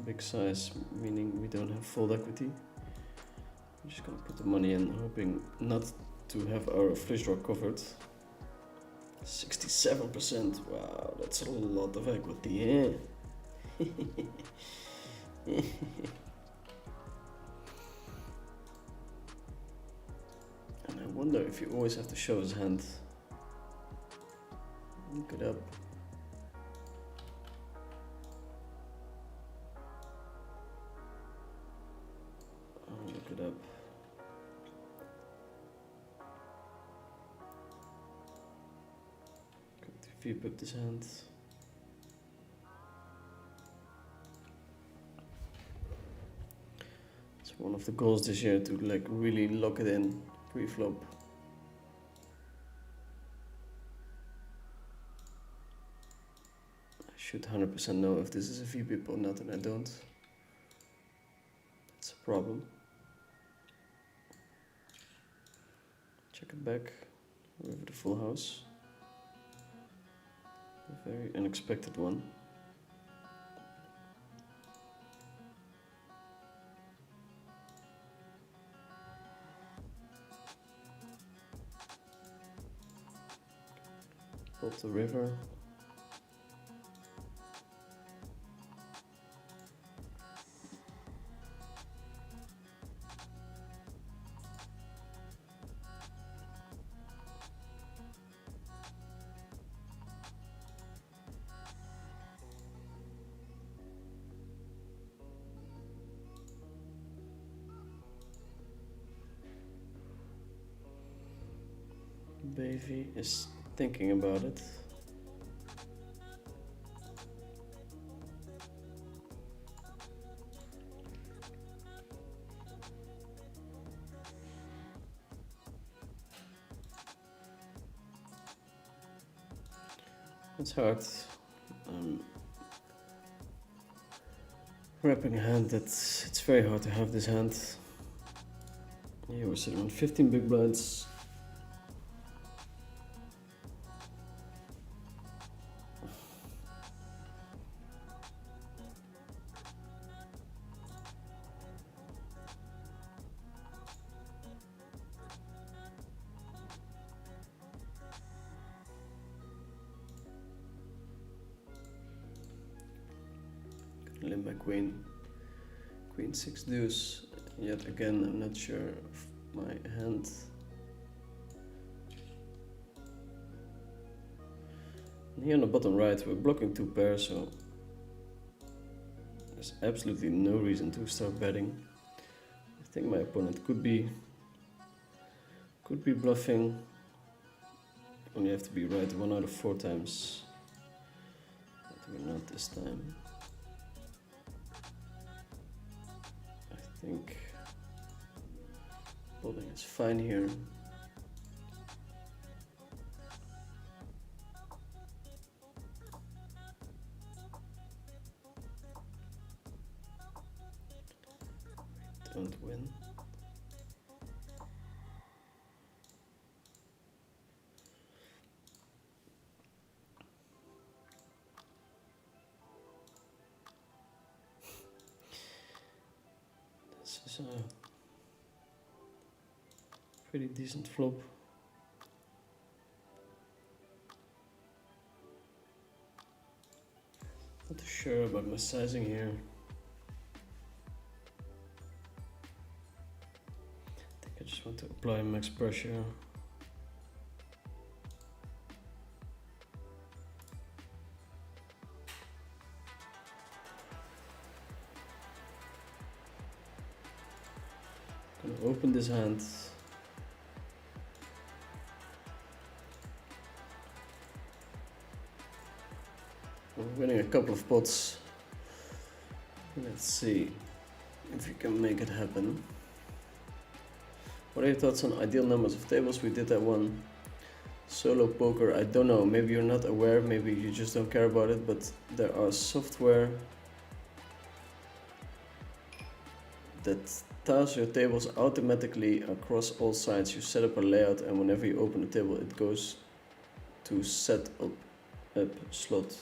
Big size, meaning we don't have fold equity. I'm just gonna put the money in, hoping not to have our flush draw covered. 67%, wow, that's a lot of equity, eh? And I wonder if you always have to show his hand. Look it up. Oh, look it up. Flip up this hand. It's one of the goals this year to like really lock it in pre-flop. I should 100% know if this is a VPIP or not, and I don't. That's a problem. Check it back. River the full house. A very unexpected one. Pop the river. Baby is thinking about it. It's hard. Wrapping a hand, it's very hard to have this hand. Here we're sitting on 15 big blinds. Limp by queen. Queen 6 deuce. Yet again, I'm not sure of my hand. And here on the bottom right, we're blocking two pairs, so there's absolutely no reason to start betting. I think my opponent could be bluffing. Only have to be right 1 out of 4 times. But we're not this time. I think folding is fine here. Don't win. is a pretty decent flop. Not too sure about my sizing here. I think I just want to apply max pressure. Gonna open this hand. We're winning a couple of pots. Let's see if we can make it happen. What are your thoughts on ideal numbers of tables? We did that one. Solo poker, I don't know. Maybe you're not aware, maybe you just don't care about it, but there are software that tiles your tables automatically across all sides. You set up a layout, and whenever you open the table, it goes to set up slot.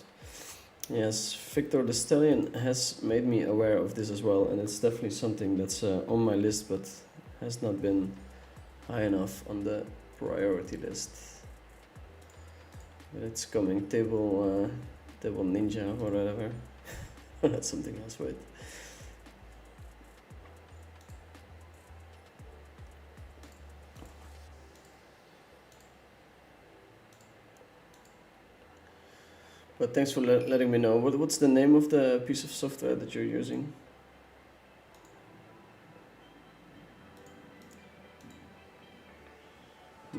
Yes, Victor the Stallion has made me aware of this as well, and it's definitely something that's on my list, but has not been high enough on the priority list. But it's coming. Table Ninja or whatever. That's something else, wait. But thanks for letting me know. What's the name of the piece of software that you're using? I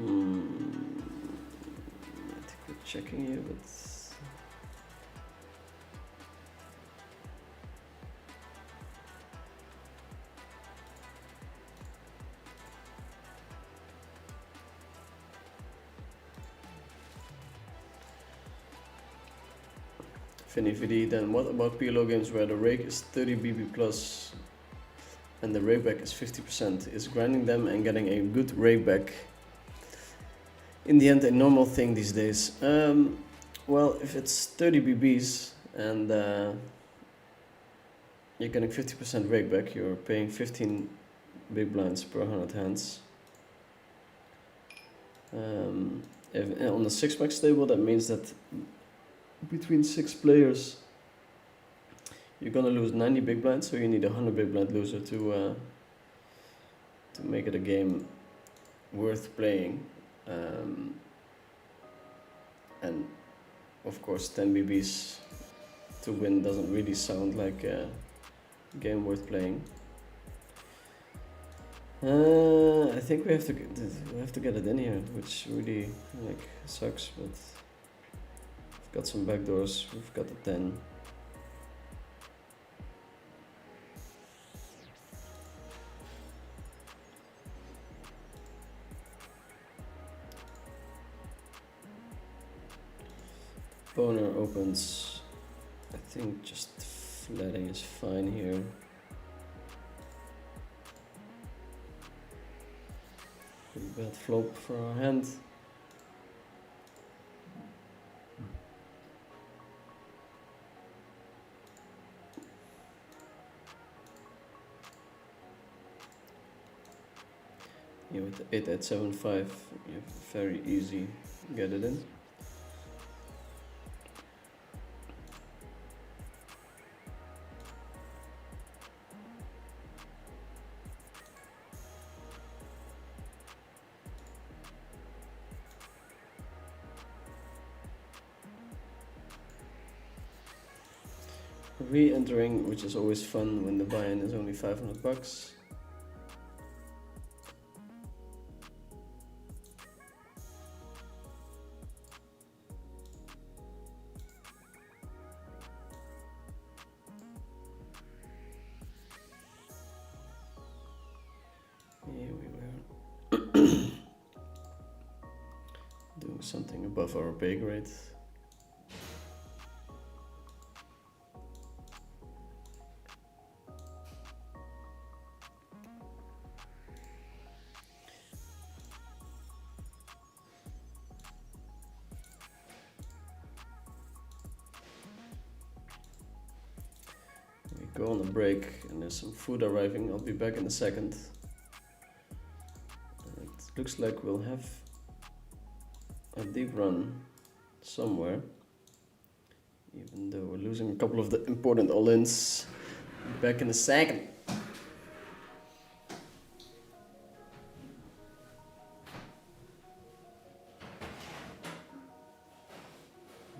think we're checking here, but VD. Then what about PLO games where the rake is 30 BB plus and the rakeback is 50%? Is grinding them and getting a good rakeback in the end a normal thing these days? Well, if it's 30 BBs and you're getting 50% rakeback, you're paying 15 big blinds per 100 hands. If, on the 6-max table, that means that between 6 players you're gonna lose 90 big blinds, so you need a 100 big blind loser to make it a game worth playing. And of course 10 BBs to win doesn't really sound like a game worth playing. I think we have to get it in here, which really sucks, but we've got some backdoors. We've got a 10. Boner opens. I think just flatting is fine here. Pretty bad flop for our hand. Yeah, with the 8-8-7-5, you very easy get it in. Re-entering, which is always fun when the buy-in is only 500 bucks. Here we were doing something above our pay grade. go on a break and there's some food arriving. I'll be back in a second. It looks like we'll have a deep run somewhere, even though we're losing a couple of the important all-ins. Back in a second.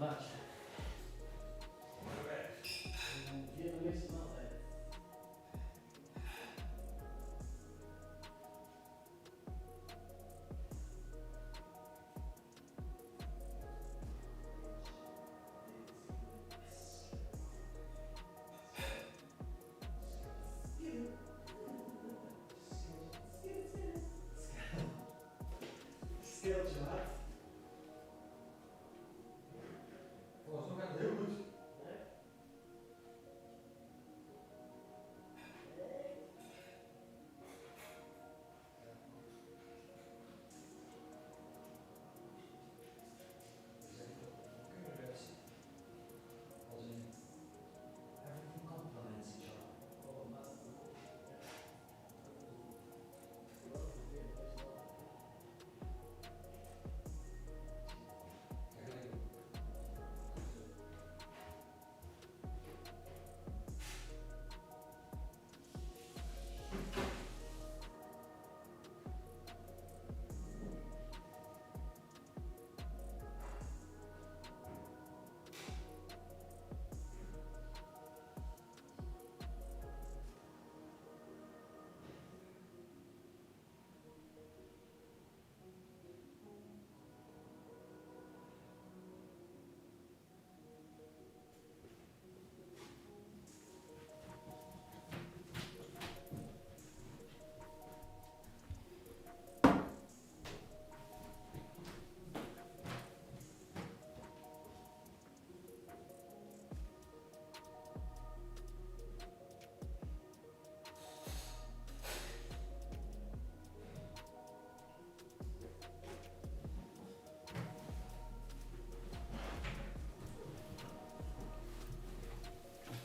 Much. Scheeltje, maat. Volgens mij gaat het heel goed. Als in everything complements each other.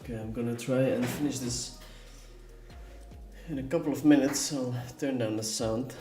Okay, I'm gonna try and finish this in a couple of minutes. I'll turn down the sound.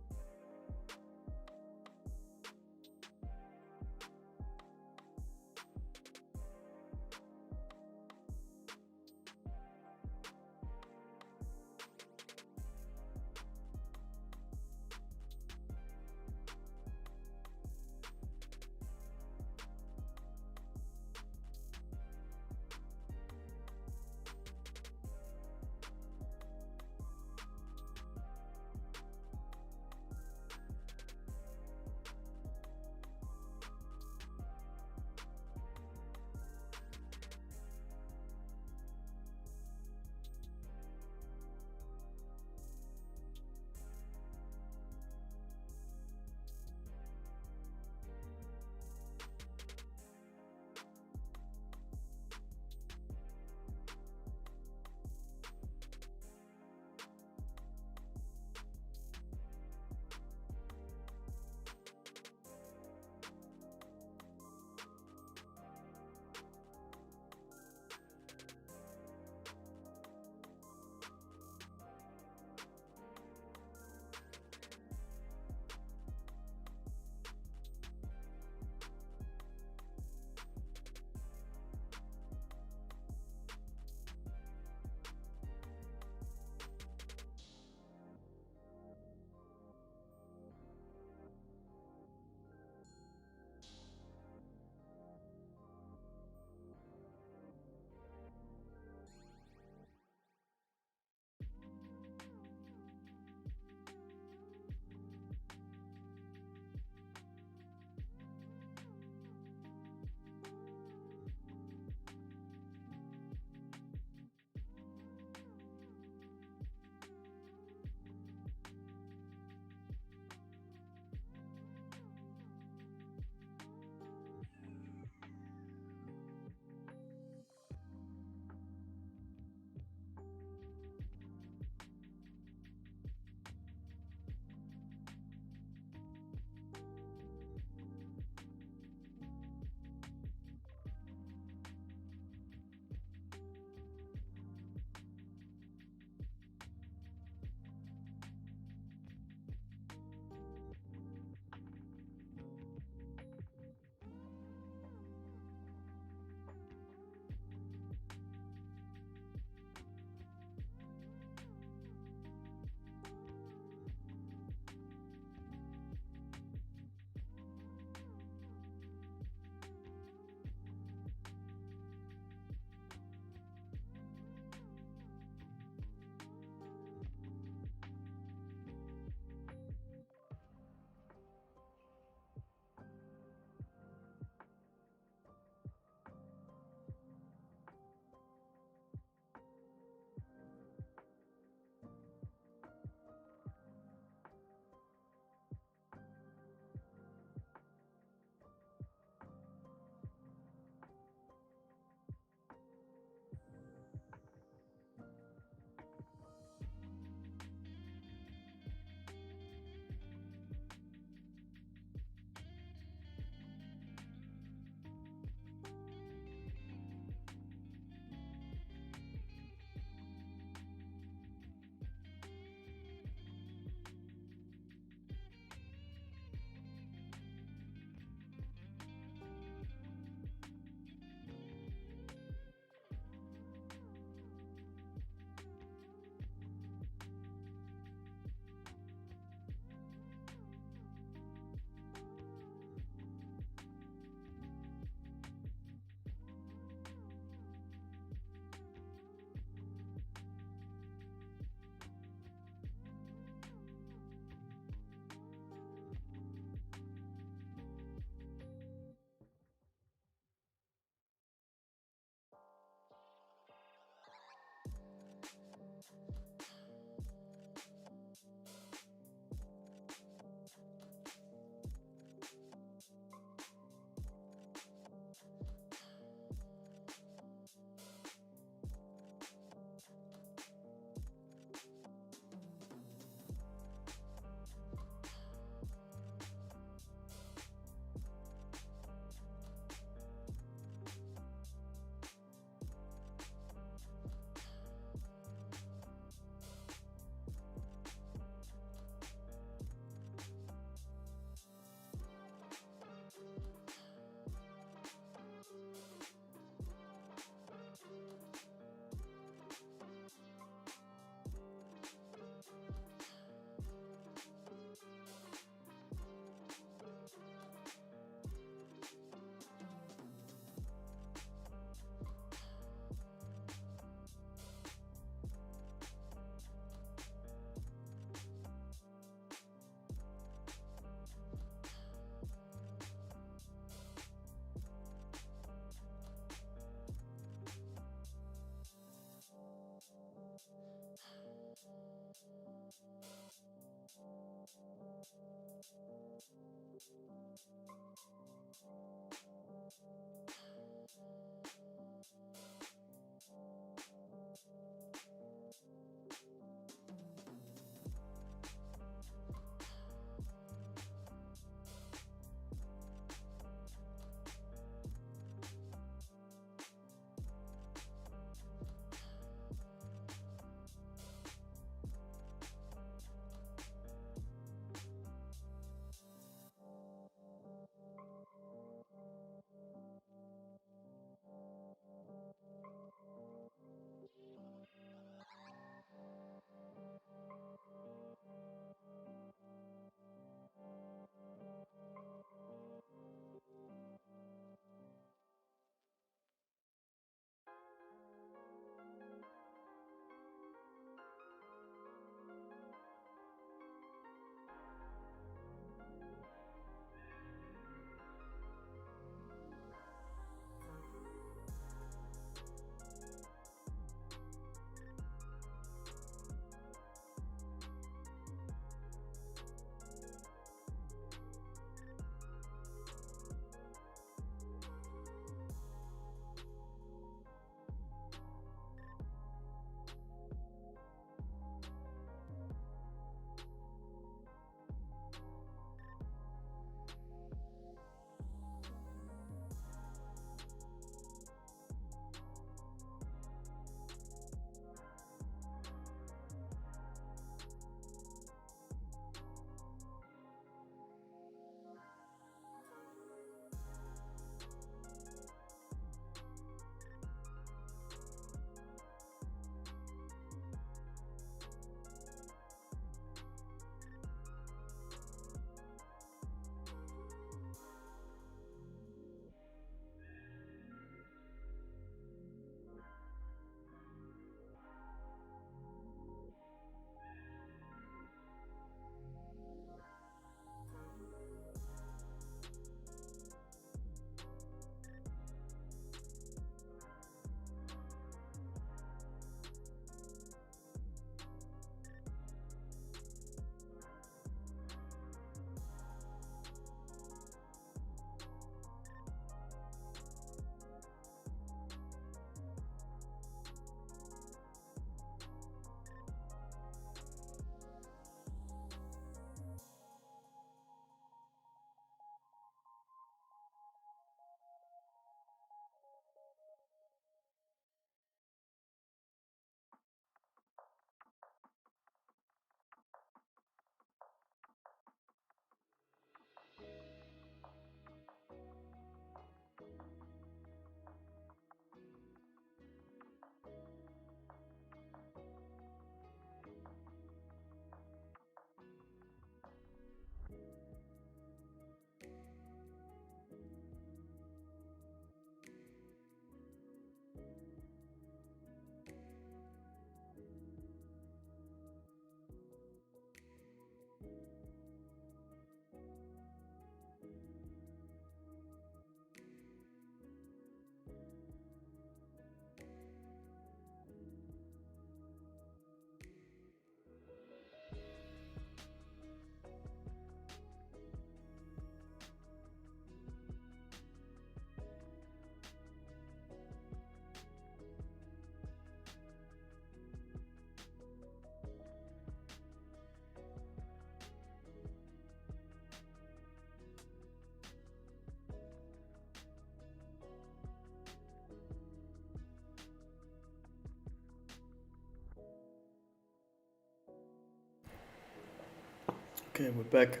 Okay, we're back.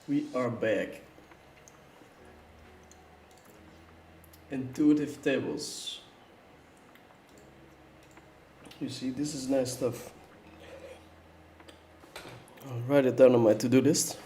We are back. Intuitive tables. You see, this is nice stuff. I'll write it down on my to-do list.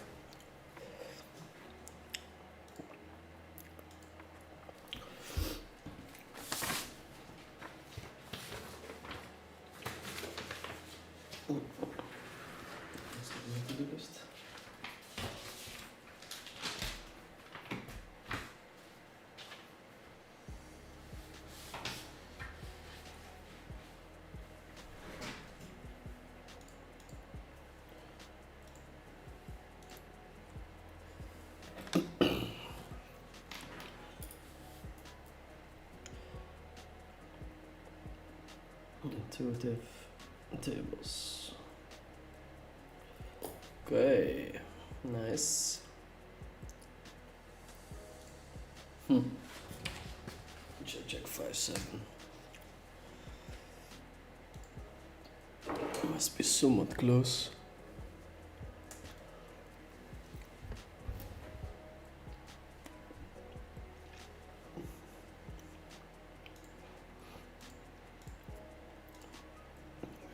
iterative tables. Okay, nice. Check 5-7. Must be somewhat close.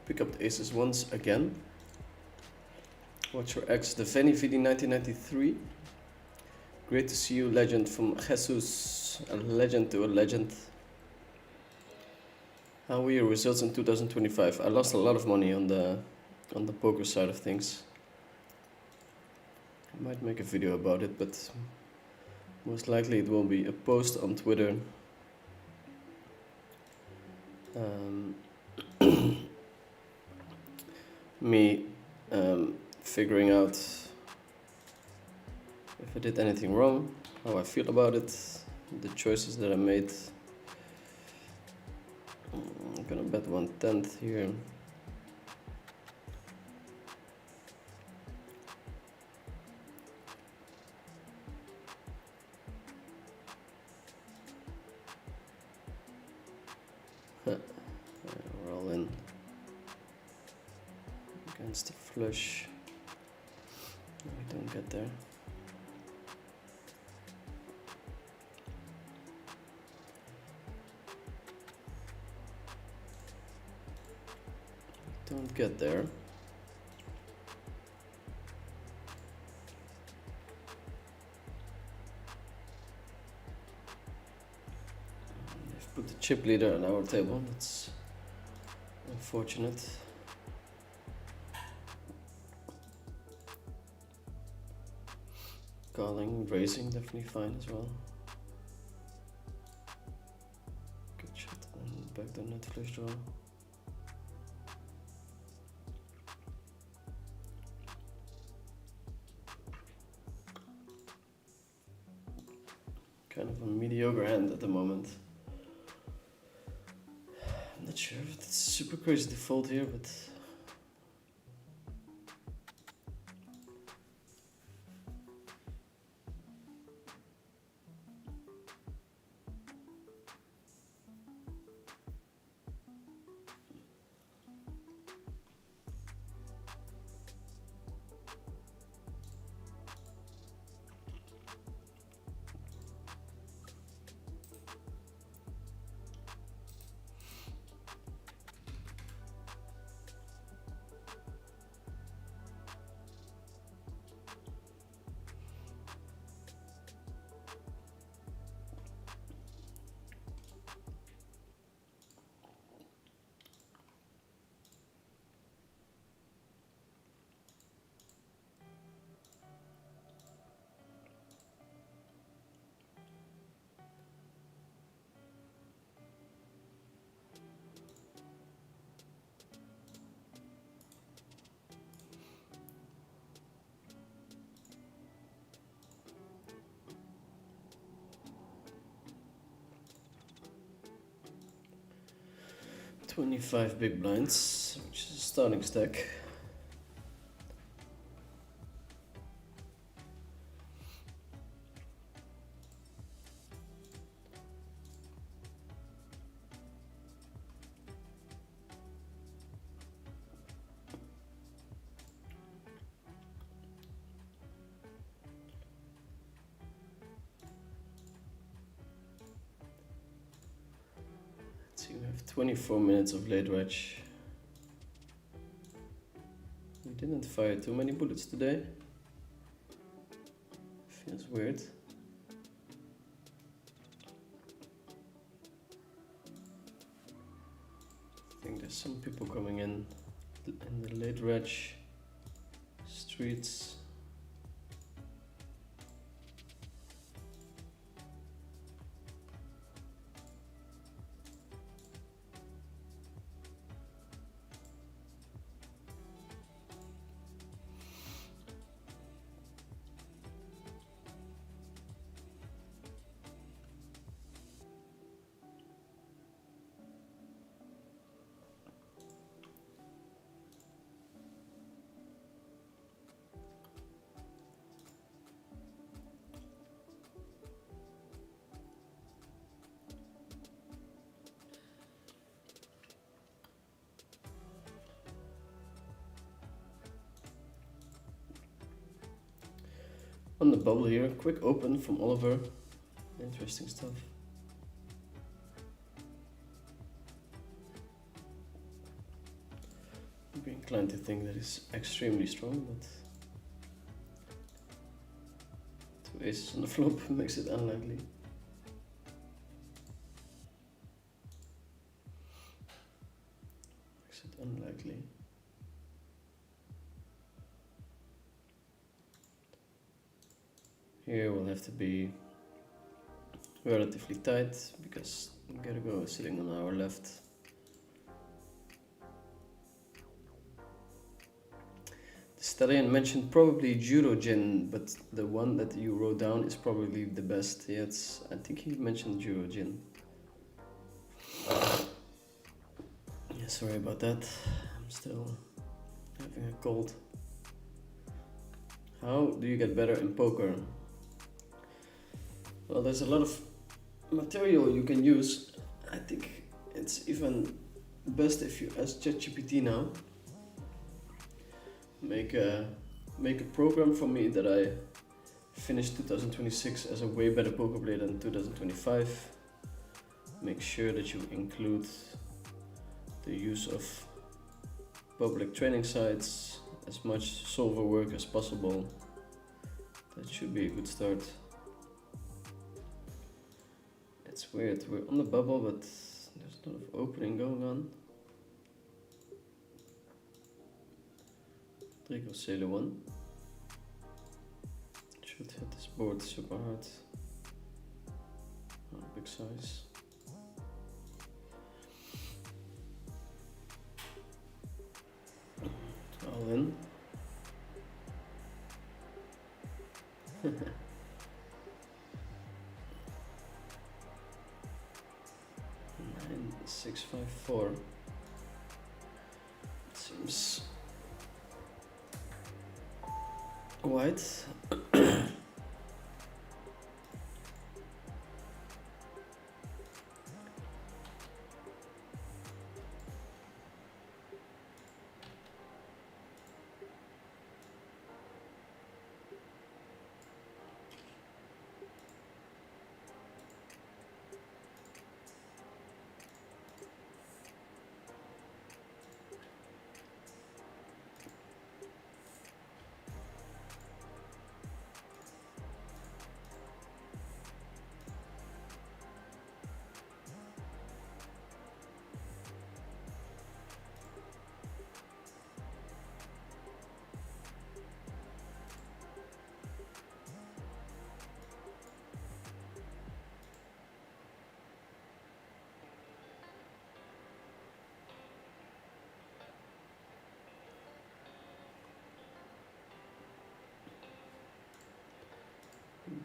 Pick up the aces once again. Watch your ex, the Venny VD 1993. Great to see you, legend from Jesus. A legend to a legend. How were your results in 2025? I lost a lot of money on the poker side of things. I might make a video about it, but most likely it will be a post on Twitter. Me figuring out if I did anything wrong, how I feel about it, the choices that I made. I'm gonna bet 1/10 here. We're all in against the flush. We don't get there. Don't get there. They've put the chip leader on our table. That's unfortunate. Calling, raising, definitely fine as well. Good shot and back the net flush draw. Kind of a mediocre hand at the moment. I'm not sure if it's super crazy to fold here, but $25 big blinds, which is a starting stack. So we have 24 minutes of late reg. We didn't fire too many bullets today. Feels weird. I think there's some people coming in the late reg streets. On the bubble here, quick open from Oliver. Interesting stuff. I'd be inclined to think that it's extremely strong, but two aces on the flop makes it unlikely. Makes it unlikely. Here we'll have to be relatively tight because Gergo is sitting on our left. The stallion mentioned probably Judo Jin, but the one that you wrote down is probably the best. Yeah, I think he mentioned Judo Jin. Yeah, sorry about that. I'm still having a cold. How do you get better in poker? Well, there's a lot of material you can use. I think it's even best if you ask ChatGPT now. Make a program for me that I finished 2026 as a way better poker player than 2025. Make sure that you include the use of public training sites, as much solver work as possible. That should be a good start. It's weird, we're on the bubble, but there's a lot of opening going on. Trico Cele1. Should hit this board super hard. Oh, big size. All in. 654. Seems wide.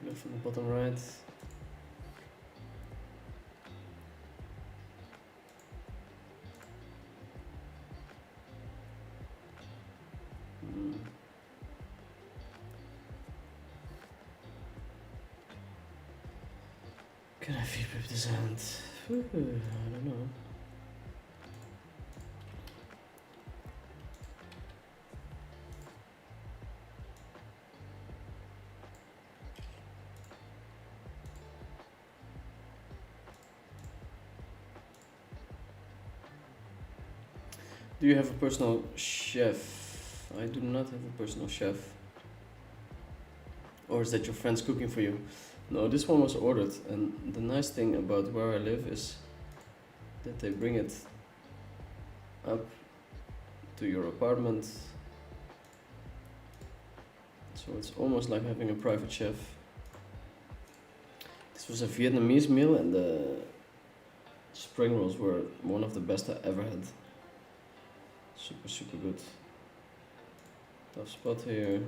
Bluff on the bottom right. Can I flip this hand? I don't know. Do you have a personal chef? I do not have a personal chef. Or is that your friends cooking for you? No, this one was ordered, and the nice thing about where I live is that they bring it up to your apartment. So it's almost like having a private chef. This was a Vietnamese meal, and the spring rolls were one of the best I ever had. Super, super good. Tough spot here.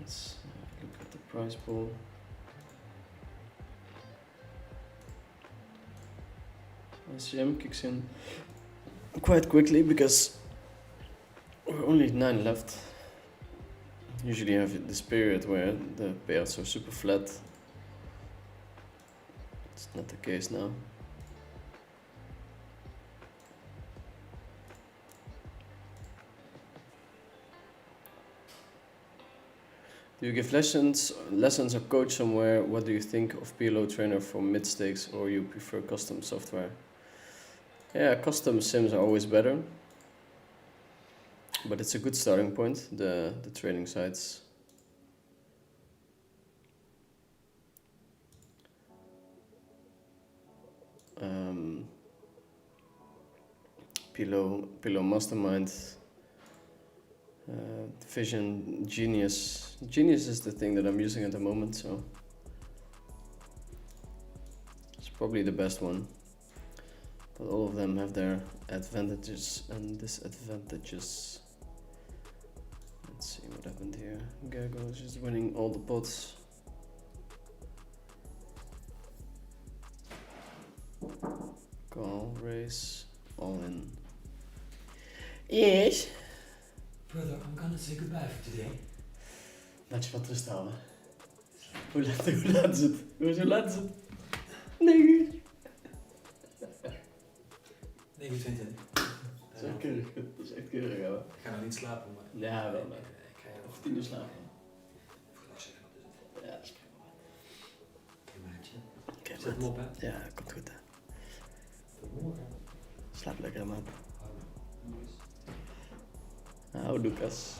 Let's look at the prize pool. ICM kicks in quite quickly because we're only 9 left. Usually you have this period where the payouts are super flat. It's not the case now. Do you give lessons or coach somewhere? What do you think of PLO trainer for mid stakes, or you prefer custom software? Yeah, custom sims are always better, but it's a good starting point. The training sites. Pillow Mastermind, Vision, Genius. Genius is the thing that I'm using at the moment, so it's probably the best one. But all of them have their advantages and disadvantages. Let's see what happened here. Gago is just winning all the pots. Call, raise, all in. Yes. Brother, I'm gonna say goodbye for today. Laat je wat rust halen. Hoe laat is het? Hoezo laat is het? 9 uur. 29. Dat is echt keurig. Dat is echt keurig, ja. Ik ga nou niet slapen, maar... Ja, wel. Ik ga je Of 10 uur slapen. even gedag zeggen, dat is het. Ja, dat is prima. Oké, maatje. Oké, Zet hem op, hè. Ja, komt goed, hè. Tot morgen. Slaap lekker, maat. Lucas. Nou, Lucas.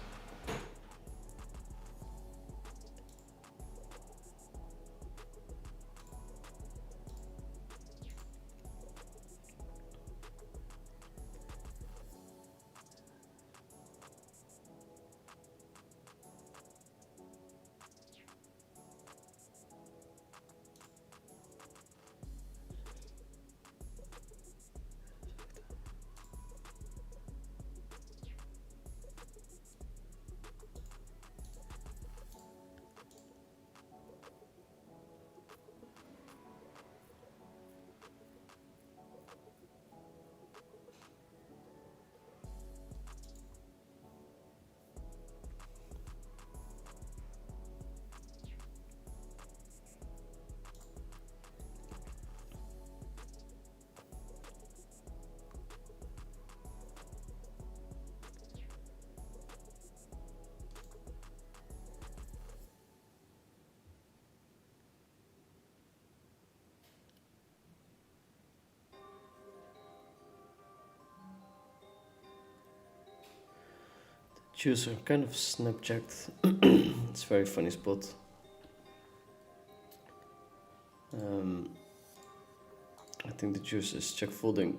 Juicer kind of snapjacked. It's a very funny spot. I think the juice is check folding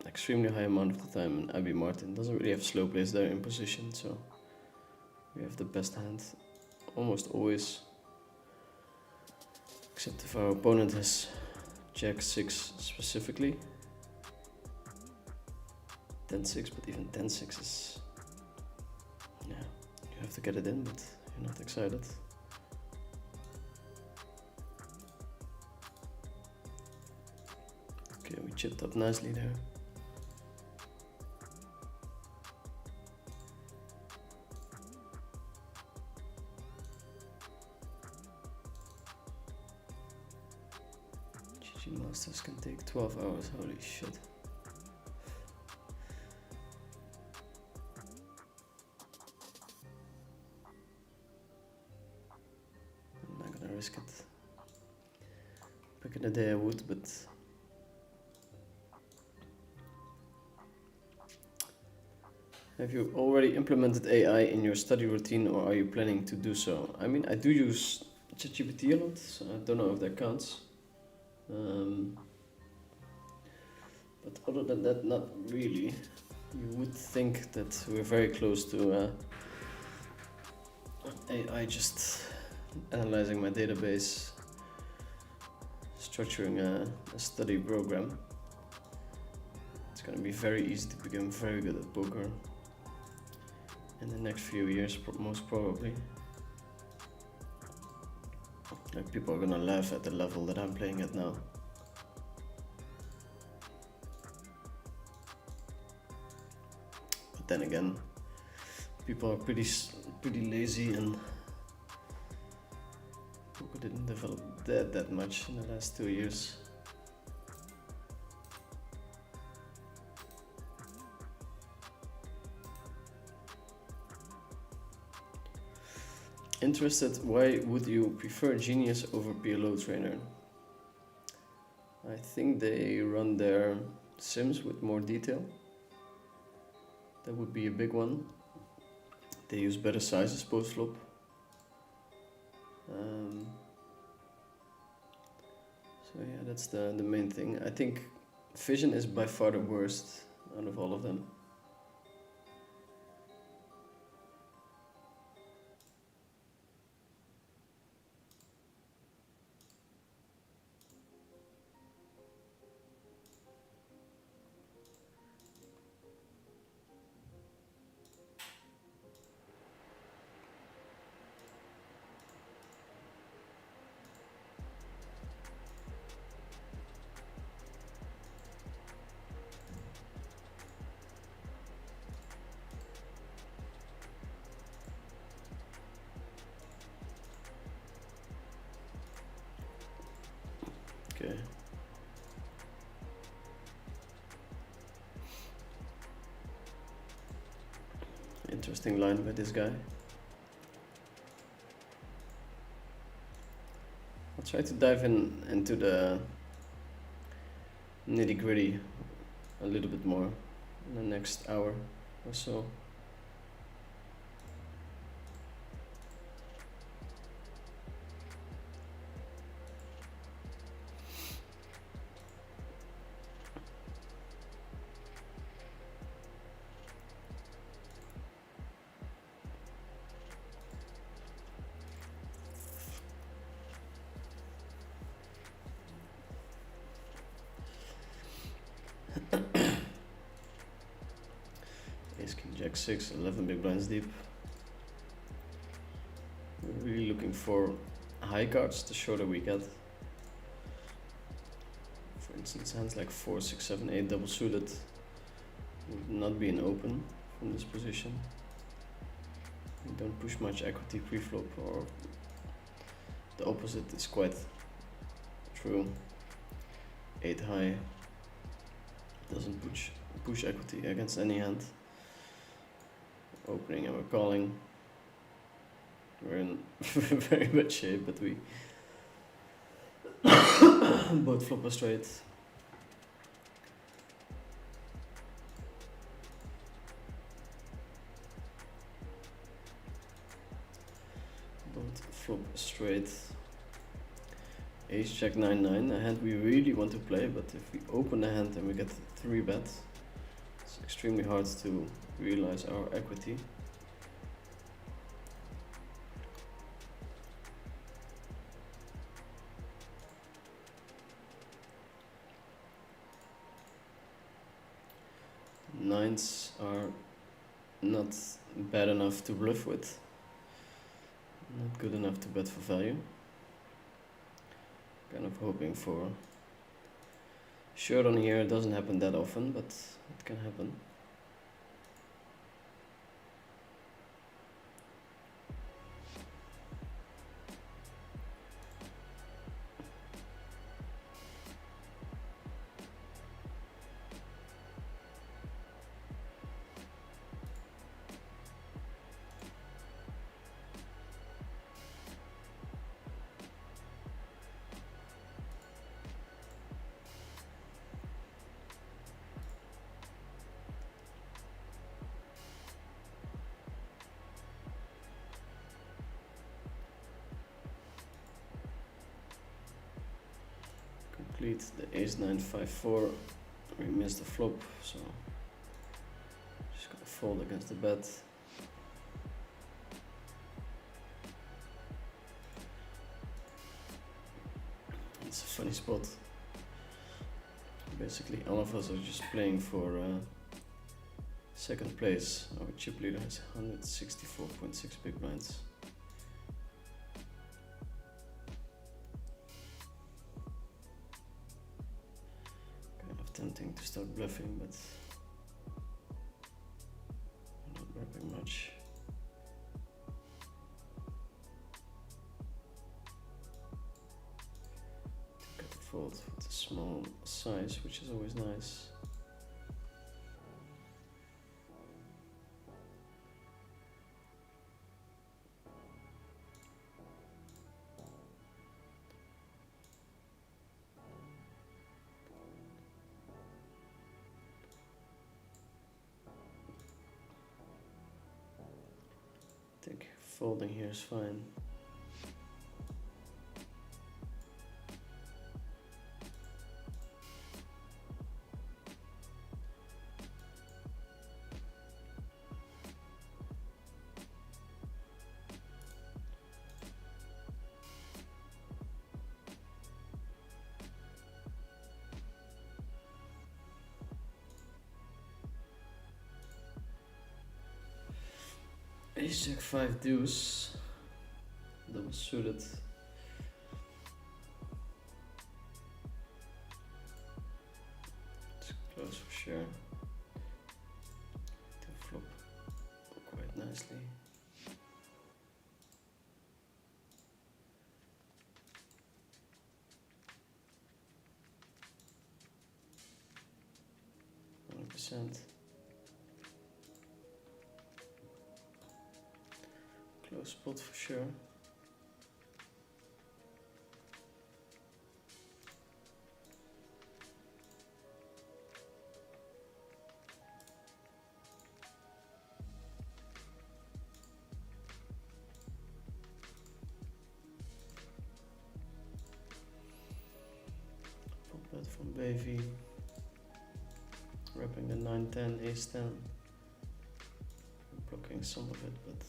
extremely high amount of the time, and Abby Martin doesn't really have slow plays there in position, so we have the best hand almost always. Except if our opponent has Jack 6 specifically. 10-6, but even 10-6 is... Yeah, you have to get it in, but you're not excited. Okay, we chipped up nicely there. GG Masters can take 12 hours, holy shit. Risk it. Back in the day I would, but have you already implemented AI in your study routine, or are you planning to do so? I mean, I do use ChatGPT a lot, so I don't know if that counts. But other than that, not really. You would think that we're very close to AI just analyzing my database, structuring a study program. It's gonna be very easy to become very good at poker in the next few years, most probably. Like, people are gonna laugh at the level that I'm playing at now. But then again, people are pretty lazy, and poker didn't develop that much in the last 2 years. Interested, why would you prefer Genius over PLO Trainer? I think they run their sims with more detail. That would be a big one. They use better sizes post-flop. So yeah, that's the main thing. I think Vision is by far the worst out of all of them. Okay. Interesting line by this guy. I'll try to dive into the nitty-gritty a little bit more in the next hour or so. Ace King Jack 6, 11 big blinds deep. We're really looking for high cards the shorter we get. For instance, hands like 4, 6, 7, 8 double suited would not be an open from this position. We don't push much equity pre-flop, or the opposite is quite true. 8 high doesn't push equity against any hand. Opening and we're calling. We're in very bad shape, but we both flop a straight. Both flop straight. Ace Jack 9-9, a hand we really want to play, but if we open the hand and we get 3 bets, it's extremely hard to realize our equity. Nines are not bad enough to bluff with, not good enough to bet for value. Kind of hoping for short on here. It doesn't happen that often, but it can happen. Complete the ace 9-5-4. We missed the flop, so just gonna fold against the bet. It's a funny spot. Basically, all of us are just playing for second place. Our chip leader has 164.6 big blinds. start bluffing, but I'm not repping much. Got the fold with a small size, which is always nice. I think folding here is fine. Ace Jack 5 deuce, double suited. It's close for sure. To flop quite nicely. %. Close spot for sure. Pop bet from Baby. Wrapping the 9-10, ace-10. Blocking some of it, but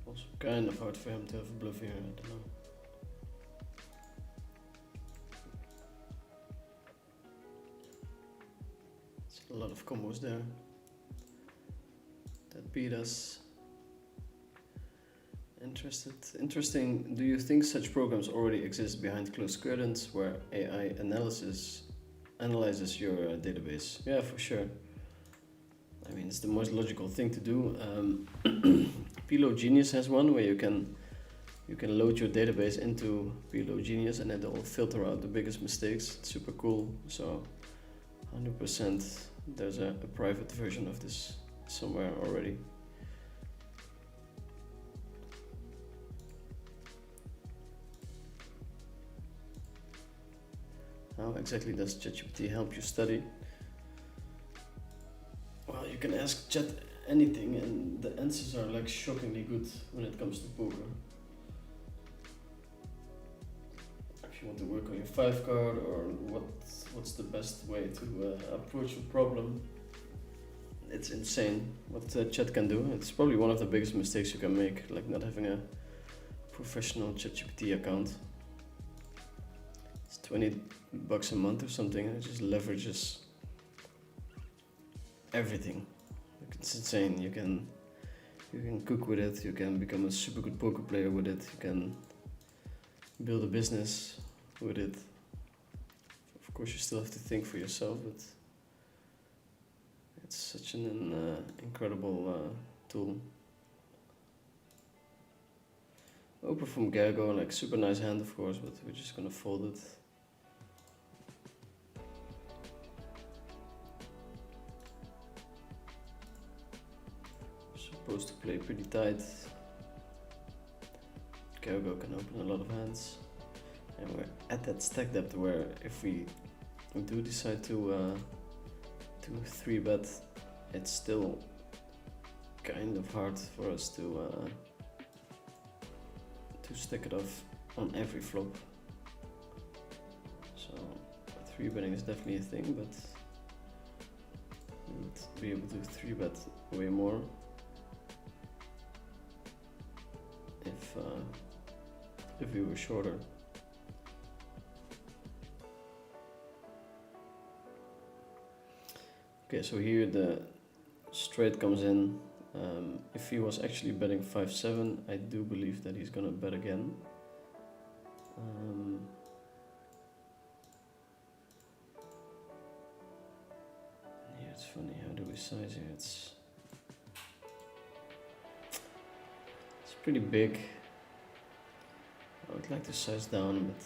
also kind of hard for him to have a bluff here, I don't know. It's a lot of combos there that beat us. Interesting, do you think such programs already exist behind closed curtains where AI analyzes your database? Yeah, for sure. I mean, it's the most logical thing to do. Pillow Genius has one where you can load your database into Pillow Genius and it will filter out the biggest mistakes. It's super cool. So 100% there's a private version of this somewhere already. How exactly does ChatGPT help you study? Well, you can ask Chat anything and the answers are like shockingly good when it comes to poker. If you want to work on your 5 card or what's the best way to approach a problem, it's insane what Chat can do. It's probably one of the biggest mistakes you can make, like not having a professional ChatGPT account. It's $20 a month or something, and it just leverages everything. It's insane. You can cook with it, you can become a super good poker player with it, you can build a business with it. Of course you still have to think for yourself, but it's such an incredible tool. Open from Gergo, like super nice hand of course, but we're just gonna fold it. Supposed to play pretty tight. Gergo can open a lot of hands. And we're at that stack depth where if we do decide to 3-bet, it's still kind of hard for us to stack it off on every flop. So 3-betting is definitely a thing, but we would be able to 3-bet way more if we were shorter. Okay, so here the straight comes in. If he was actually betting 5-7, I do believe that he's gonna bet again. It's funny, how do we size here? It's pretty big. I would like to size down, but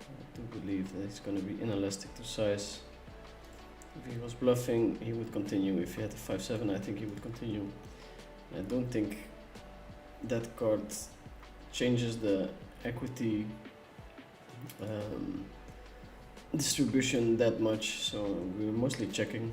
I do believe that it's gonna be inelastic to size. If he was bluffing, he would continue. If he had a 5-7, I think he would continue. I don't think that card changes the equity distribution that much, so we're mostly checking.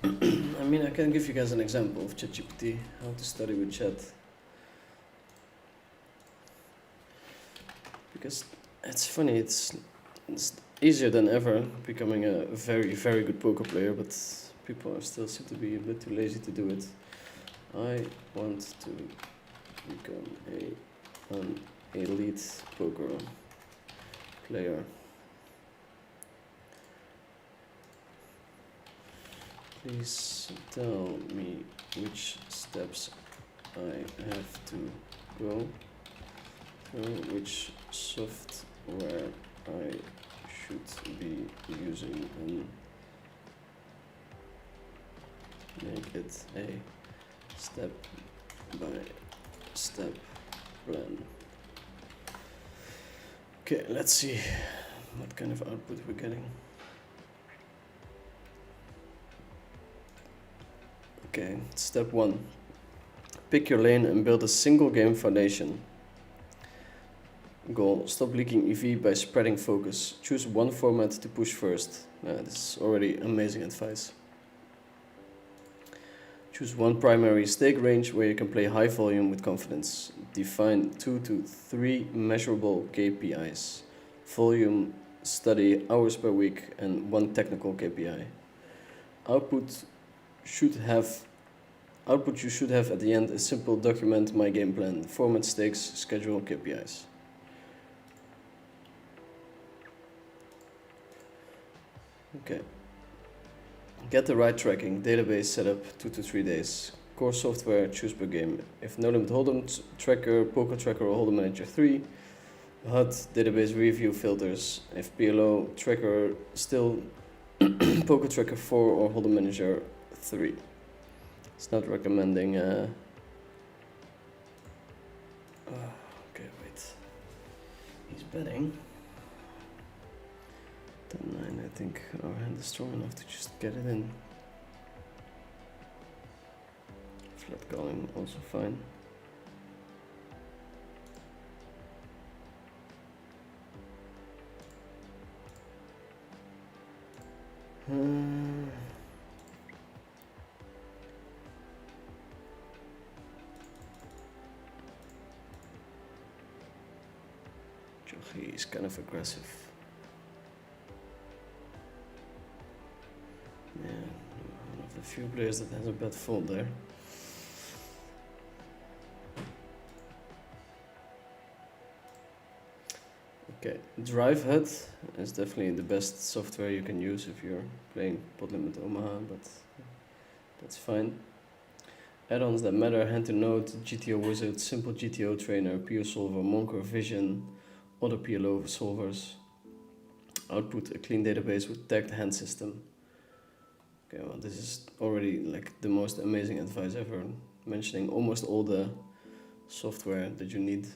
I mean, I can give you guys an example of ChatGPT, how to study with chat. Because it's funny, it's easier than ever becoming a very, very good poker player, but people are still seem to be a bit too lazy to do it. I want to become an elite poker player. Please tell me which steps I have to go through, which software I should be using, and make it a step-by-step plan. Okay, let's see what kind of output we're getting. Okay, step 1. Pick your lane and build a single game foundation. Goal: stop leaking EV by spreading focus. Choose one format to push first. This is already amazing advice. Choose one primary stake range where you can play high volume with confidence. Define 2 to 3 measurable KPIs. Volume, study, hours per week, and 1 technical KPI. Output you should have at the end a simple document my game plan, format, stakes, schedule, KPIs. Okay. Get the right tracking, database setup 2 to 3 days. Core software, choose per game. If No Limit Hold'em Tracker, Poker Tracker or Hold'em Manager 3. HUD, database review filters. If PLO, Tracker, still Poker Tracker 4 or Hold'em Manager 3. It's not recommending okay, wait. He's betting. 10-9, I think our hand is strong enough to just get it in. Flat calling, also fine. Jochi is kind of aggressive. Yeah, one of the few players that has a bad fold there. Okay, Drive HUD is definitely the best software you can use if you're playing Pot Limit Omaha, but that's fine. Add-ons that matter: Hand to Node, GTO Wizard, Simple GTO Trainer, PO Solver, Monker Vision, other PLO solvers. Output: a clean database with tagged hand system. Okay, well, this is already like the most amazing advice ever, mentioning almost all the software that you need.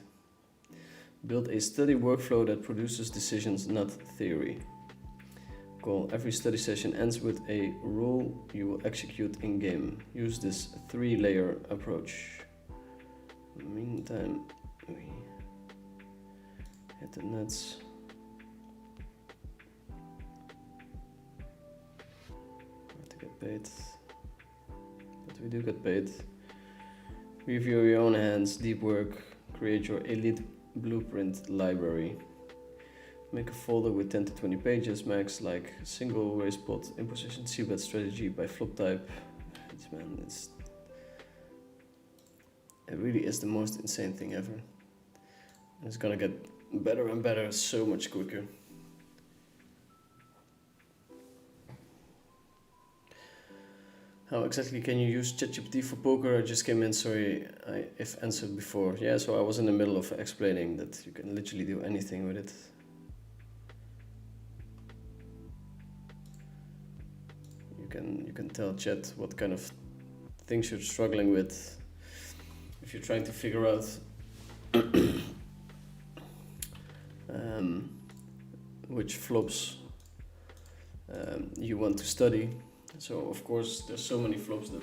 Build a study workflow that produces decisions, not theory. Goal: every study session ends with a rule you will execute in-game. Use this 3-layer approach. In the meantime, we hit the nuts. Hard to get paid, but we do get paid. Review your own hands, deep work, create your elite blueprint library. Make a folder with 10 to 20 pages max, like single raise pot, imposition, c-bet strategy by flop type. It really is the most insane thing ever. And it's gonna get better and better so much quicker. How exactly can you use ChatGPT for poker? I just came in, sorry if answered before. Yeah, so I was in the middle of explaining that you can literally do anything with it. You can tell Chat what kind of things you're struggling with. If you're trying to figure out which flops you want to study. So of course there's so many flops that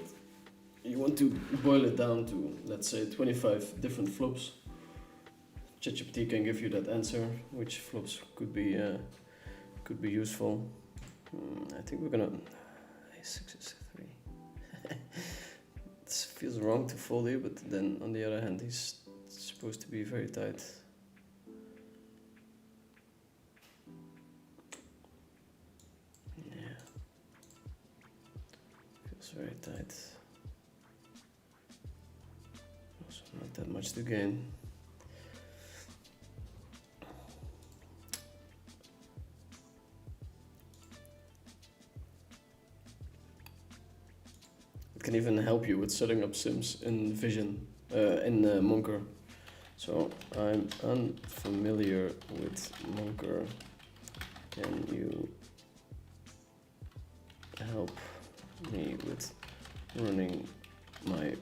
you want to boil it down to, let's say, 25 different flops. ChatGPT can give you that answer, which flops could be useful. I think we're gonna a6 is 3. It feels wrong to fold here, but then on the other hand, he's supposed to be very tight. Yeah, feels very tight. Also, not that much to gain. It can even help you with setting up sims in Vision, in Monker. So I'm unfamiliar with Monker. Can you help me with running my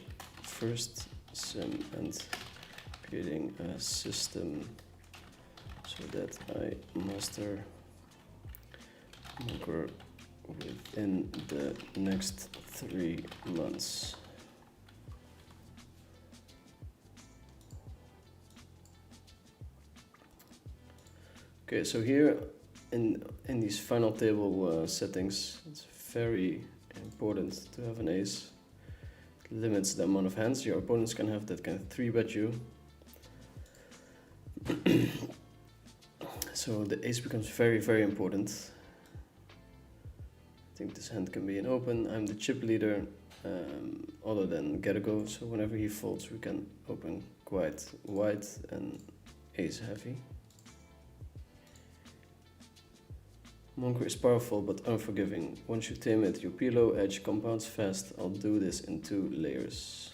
first sim and creating a system so that I master Monker within the next 3 months? Okay, so here in these final table settings, it's very important to have an ace. It limits the amount of hands your opponents can have that can 3-bet you. So the ace becomes very, very important. I think this hand can be an open. I'm the chip leader, other than Gergo, so whenever he folds we can open quite wide and ace heavy. Monker is powerful but unforgiving. Once you tame it, your PLO edge compounds fast. I'll do this in 2 layers.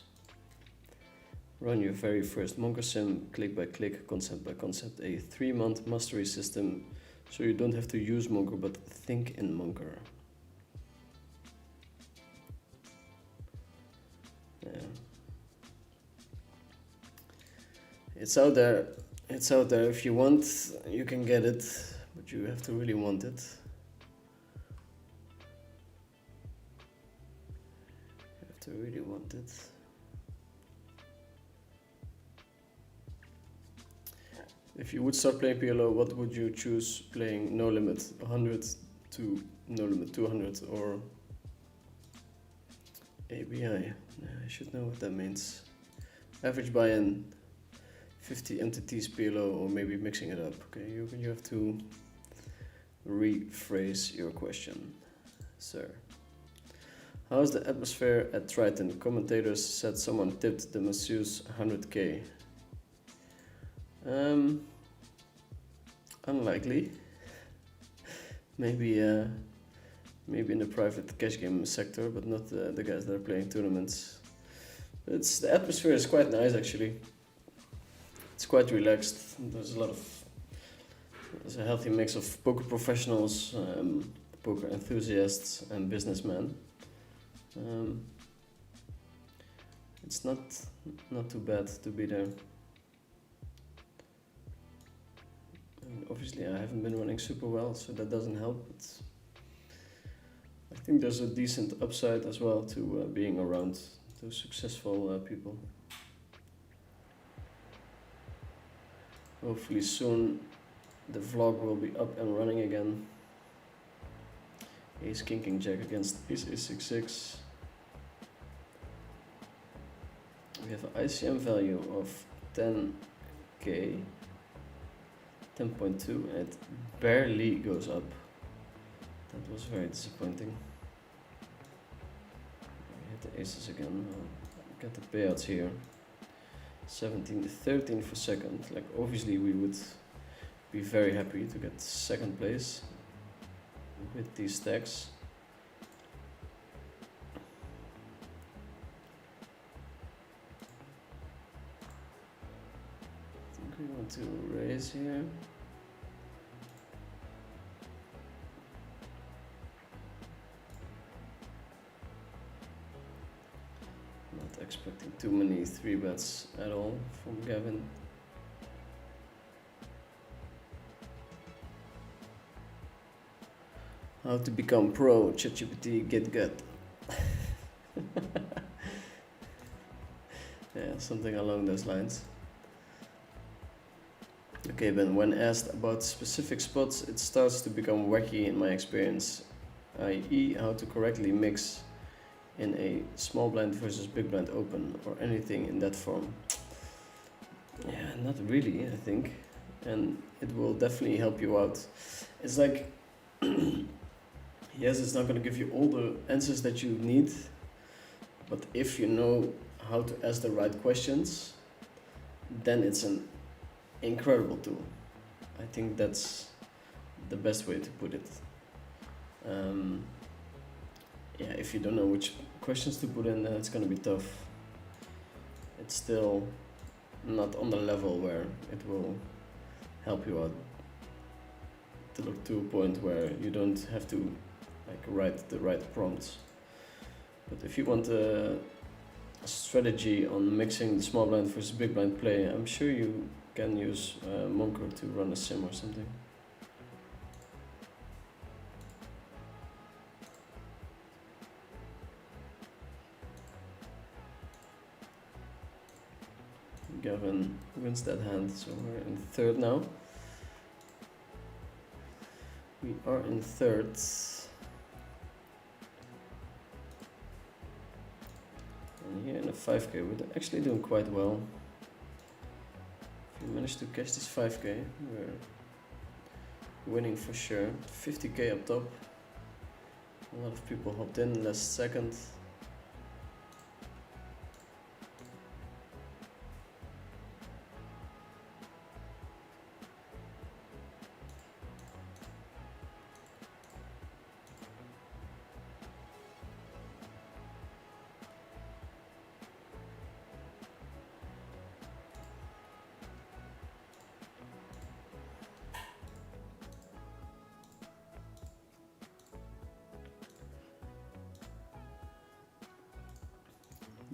Run your very first Monker sim, click by click, concept by concept, a 3-month mastery system, so you don't have to use Monker but think in Monker. Yeah. It's out there. It's out there. If you want, you can get it, but you have to really want it. You have to really want it. If you would start playing PLO, what would you choose playing? No limit 100 to no limit 200 or ABI? I should know what that means. Average buy-in 50 entities PLO, or maybe mixing it up. Okay, you have to rephrase your question, sir. How's the atmosphere at Triton? Commentators said someone tipped the masseuse 100k. Unlikely. Maybe in the private cash game sector, but not the guys that are playing tournaments. The atmosphere is quite nice actually. It's quite relaxed. There's a healthy mix of poker professionals, poker enthusiasts, and businessmen. It's not too bad to be there. And obviously, I haven't been running super well, so that doesn't help. But I think there's a decent upside as well to being around those successful people. Hopefully soon the vlog will be up and running again. Ace King King Jack against Ace Ace6-6. We have an ICM value of 10k, 10.2, and it barely goes up. That was very disappointing. We hit the aces again. I'll get the payouts here. 17 to 13 for second. Like obviously we would be very happy to get second place with these stacks. want to raise here. Not expecting too many 3-bets at all from Gavin. How to become pro, ChatGPT, get good. Yeah, something along those lines. Okay, Ben, when asked about specific spots, it starts to become wacky in my experience, i.e. how to correctly mix in a small blind versus big blind open or anything in that form. Yeah, not really, I think. And it will definitely help you out. It's like, yes, it's not going to give you all the answers that you need, but if you know how to ask the right questions, then it's an incredible tool. I think that's the best way to put it. Yeah, if you don't know which questions to put in, then it's gonna be tough. It's still not on the level where it will help you out to look to a point where you don't have to like write the right prompts. But if you want a strategy on mixing the small blind versus big blind play, I'm sure you can use Monker to run a sim or something. Gavin wins that hand, so we're in third now. We are in third. And here in the 5k, we're actually doing quite well. If you manage to catch this 5k, we're winning for sure. 50k up top. A lot of people hopped in last second.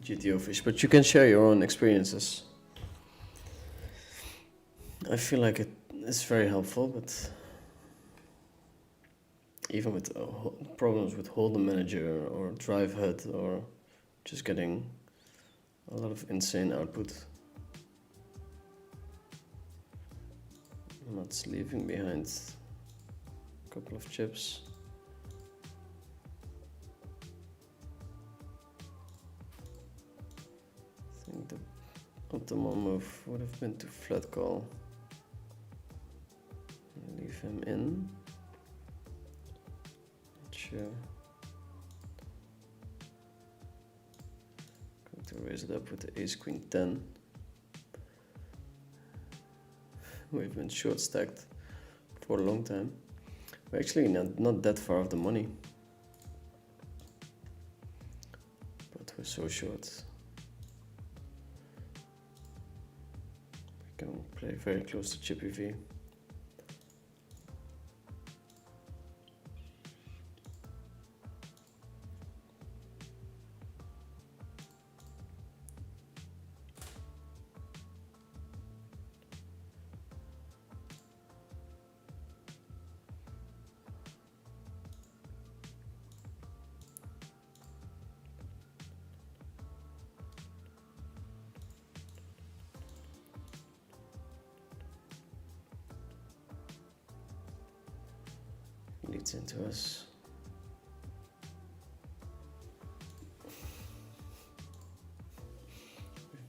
GTO fish, but you can share your own experiences. I feel like it is very helpful, but even with problems with Holden Manager or Drive HUD or just getting a lot of insane output, not leaving behind a couple of chips. I think the optimal move would have been to flat call. Leave him in. Not sure. Going to raise it up with the ace queen 10. We've been short stacked for a long time. We're actually not that far off the money, but we're so short. We can play very close to chippy V. Leads into us.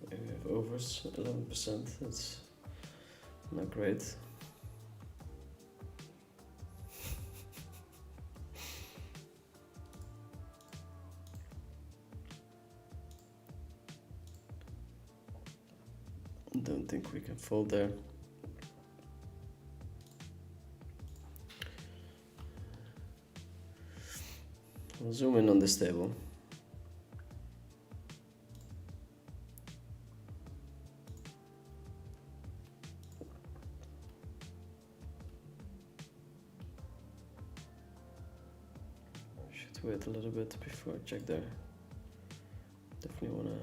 We have overs 11%. That's not great. Don't think we can fold there. We'll zoom in on this table. to wait a little bit before I check there. Definitely wanna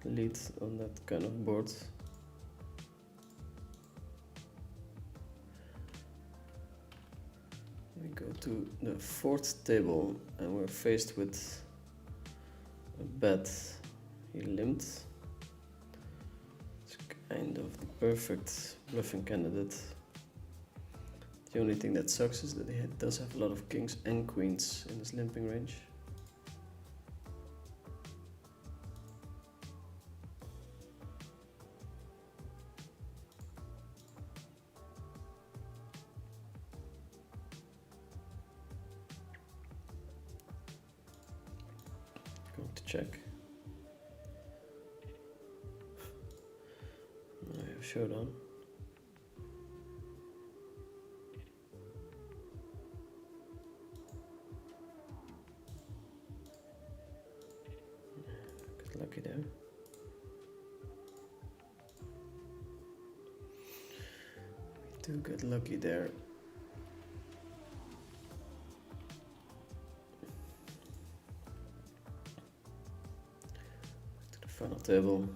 lead on that kind of board. We go to the fourth table and we're faced with a bet. He limped. It's kind of the perfect bluffing candidate. The only thing that sucks is that he does have a lot of kings and queens in his limping range. Going to check. Now we have showdown. Got lucky there. We do get lucky there. To the final table.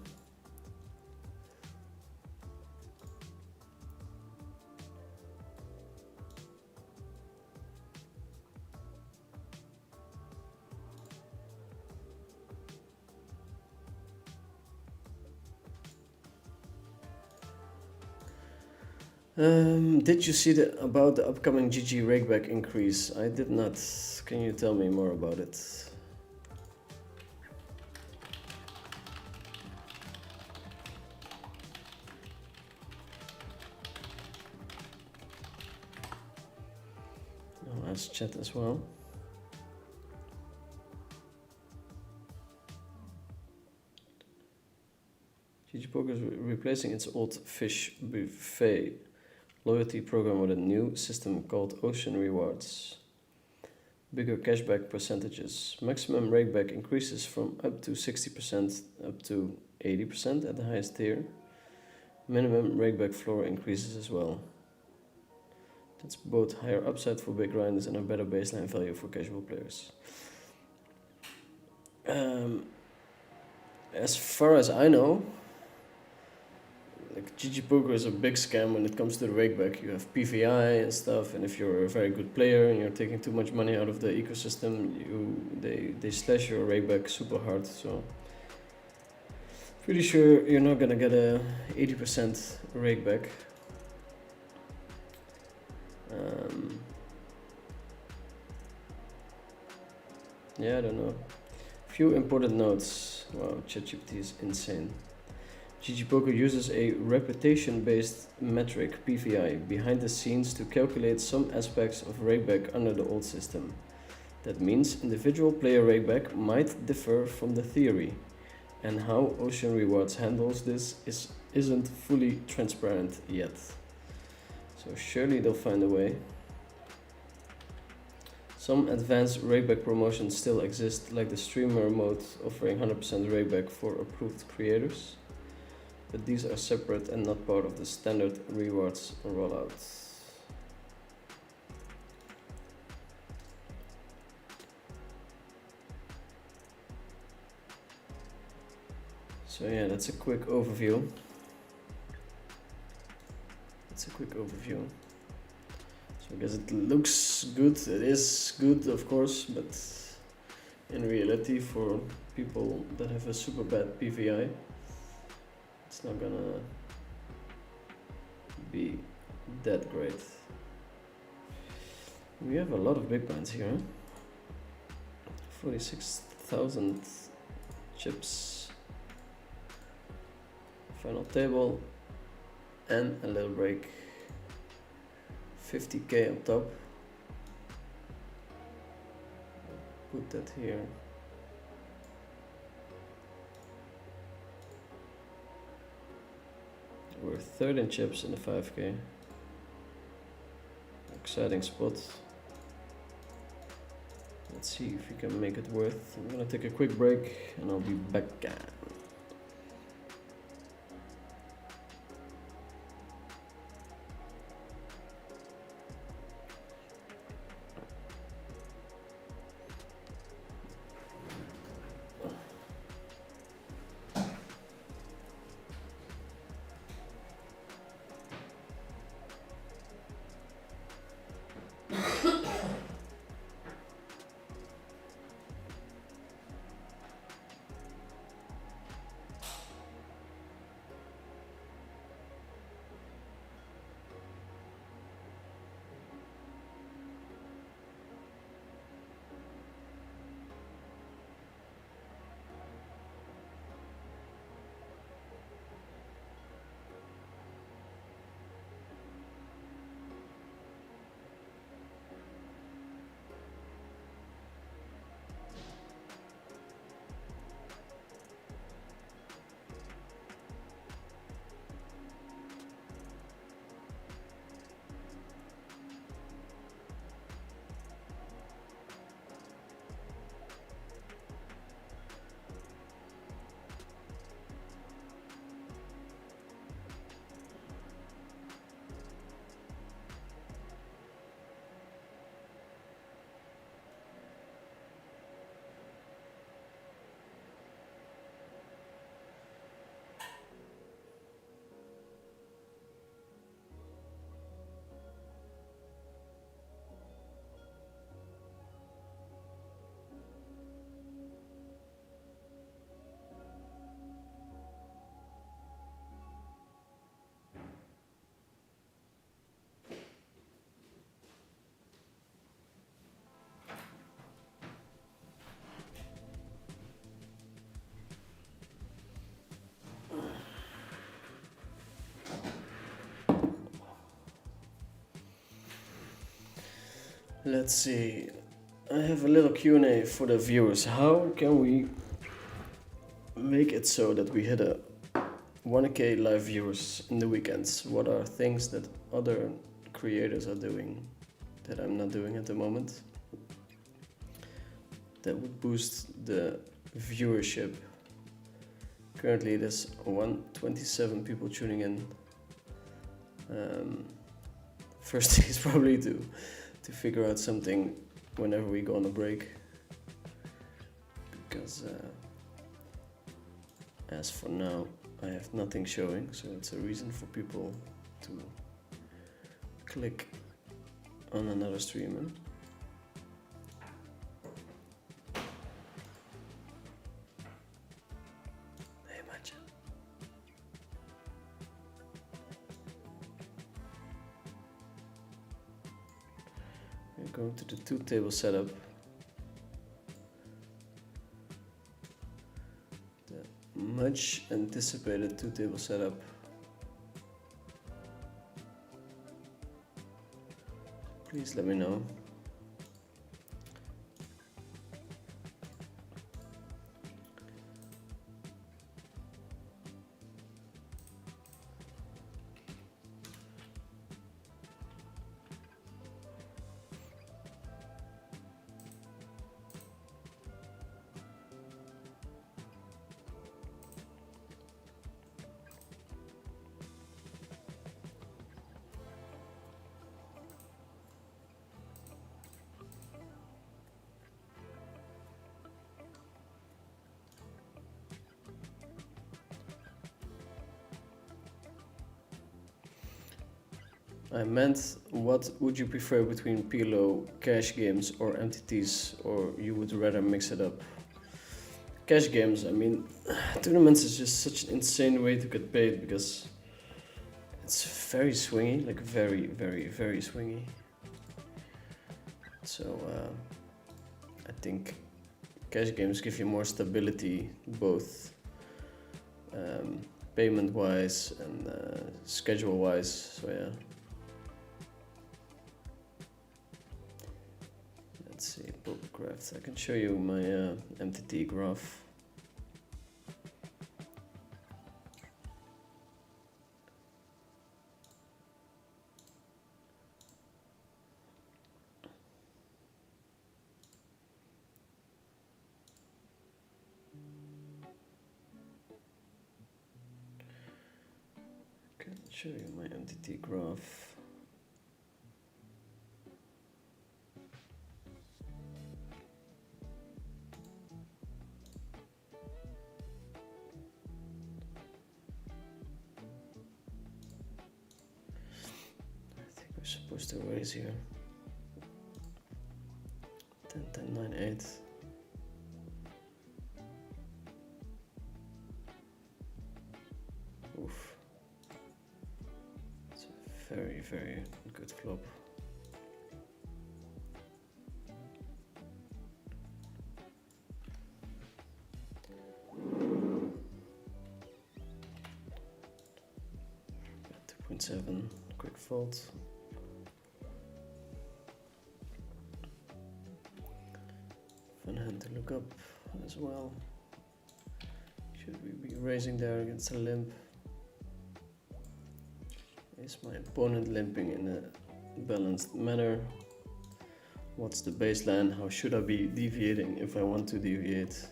Did you see about the upcoming GG rakeback increase? I did not. Can you tell me more about it? I'll ask chat as well. GG Poker is replacing its old fish buffet loyalty program with a new system called Ocean Rewards. Bigger cashback percentages. Maximum rakeback increases from up to 60% up to 80% at the highest tier. Minimum rakeback floor increases as well. That's both higher upside for big grinders and a better baseline value for casual players. As far as I know, like GG Poker is a big scam when it comes to the rakeback. You have PVI and stuff, and if you're a very good player and you're taking too much money out of the ecosystem, they slash your rakeback super hard. So pretty sure you're not gonna get a 80% rakeback. Yeah, I don't know. Few important notes. Wow, ChatGPT is insane. GG Poker uses a reputation-based metric, PVI, behind the scenes to calculate some aspects of rakeback under the old system. That means individual player rakeback might differ from the theory, and how Ocean Rewards handles this isn't fully transparent yet. So surely they'll find a way. Some advanced rakeback promotions still exist, like the streamer mode offering 100% rakeback for approved creators. But these are separate and not part of the standard rewards rollout. So yeah, that's a quick overview. So I guess it looks good, it is good of course, but in reality for people that have a super bad PVI, it's not gonna be that great. We have a lot of big blinds here. 46,000 chips. Final table and a little break. 50k on top. Put that here. We're third in chips in the 5k. Exciting spot. Let's see if we can make it worth. I'm gonna take a quick break and I'll be back. Let's see. I have a little Q&A for the viewers. How can we make it so that we hit a 1k live viewers in the weekends? What are things that other creators are doing that I'm not doing at the moment that would boost the viewership? Currently there's 127 people tuning in. First thing is probably to figure out something whenever we go on a break, because as for now I have nothing showing, so it's a reason for people to click on another streamer. Hey Matcha. We're going to the 2-table setup. Much anticipated 2-table setup. Please let me know. I meant, what would you prefer between PLO, cash games, or MTTs, or you would rather mix it up? Cash games, I mean, tournaments is just such an insane way to get paid because it's very swingy, like very, very, very swingy. So I think cash games give you more stability, both payment-wise and schedule-wise. So yeah. Let's see, Pokercraft. I can show you my MTT graph. I can show you my MTT graph. We're supposed to raise here. 10, 10, 9, 8. Oof. It's a very, very good flop. Got 2.7, quick fold. Fun hand to look up as well. Should we be raising there against a limp? Is my opponent limping in a balanced manner? What's the baseline? How should I be deviating if I want to deviate?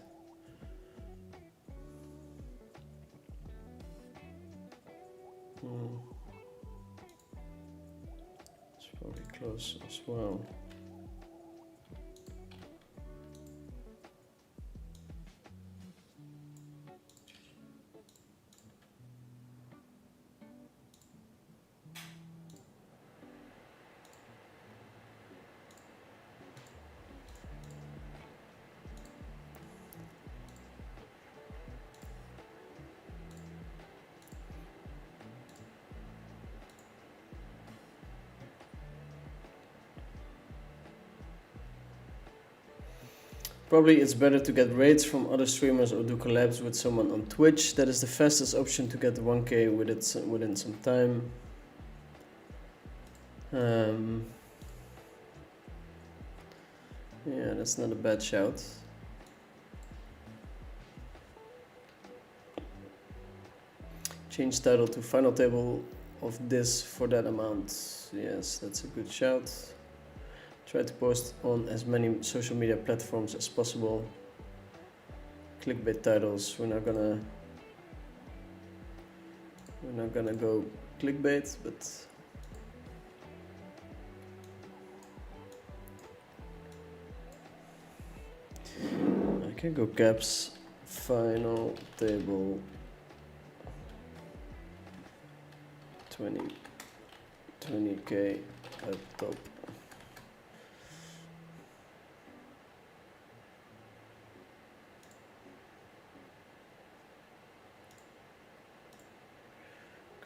It's probably close as well. Probably it's better to get raids from other streamers or do collabs with someone on Twitch. That is the fastest option to get 1k within some time. Yeah, that's not a bad shout. Change title to final table of this for that amount. Yes, that's a good shout. Try to post on as many social media platforms as possible. Clickbait titles, we're not gonna go clickbait, but I can go caps final table 20k up top.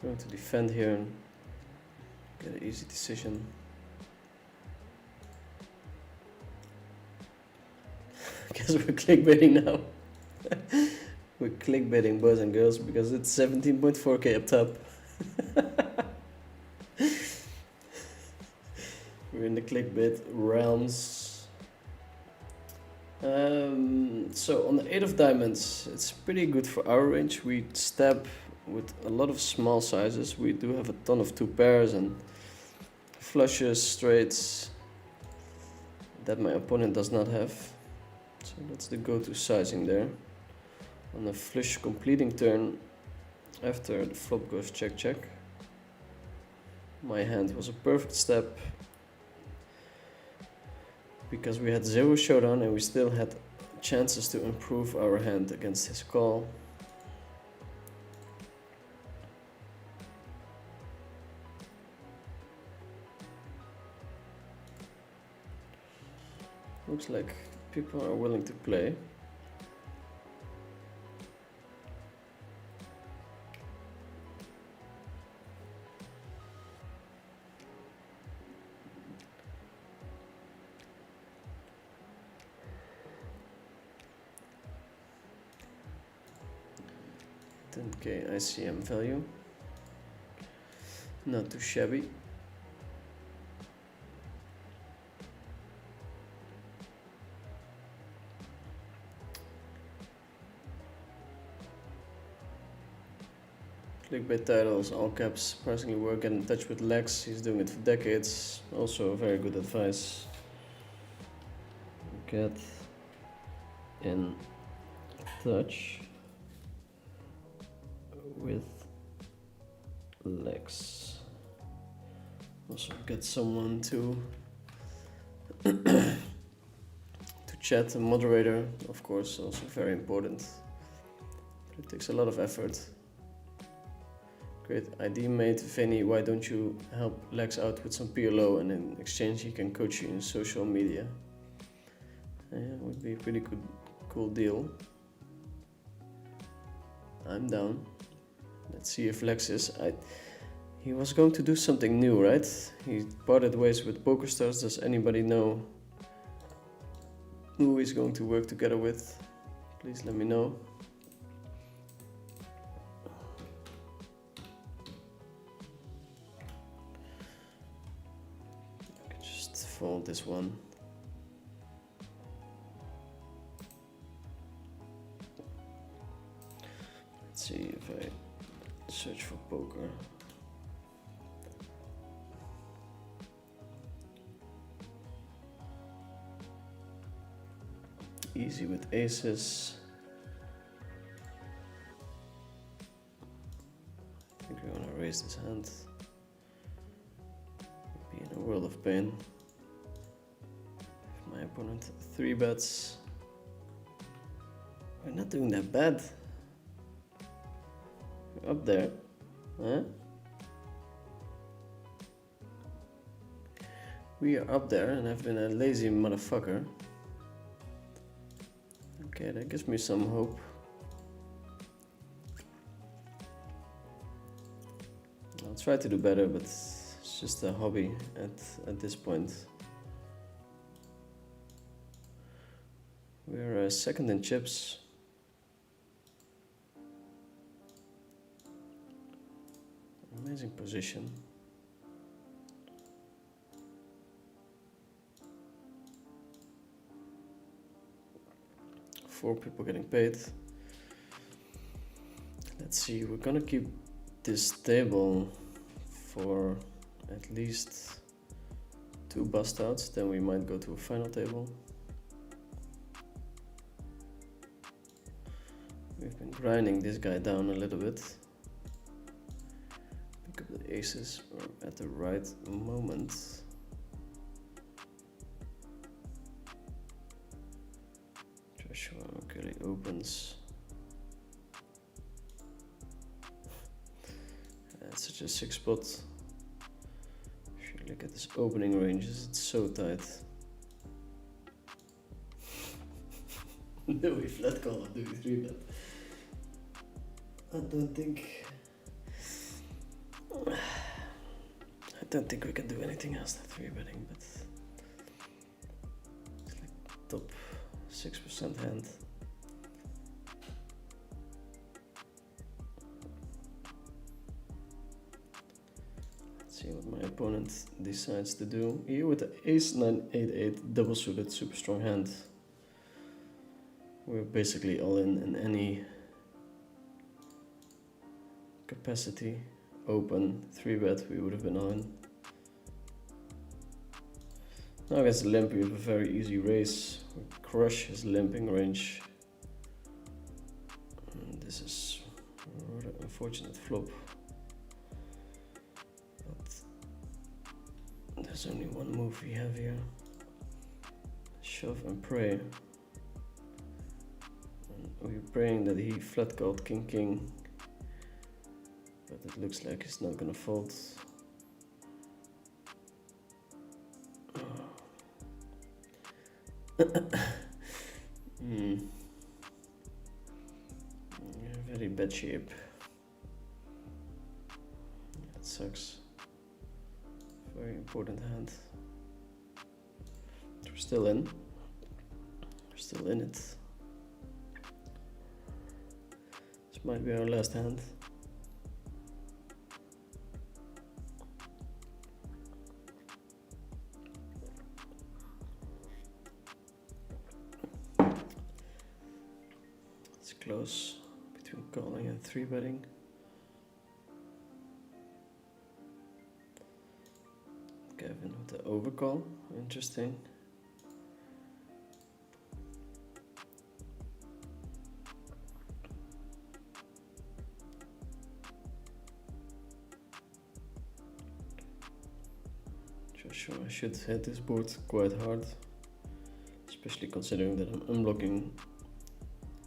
Going to defend here and get an easy decision. Guess we're clickbaiting now. We're clickbaiting, boys and girls, because it's 17.4k up top. We're in the clickbait realms. So on the 8 of diamonds, it's pretty good for our range. We stab with a lot of small sizes. We do have a ton of 2 pairs and flushes, straights that my opponent does not have. So that's the go-to sizing there. On a flush completing turn, after the flop goes check check, my hand was a perfect step because we had 0 showdown and we still had chances to improve our hand against his call. Looks like people are willing to play. $10k ICM value, not too shabby. Clickbait titles, all caps, surprisingly work, get in touch with Lex, he's doing it for decades, also very good advice. Get in touch with Lex. Also get someone to chat, a moderator, of course, also very important. But it takes a lot of effort. Great ID mate, Vinny, why don't you help Lex out with some PLO and in exchange he can coach you in social media? Yeah, would be a pretty cool deal. I'm down. Let's see if Lex is. He was going to do something new, right? He parted ways with PokerStars. Does anybody know who he's going to work together with? Please let me know. I can just fold this one. Let's see if I search for poker. Easy with aces. I think we want to raise this hand. Be in a world of pain. If my opponent 3 bets. We're not doing that bad. We're up there, huh? We are up there, and I've been a lazy motherfucker. Okay, that gives me some hope. I'll try to do better, but it's just a hobby at this point. We're second in chips. Amazing position. 4 people getting paid. Let's see, we're gonna keep this table for at least 2 bust outs, then we might go to a final table. We've been grinding this guy down a little bit. Pick up the aces at the right moment. Joshua Kelly opens. That's such a sick spot. If you look at his opening ranges, it's so tight. No, we flat call, do we 3-bet? I don't think we can do anything else than 3-betting, but it's like top 6% hand. Let's see what my opponent decides to do. Here with the ace 9 8 8 double suited, super strong hand. We're basically all in any capacity. Open 3-bet, we would have been all in. Now against the limp, we have a very easy raise. We crush his limping range. And this is a rather unfortunate flop. But there's only one move we have here. Shove and pray. And we're praying that he flat called king king. But it looks like he's not gonna fold. Very bad shape. That sucks. Very important hand. We're still in. We're still in it. This might be our last hand. It's close between calling and 3-betting. Kevin with the overcall, interesting. Joshua should hit this board quite hard, especially considering that I'm unblocking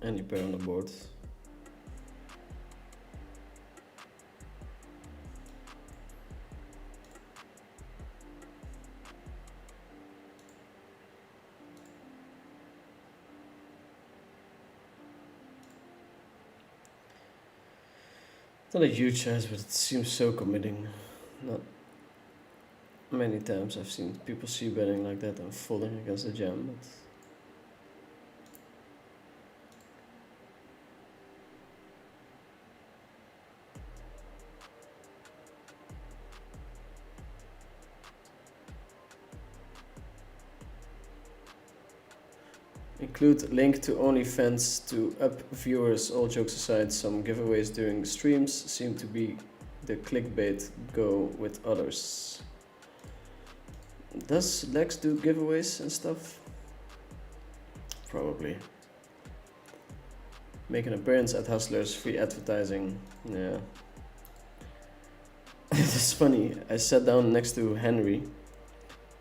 any pair on the board. Not a huge size, but it seems so committing. Not many times I've seen people see betting like that and folding against the jam, but include link to OnlyFans to up viewers. All jokes aside, some giveaways during the streams seem to be the clickbait. Go with others. Does Lex do giveaways and stuff? Probably. Make an appearance at Hustlers, free advertising. Yeah. It's funny, I sat down next to Henry.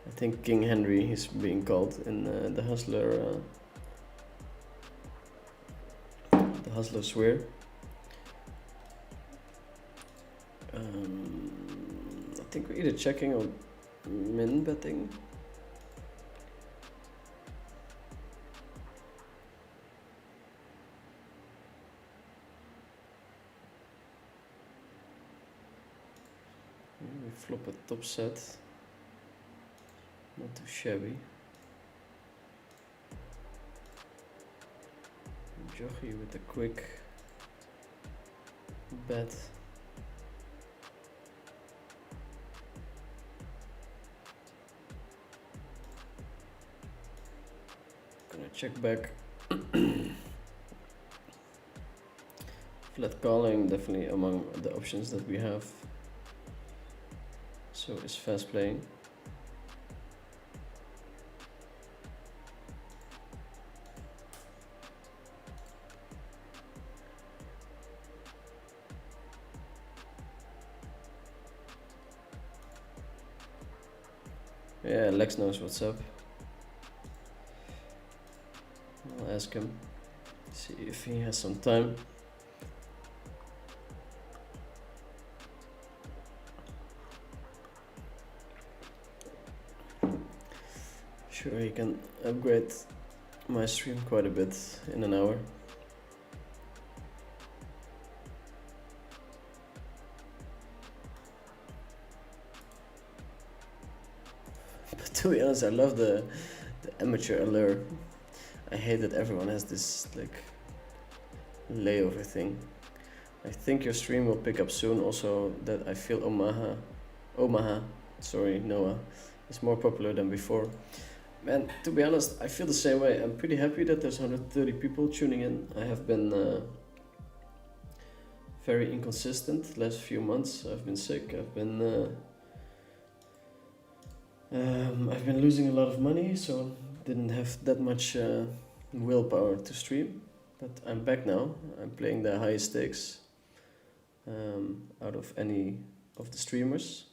I think King Henry he's being called in the Hustler sphere. I think we're either checking or min betting. We flop a top set. Not too shabby. Jockey with a quick bet. Gonna check back. flat calling definitely among the options that we have. So is fast playing. Yeah, Lex knows what's up. I'll ask him, see if he has some time. Sure, he can upgrade my stream quite a bit in an hour. But to be honest, I love the amateur allure. I hate that everyone has this like layover thing. I think your stream will pick up soon. Also, that I feel Omaha, sorry, Noah, is more popular than before. Man, to be honest, I feel the same way. I'm pretty happy that there's 130 people tuning in. I have been very inconsistent last few months. I've been sick. I've been losing a lot of money, so didn't have that much willpower to stream. But I'm back now. I'm playing the highest stakes out of any of the streamers.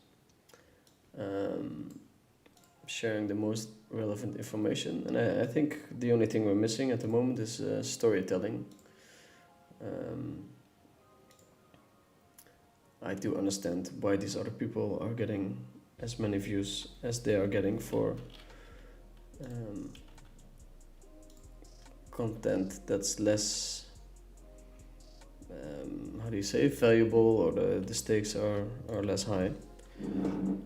Sharing the most relevant information, and I think the only thing we're missing at the moment is storytelling. I do understand why these other people are getting as many views as they are getting for content that's less, how do you say, valuable, or the stakes are less high.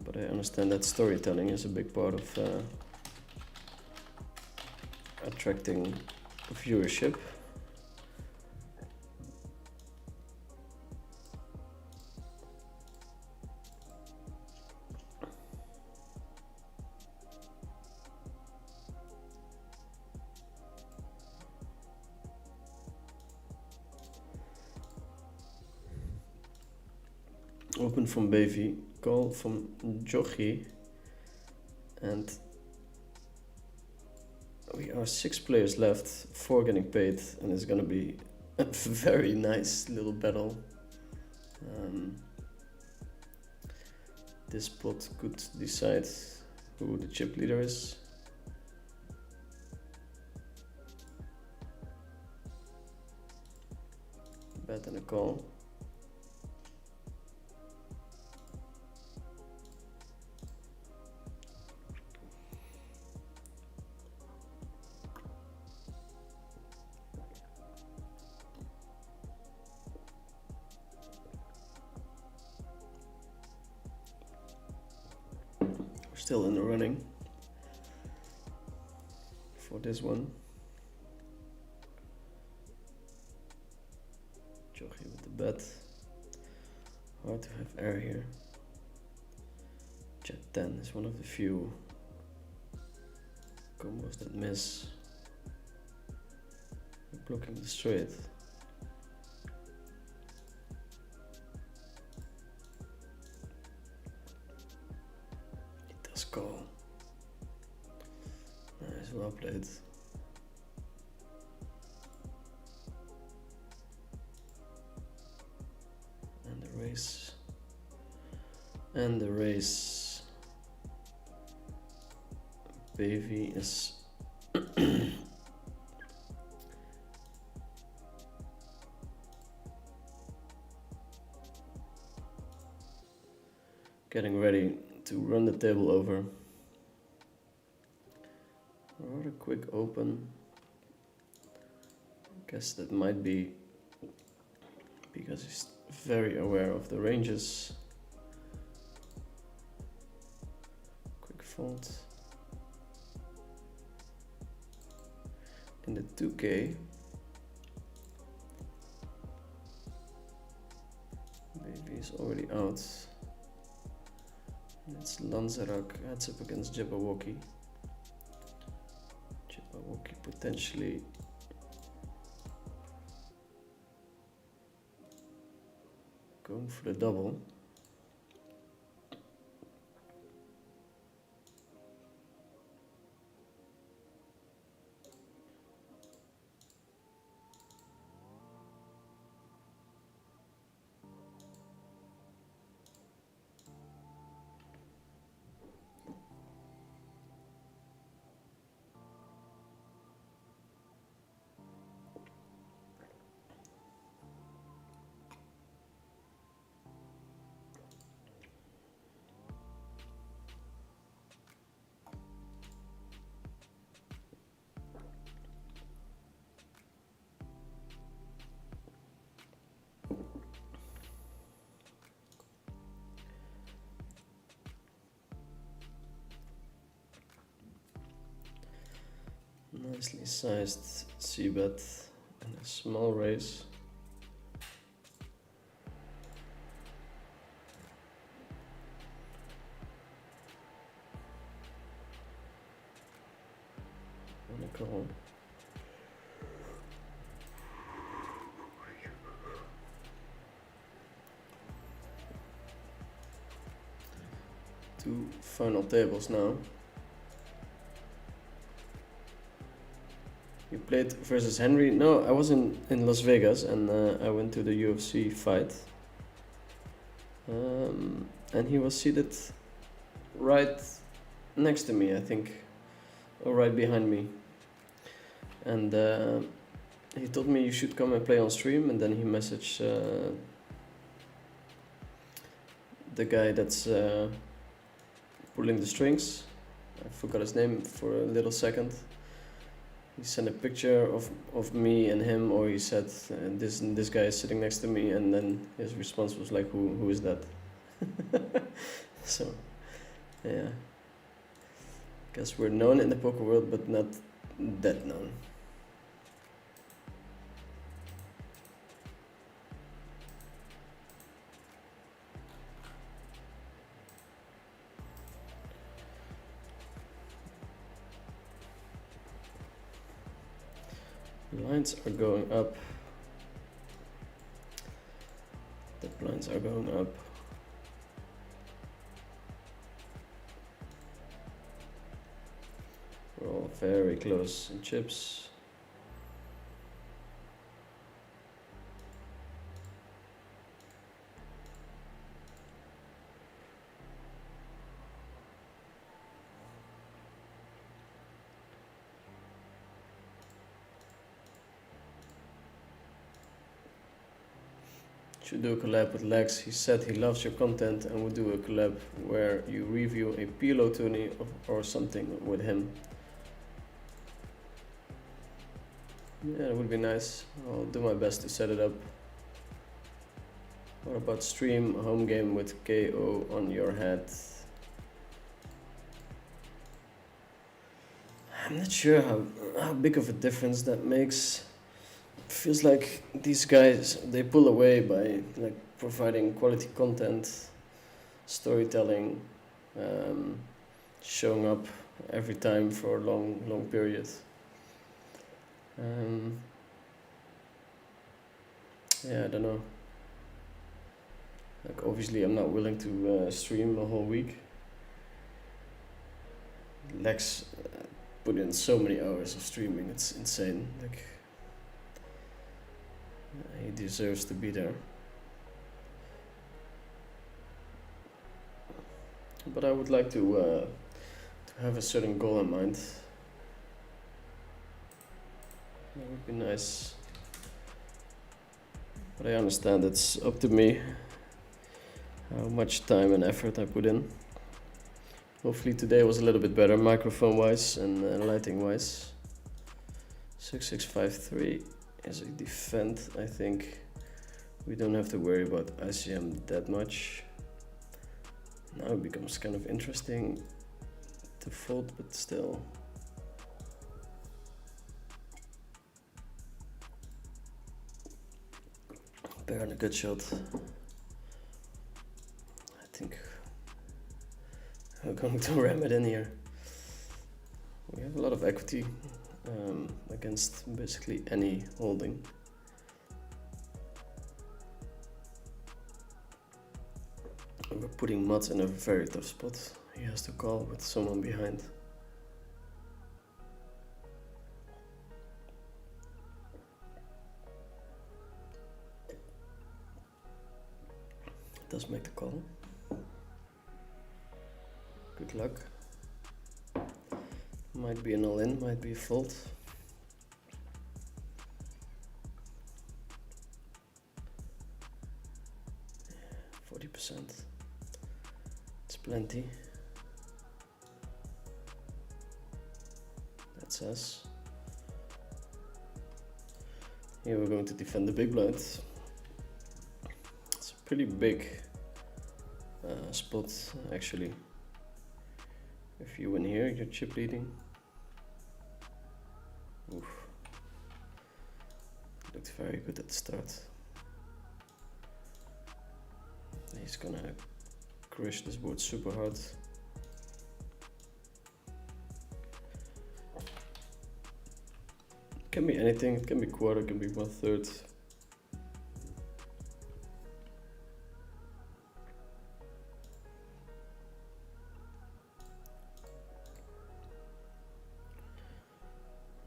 But I understand that storytelling is a big part of attracting viewership. Open from Bavy, call from Jochi, and we are 6 players left, 4 getting paid, and it's gonna be a very nice little battle. This pot could decide who the chip leader is. Bet and a call. Still in the running for this one. Jochi with the bet. Hard to have air here. Jet 10 is one of the few combos that miss. Blocking the straight. Call. Nice, well played. And the race. And the race. Bavy is getting ready to run the table over. Rather quick open. Guess that might be because he's very aware of the ranges. Quick fold. In the 2K, Baby is already out. It's Lanzarak heads up against Jabberwocky. Jabberwocky potentially Going for the double. Nicely sized c-bet and a small raise. On a call. Two final tables now. You played versus Henry? No, I was in Las Vegas and I went to the UFC fight. And he was seated right next to me, I think, or right behind me. And he told me you should come and play on stream, and then he messaged the guy that's pulling the strings. I forgot his name for a little second. He sent a picture of me and him, or he said this guy is sitting next to me, and then his response was like, who is that? So yeah, guess we're known in the poker world, but not that known. Blinds are going up. The blinds are going up. We're all very close in chips. Should do a collab with Lex. He said he loves your content and would do a collab where you review a PLO tourney or something with him. Yeah, it would be nice. I'll do my best to set it up. What about stream home game with KO on your head? I'm not sure how big of a difference that makes. Feels like these guys, they pull away by like providing quality content, storytelling, showing up every time for a long period. Yeah, I don't know. Like obviously I'm not willing to stream a whole week. Lex put in so many hours of streaming, it's insane. Like he deserves to be there. But I would like to have a certain goal in mind. That would be nice. But I understand it's up to me how much time and effort I put in. Hopefully today was a little bit better microphone wise and lighting wise. 6653 is a defend. I think we don't have to worry about ICM that much. Now it becomes kind of interesting to fold, but still. Pair and a good shot. I think we're going to ram it in here. We have a lot of equity against basically any holding. And we're putting Mats in a very tough spot. He has to call with someone behind. Does make the call. Good luck. Might be an all-in, might be a fold. Yeah, 40%. It's plenty. That's us. Here we're going to defend the big blind. It's a pretty big spot actually. If you win here, you're chip leading. Oof. Looked very good at the start. He's gonna crush this board super hard. Can be anything, it can be quarter, it can be 1/3.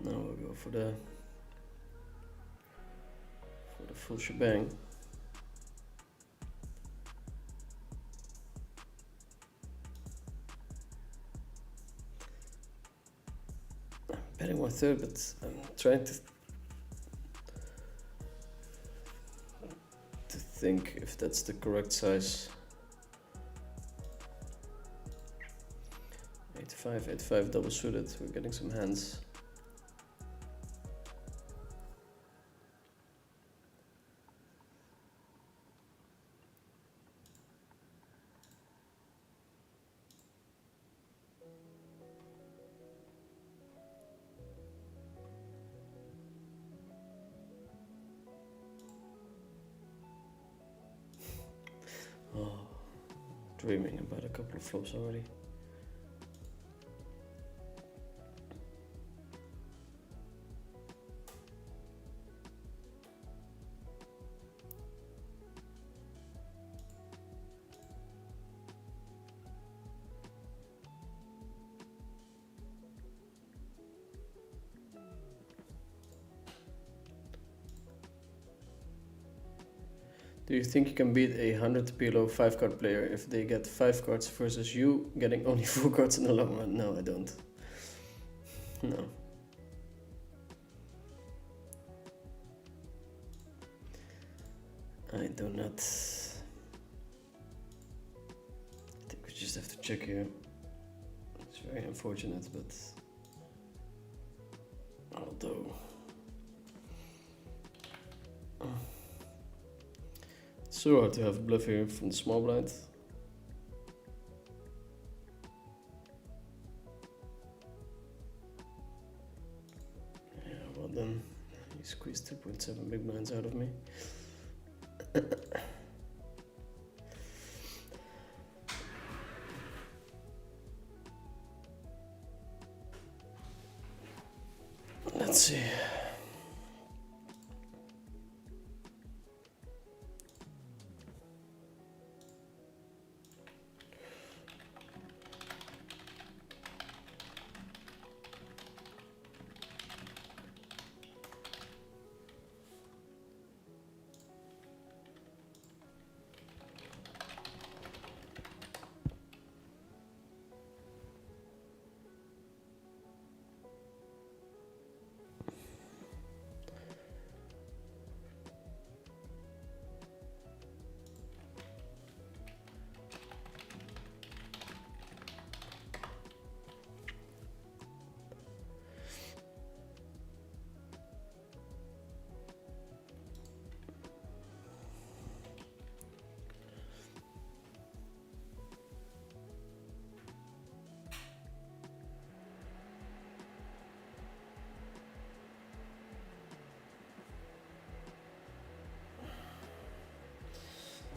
Now we'll go for the full shebang. I'm betting 1/3, but I'm trying to think if that's the correct size. 8-5, 8-5 double suited. We're getting some hands. Oh, dreaming about a couple of flops already. Do you think you can beat a 100 PLO 5-card player if they get 5 cards versus you getting only 4 cards in the long run? No, I don't. No. I do not. I think we just have to check here. It's very unfortunate, but although it's so hard to have a bluff here from the small blind. Yeah, well then, he squeezed 2.7 big blinds out of me. Let's see.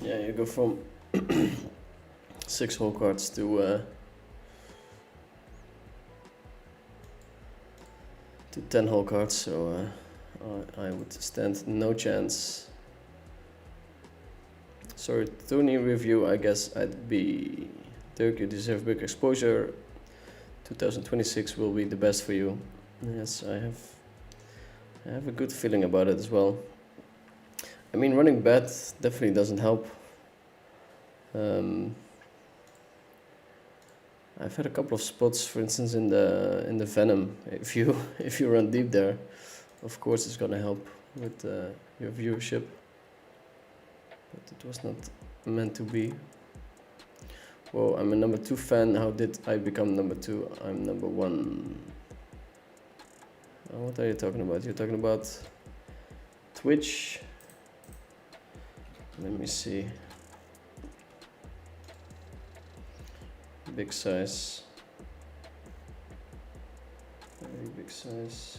Yeah, you go from 6 whole cards to 10 whole cards, so I would stand no chance. Sorry, Tony review. I guess I'd be Dirk. You deserve big exposure. 2026 will be the best for you. Yes, I have a good feeling about it as well. I mean, running bad definitely doesn't help. I've had a couple of spots, for instance, in the Venom. If you if you run deep there, of course it's gonna help with your viewership. But it was not meant to be. Whoa, I'm a number 2 fan. How did I become number 2? I'm number 1. What are you talking about? You're talking about Twitch. Let me see. Big size. Very big size.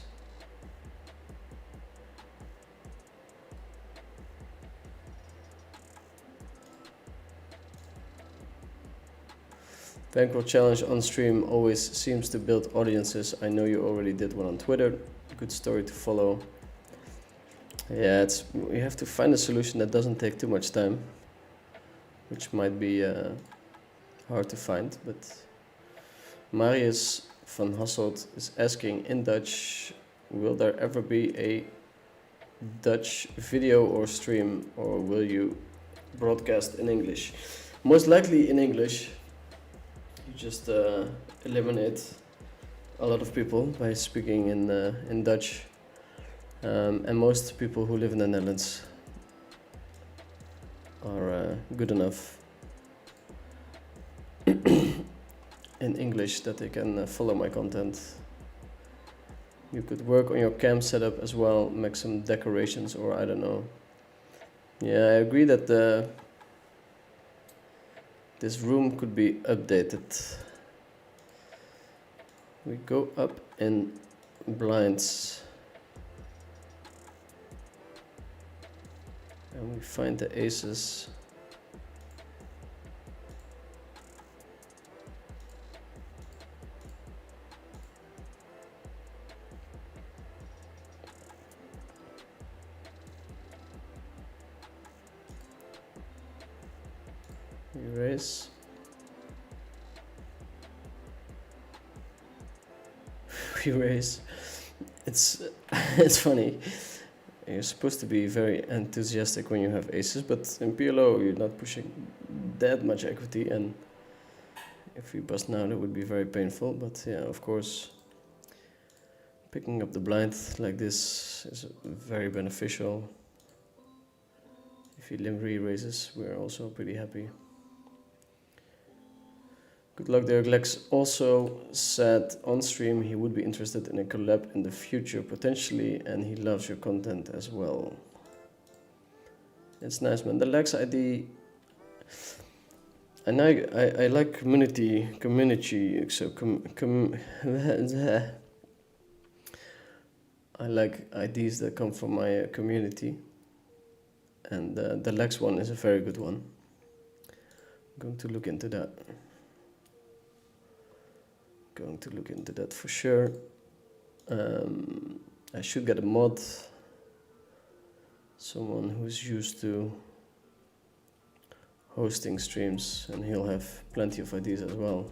Bankroll challenge on stream always seems to build audiences. I know you already did one on Twitter. Good story to follow. Yeah, you have to find a solution that doesn't take too much time, which might be hard to find. But Marius van Hasselt is asking in Dutch, will there ever be a Dutch video or stream, or will you broadcast in English? Most likely in English. You just eliminate a lot of people by speaking in Dutch, and most people who live in the Netherlands are good enough in English that they can follow my content. You could work on your cam setup as well, make some decorations, or I don't know. Yeah, I agree that this room could be updated. We go up in blinds and we find the aces. Erase. Erase. It's it's funny. You're supposed to be very enthusiastic when you have aces, but in PLO you're not pushing that much equity, and if you bust now that would be very painful. But yeah, of course, picking up the blind like this is very beneficial. If he limb re-raises, we're also pretty happy. Good luck there. Lex also said on stream he would be interested in a collab in the future potentially, and he loves your content as well. It's nice, man. The Lex ID, and I like community, so I like IDs that come from my community, and the Lex one is a very good one. I'm going to look into that. Going to look into that for sure. I should get a mod, someone who's used to hosting streams, and he'll have plenty of ideas as well.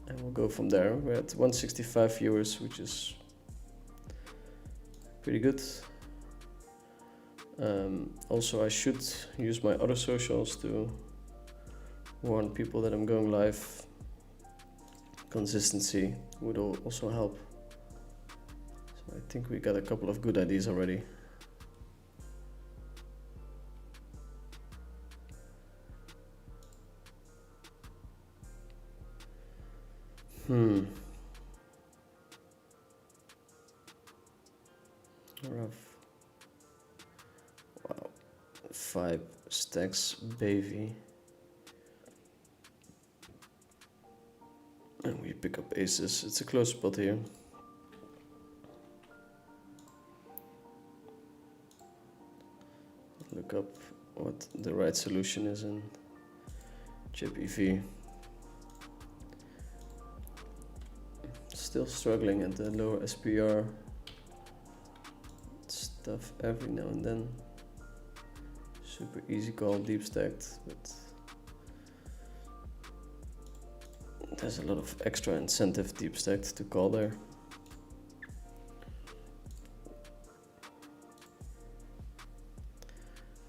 And we'll go from there. We're at 165 viewers, which is pretty good. Also, I should use my other socials to warn people that I'm going live. Consistency would also help. So I think we got a couple of good ideas already. Rough. Wow. 5 stacks, baby. And we pick up aces. It's a close spot here. Look up what the right solution is in chip EV. Still struggling at the lower SPR stuff every now and then. super easy call, deep stacked, but there's a lot of extra incentive deep stacked to call there.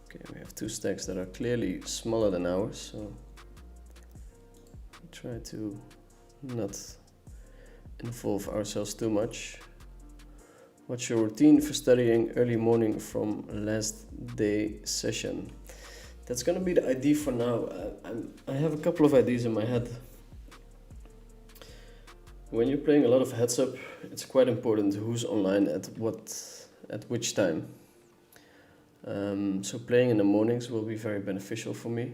Okay, we have two stacks that are clearly smaller than ours, so try to not involve ourselves too much. What's your routine for studying early morning from last day session? That's gonna be the idea for now. I have a couple of ideas in my head. When you're playing a lot of heads up, it's quite important who's online at which time. So playing in the mornings will be very beneficial for me.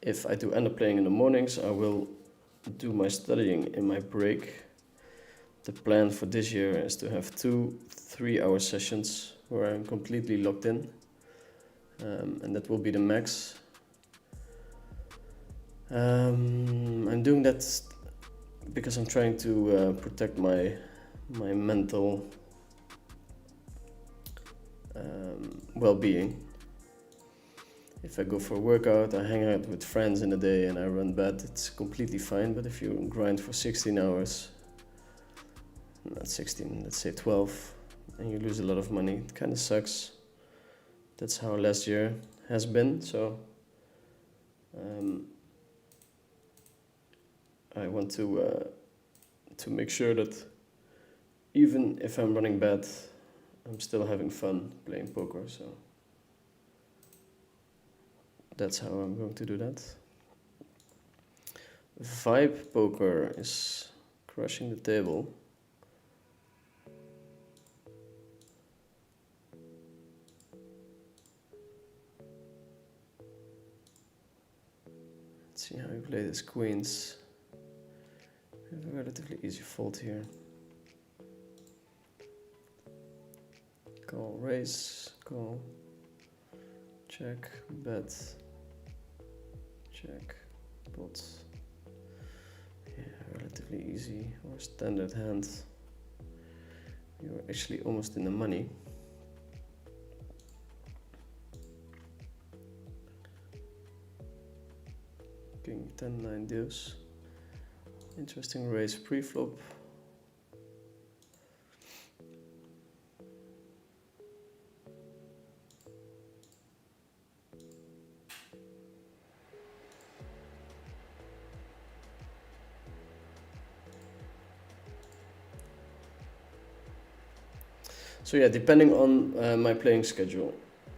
If I do end up playing in the mornings, I will do my studying in my break. The plan for this year is to have 2 3-hour sessions where I'm completely locked in, and that will be the max. I'm doing that because I'm trying to protect my mental well-being. If I go for a workout, I hang out with friends in the day and I run bad, it's completely fine. But if you grind for 16 hours, not 16, let's say 12, and you lose a lot of money, it kind of sucks. That's how last year has been, so I want to make sure that even if I'm running bad, I'm still having fun playing poker, so that's how I'm going to do that. Vibe poker is crushing the table. Let's see how we play this queens. We have a relatively easy fold here. Call, raise, call, check, bet, check, pot. Yeah, relatively easy or standard hand. You're actually almost in the money. King 10 9 deuce. Interesting raise pre-flop. So yeah, depending on my playing schedule,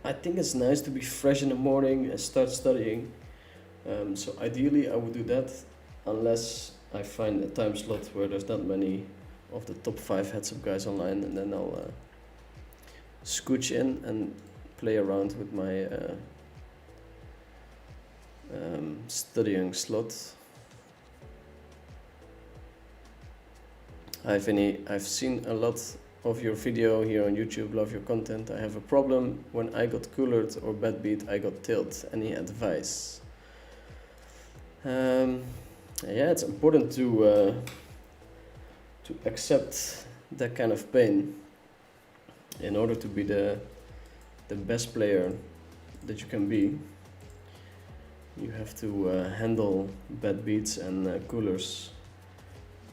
I think it's nice to be fresh in the morning and start studying. So ideally I would do that, unless I find a time slot where there's not many of the top 5 heads-up guys online, and then I'll scooch in and play around with my studying slot. I've seen a lot of your video here on YouTube, love your content. I have a problem when I got coolered or bad beat, I got tilt. Any advice? Yeah, it's important to accept that kind of pain in order to be the best player that you can be. You have to handle bad beats and coolers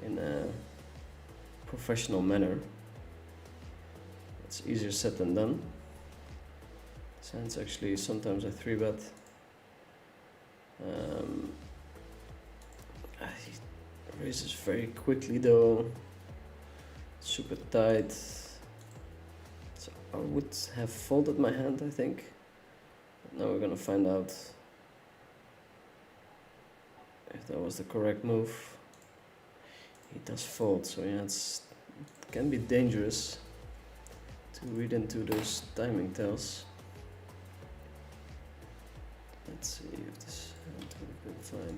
in a professional manner. It's easier said than done. Since actually sometimes I 3-bet. I raises very quickly though, super tight. So I would have folded my hand, I think. But now we're gonna find out if that was the correct move. He does fold, so yeah, it can be dangerous to read into those timing tells. Let's see if this hand would have been fine.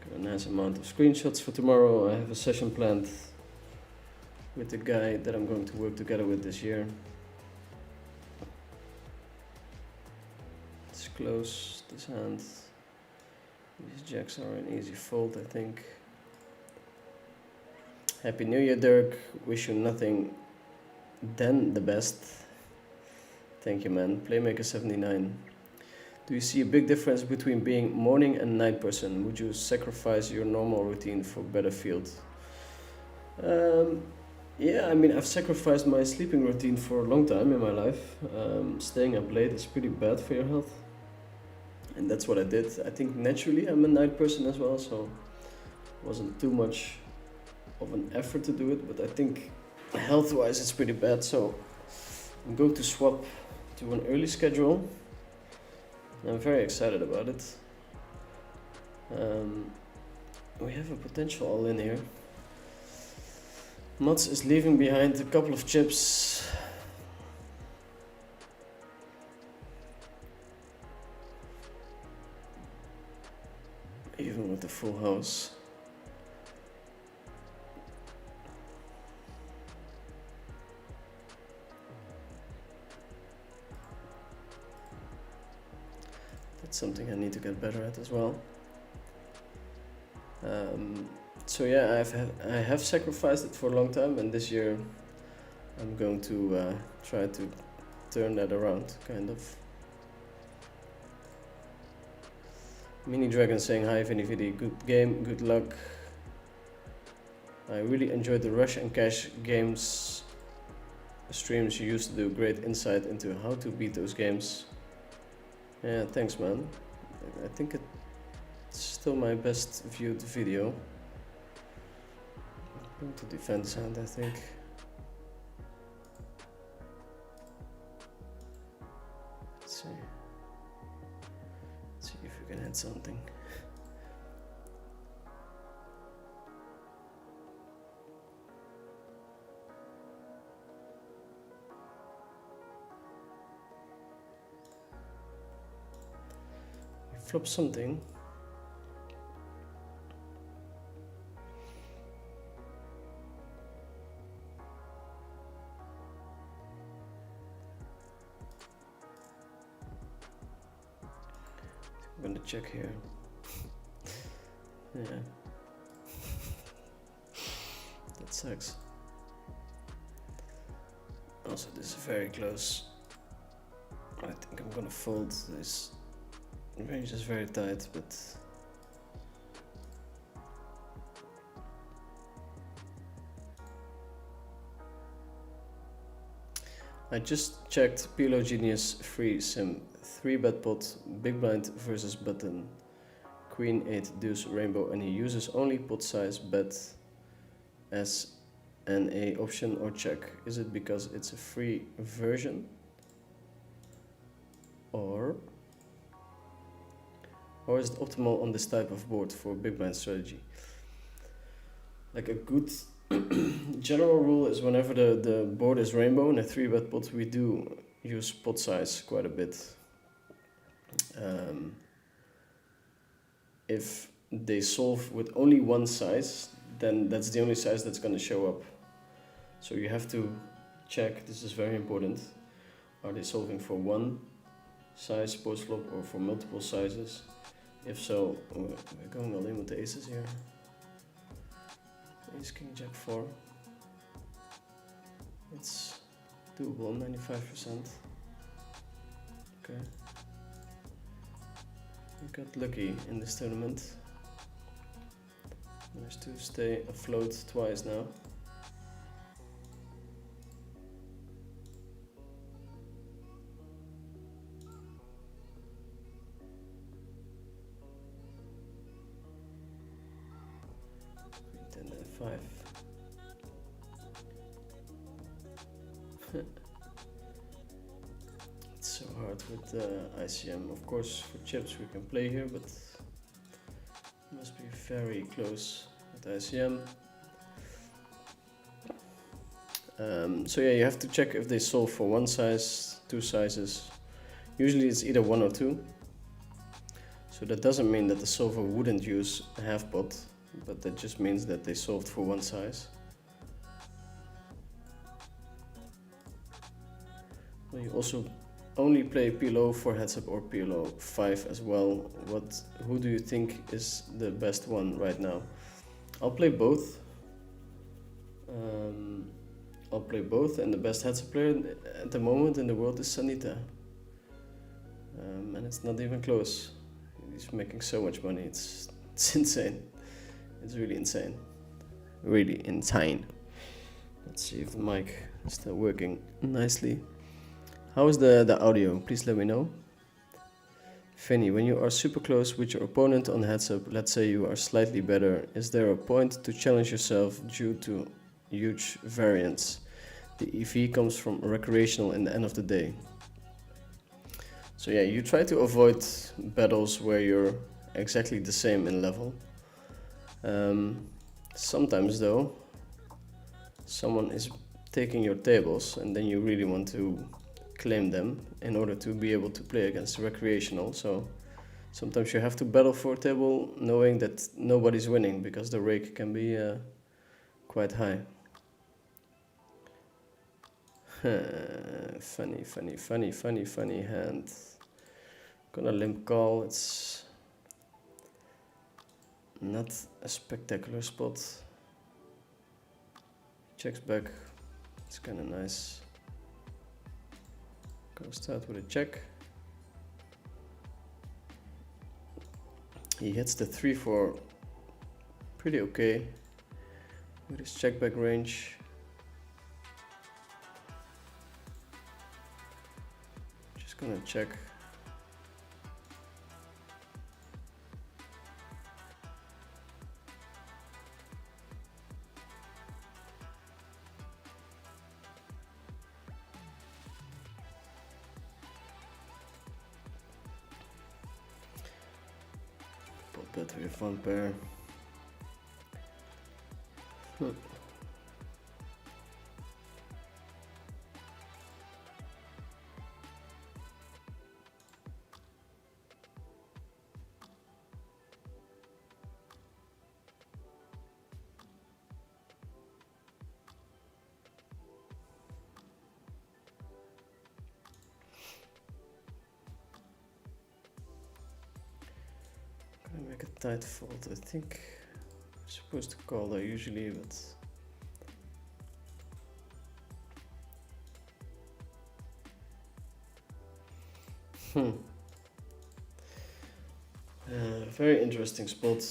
Got a nice amount of screenshots for tomorrow. I have a session planned with the guy that I'm going to work together with this year. Let's close this hand. These jacks are an easy fold, I think. Happy New Year, Dirk. Wish you nothing than the best. Thank you, man. Playmaker79. Do you see a big difference between being morning and night person? Would you sacrifice your normal routine for better field? Yeah, I mean, I've sacrificed my sleeping routine for a long time in my life. Staying up late is pretty bad for your health. And that's what I did. I think naturally I'm a night person as well, so it wasn't too much of an effort to do it, but I think health-wise it's pretty bad, so I'm going to swap to an early schedule. I'm very excited about it. We have a potential all in here. Mats is leaving behind a couple of chips. Even with the full house. That's something I need to get better at as well. So yeah, I have sacrificed it for a long time, and this year I'm going to try to turn that around, kind of. Mini Dragon saying hi, Vinny Vinny, good game, good luck. I really enjoyed the Rush and Cash games streams you used to do, great insight into how to beat those games. Yeah, thanks man. I think it's still my best viewed video. I'm going to defend sound, I think. Let's see. Let's see if we can hit something. We flop something. I'm gonna check here. Yeah. That sucks. Also, this is very close. I think I'm gonna fold. This range is very tight, but I just checked PLO Genius free sim 3-bet pot, big blind versus button, queen 8 deuce rainbow, and he uses only pot size bet as an A option or check. Is it because it's a free version, or is it optimal on this type of board for big blind strategy? Like a good general rule is whenever the board is rainbow in a 3-bet pot, we do use pot size quite a bit. If they solve with only one size, then that's the only size that's going to show up. So you have to check, this is very important, are they solving for one size post flop or for multiple sizes? If so, we're going all in with the aces here. Ace, king, jack, 4. It's doable, 95%. Okay. We got lucky in this tournament. Managed to stay afloat twice now. Queen 10 and 5. It's so hard with ICM. Of course, for chips we can play here, but must be very close with ICM. So yeah, you have to check if they solve for one size, two sizes. Usually it's either one or two. So that doesn't mean that the solver wouldn't use a half pot, but that just means that they solved for one size. Well, you also only play PLO for heads up or PLO 5 as well. Who do you think is the best one right now? I'll play both. I'll play both, and the best headset player at the moment in the world is Sanita. And it's not even close. He's making so much money, it's insane. It's really insane. Really insane. Let's see if the mic is still working nicely. How is the audio? Please let me know. Finny, when you are super close with your opponent on heads up, let's say you are slightly better, is there a point to challenge yourself due to huge variance? The EV comes from recreational in the end of the day. So yeah, you try to avoid battles where you're exactly the same in level. Sometimes though, someone is taking your tables and then you really want to claim them in order to be able to play against recreational. So sometimes you have to battle for a table knowing that nobody's winning because the rake can be quite high. Funny hand. Gonna limp call. It's not a spectacular spot. Checks back. It's kind of nice. Go start with a check. He hits the 3-4 pretty okay with his check back range. Just gonna check. Bet with one pair. Make a tight fold. I think I'm supposed to call there usually, but very interesting spot.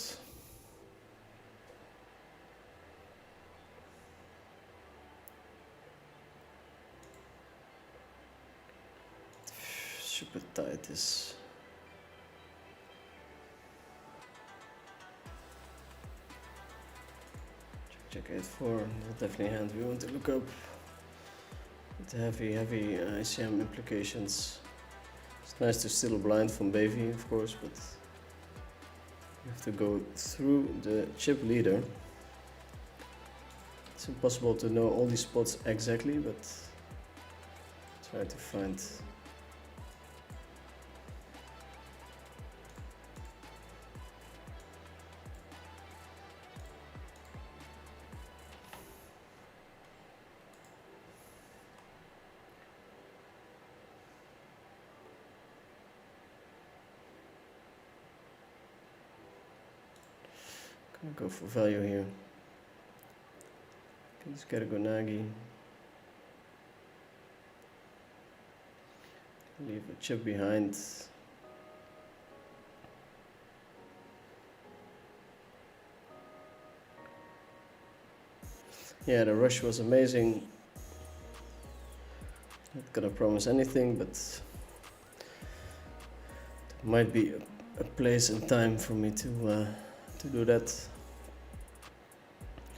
Super tight is. Check 8-4, definitely a hand we want to look up. With heavy ICM implications. It's nice to steal a blind from Bavy, of course, but you have to go through the chip leader. It's impossible to know all these spots exactly, but try to find. Go for value here. Let's get a Gonagi. Leave a chip behind. Yeah, the rush was amazing. Not gonna promise anything, but there might be a place and time for me to do that.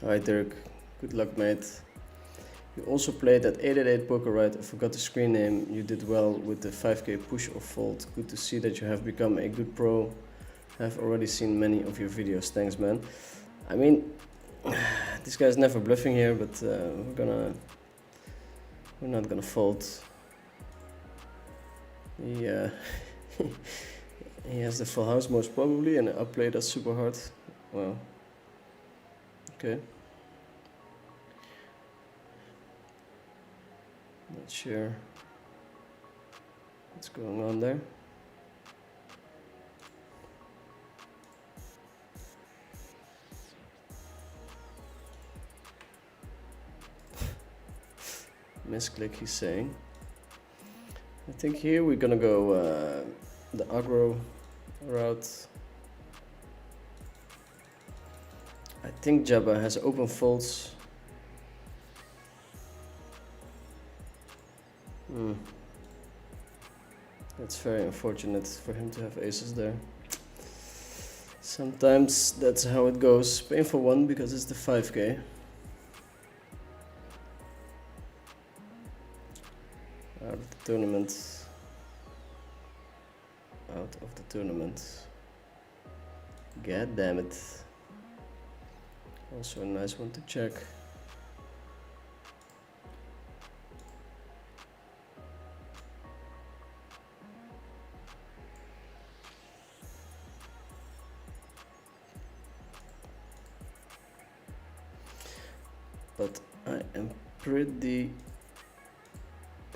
Alright Dirk, good luck mate. You also played at 888 Poker, right? I forgot the screen name. You did well with the 5k push or fold. Good to see that you have become a good pro. I've already seen many of your videos. Thanks man. I mean, this guy's never bluffing here, but we're not gonna fold. He he has the full house most probably, and I played that super hard. Wow. Okay. Not sure what's going on there. misclick, he's saying. I think here we're gonna go the aggro route. I think Jabba has open folds. That's very unfortunate for him to have aces there. Sometimes that's how it goes. Painful one because it's the 5k. Out of the tournament. Out of the tournament. God damn it. Also a nice one to check. But I am pretty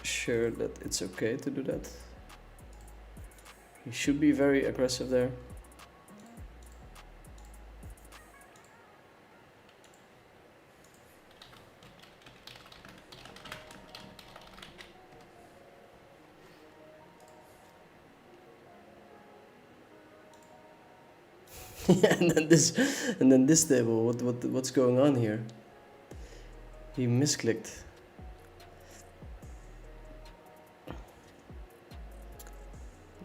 sure that it's okay to do that. He should be very aggressive there. Yeah, and then this table. What's going on here? He misclicked.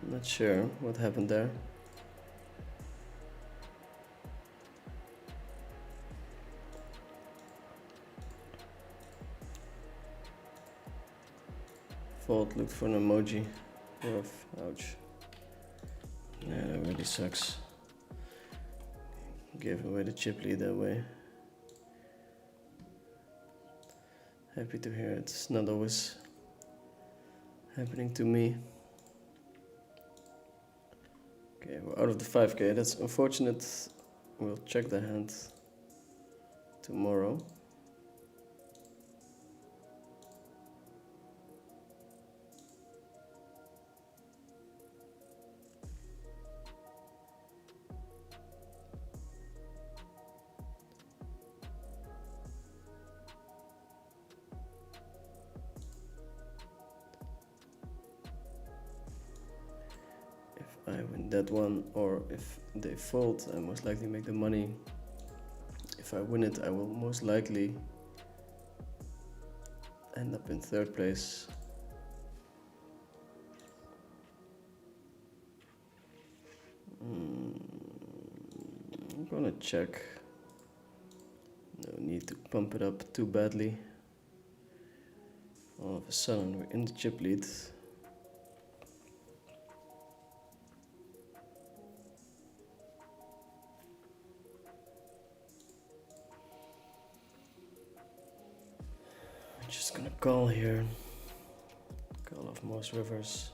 I'm not sure what happened there. Fold looked for an emoji. Rough. Ouch. Yeah, that really sucks. Gave away the chip lead that way. Happy to hear it. It's not always happening to me. Okay, we're out of the 5k. That's unfortunate. We'll check the hand tomorrow. I win that one, or if they fold, I most likely make the money. If I win it, I will most likely end up in third place. I'm gonna check. No need to pump it up too badly. All of a sudden, we're in the chip lead. Just gonna call here. Call off most rivers.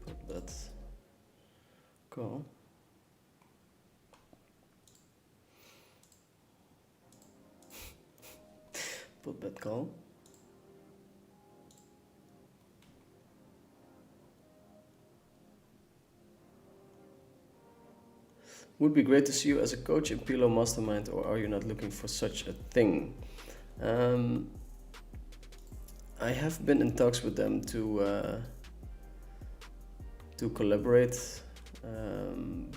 Put that call. Put that call. Would be great to see you as a coach in Pilo Mastermind, or are you not looking for such a thing? I have been in talks with them to collaborate,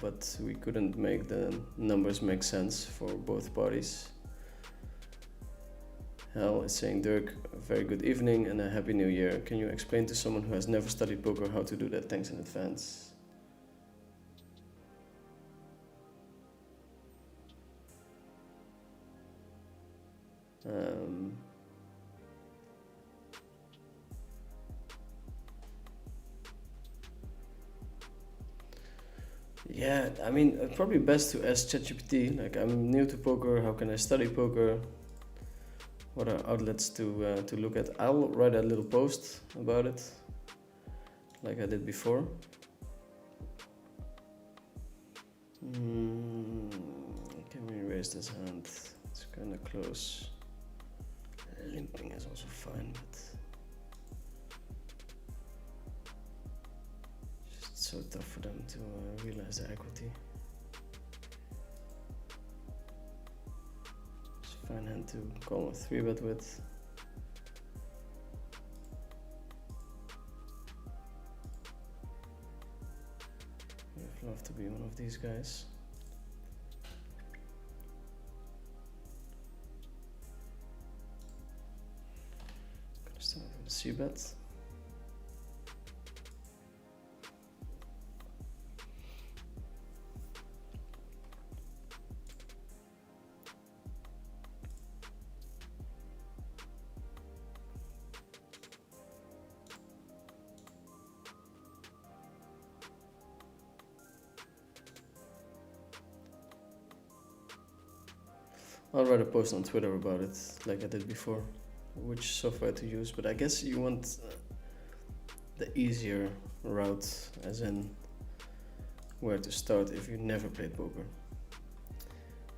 but we couldn't make the numbers make sense for both parties. Hell is saying, Dirk, a very good evening and a happy new year. Can you explain to someone who has never studied poker how to do that? Thanks in advance. Yeah, I mean, probably best to ask ChatGPT. Like, I'm new to poker. How can I study poker? What are outlets to look at? I'll write a little post about it, like I did before. Can we raise this hand. It's kind of close. Limping is also fine, but just so tough for them to realize the equity. It's a fine hand to call a 3-bet with. I'd love to be one of these guys. Gonna start with a C-bet. I'll write a post on Twitter about it, like I did before, which software to use, but I guess you want the easier route, as in where to start if you never played poker.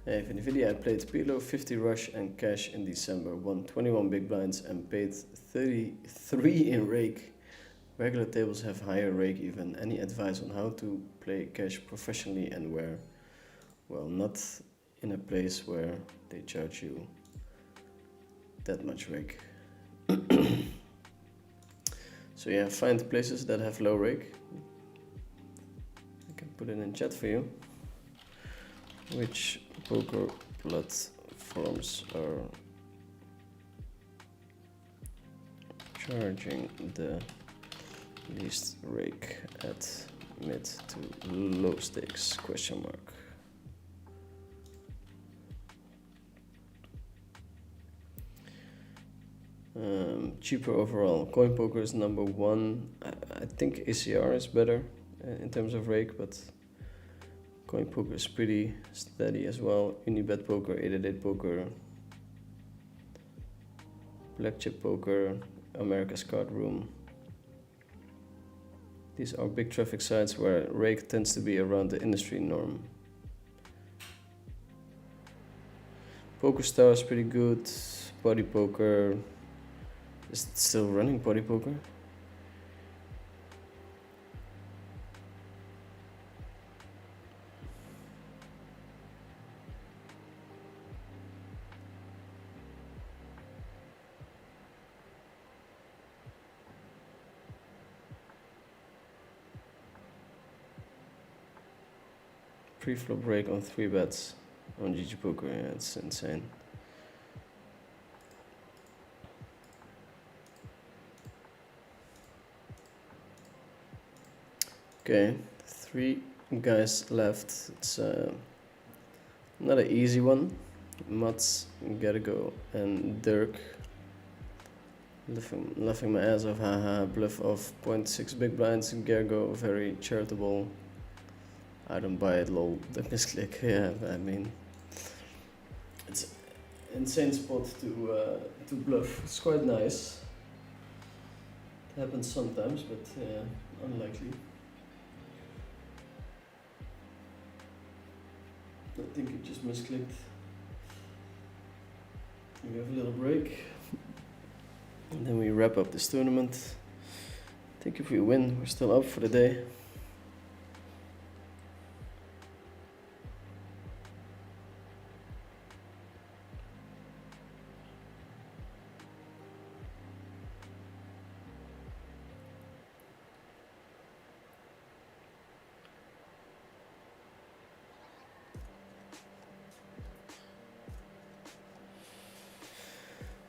In the video I played PLO 50 rush and cash in December, won 21 big blinds and paid 33 in rake. Regular tables have higher rake even. Any advice on how to play cash professionally and where? Well, not in a place where they charge you that much rake. So yeah, find places that have low rake. I can put it in chat for you. Which poker platforms are charging the least rake at mid to low stakes? Question mark. Cheaper overall. Coin poker is number one. I think ACR is better in terms of rake, but coin poker is pretty steady as well. Unibet poker, 888 poker, black chip poker, America's Card Room. These are big traffic sites where rake tends to be around the industry norm. Poker Star is pretty good. Body poker. Is it still running body poker? Pre-flop break on 3 bets on GG Poker, yeah, it's insane. Okay, 3 guys left. It's not an easy one. Mats, Gergo, and Dirk. Laughing my ass off, haha, bluff of 0.6 big blinds. Gergo, very charitable. I don't buy it, lol. The misclick, yeah, I mean, it's an insane spot to bluff. It's quite nice. It happens sometimes, but unlikely. I think it just misclicked. We have a little break. And then we wrap up this tournament. I think if we win, we're still up for the day.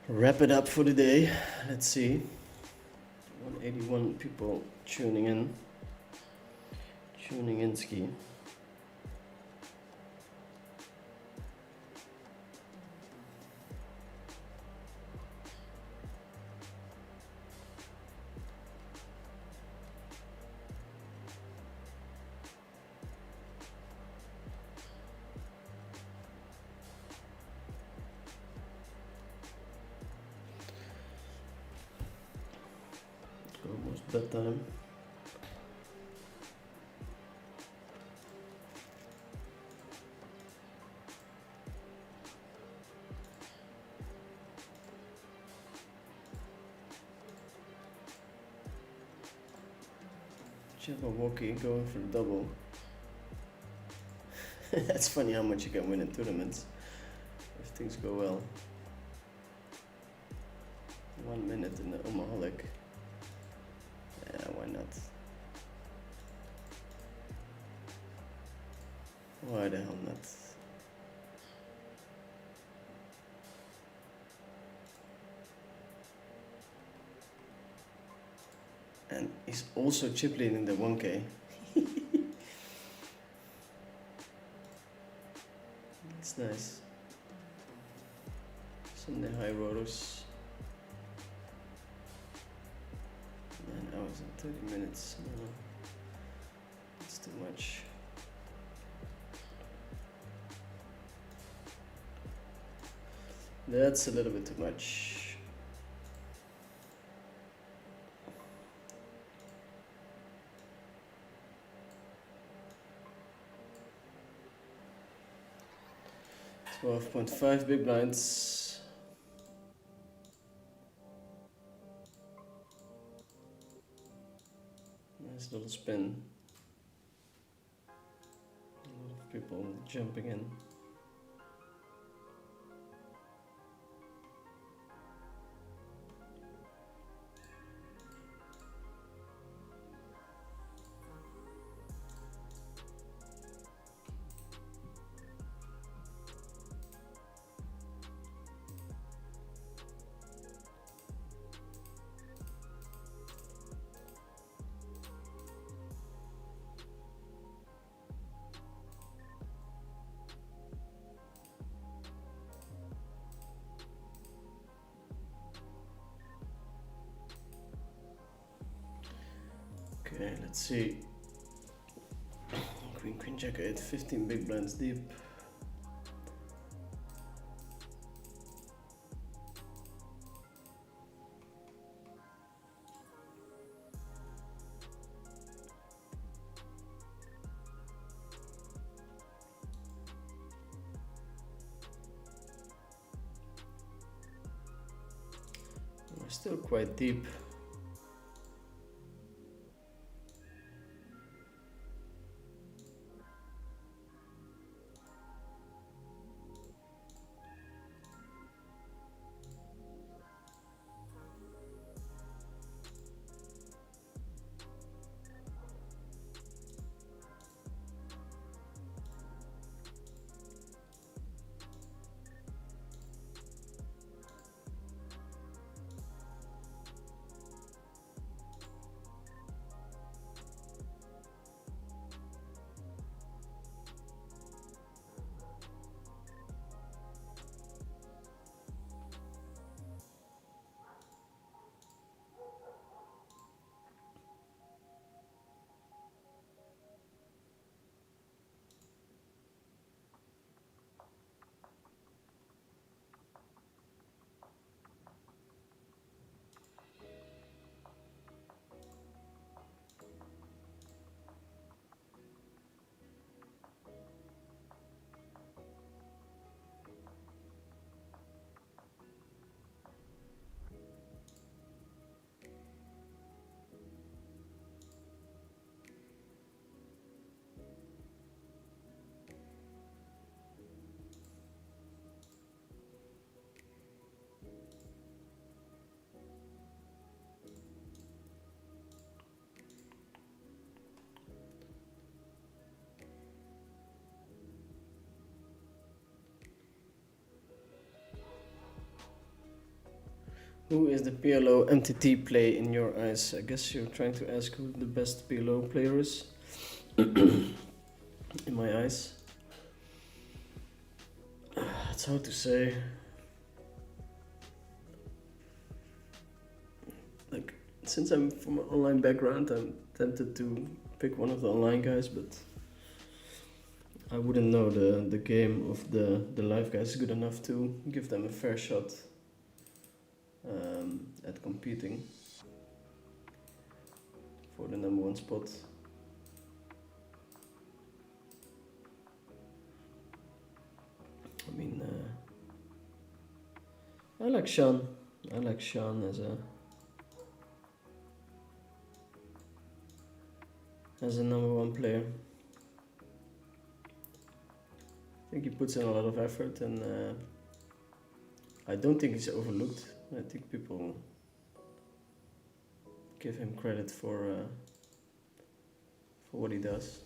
Wrap it up for the day. Let's see. 181 people tuning in. Tuning in ski. Almost bedtime. Jabberwocky going for the double. That's funny how much you can win in tournaments if things go well. 1 minute in the Omaholic. Yeah, why not? Why the hell not? And he's also chip leading the 1K. It's nice. Sunday high rollers. 9 hours and 30 minutes. No, it's too much. That's a little bit too much. $12.5 big blinds. Nice little spin. A lot of people jumping in. Okay, let's see. Queen, queen, jack 8, 15 big blinds deep. We're still quite deep. Who is the PLO MTT play in your eyes? I guess you're trying to ask who the best PLO player is. In my eyes. It's hard to say. Like, since I'm from an online background, I'm tempted to pick one of the online guys, but I wouldn't know the game of the live guys good enough to give them a fair shot at competing for the #1 spot. I mean, I like Sean. I like Sean as a as a number one player. I think he puts in a lot of effort, and I don't think he's overlooked. I think people give him credit for what he does.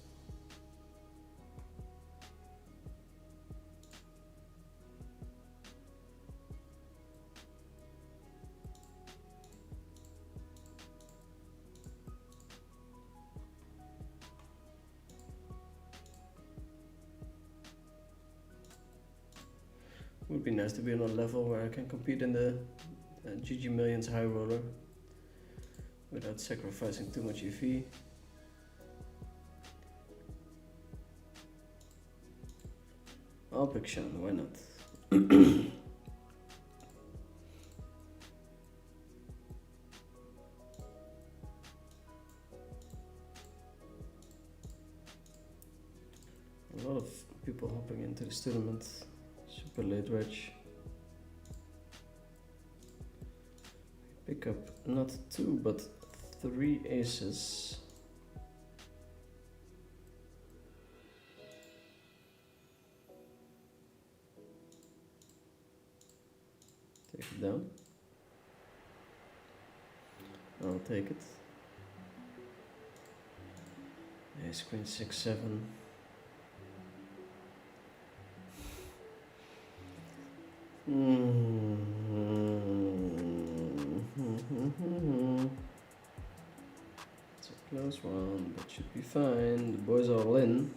Would be nice to be on a level where I can compete in the GG Millions high roller without sacrificing too much EV. I'll pick Sean, why not? A lot of people hopping into this tournament. Super late reg. Pick up not 2 but 3 aces. Take it down. I'll take it. Ace queen 6 7. It's a close one, but should be fine. The boys are all in.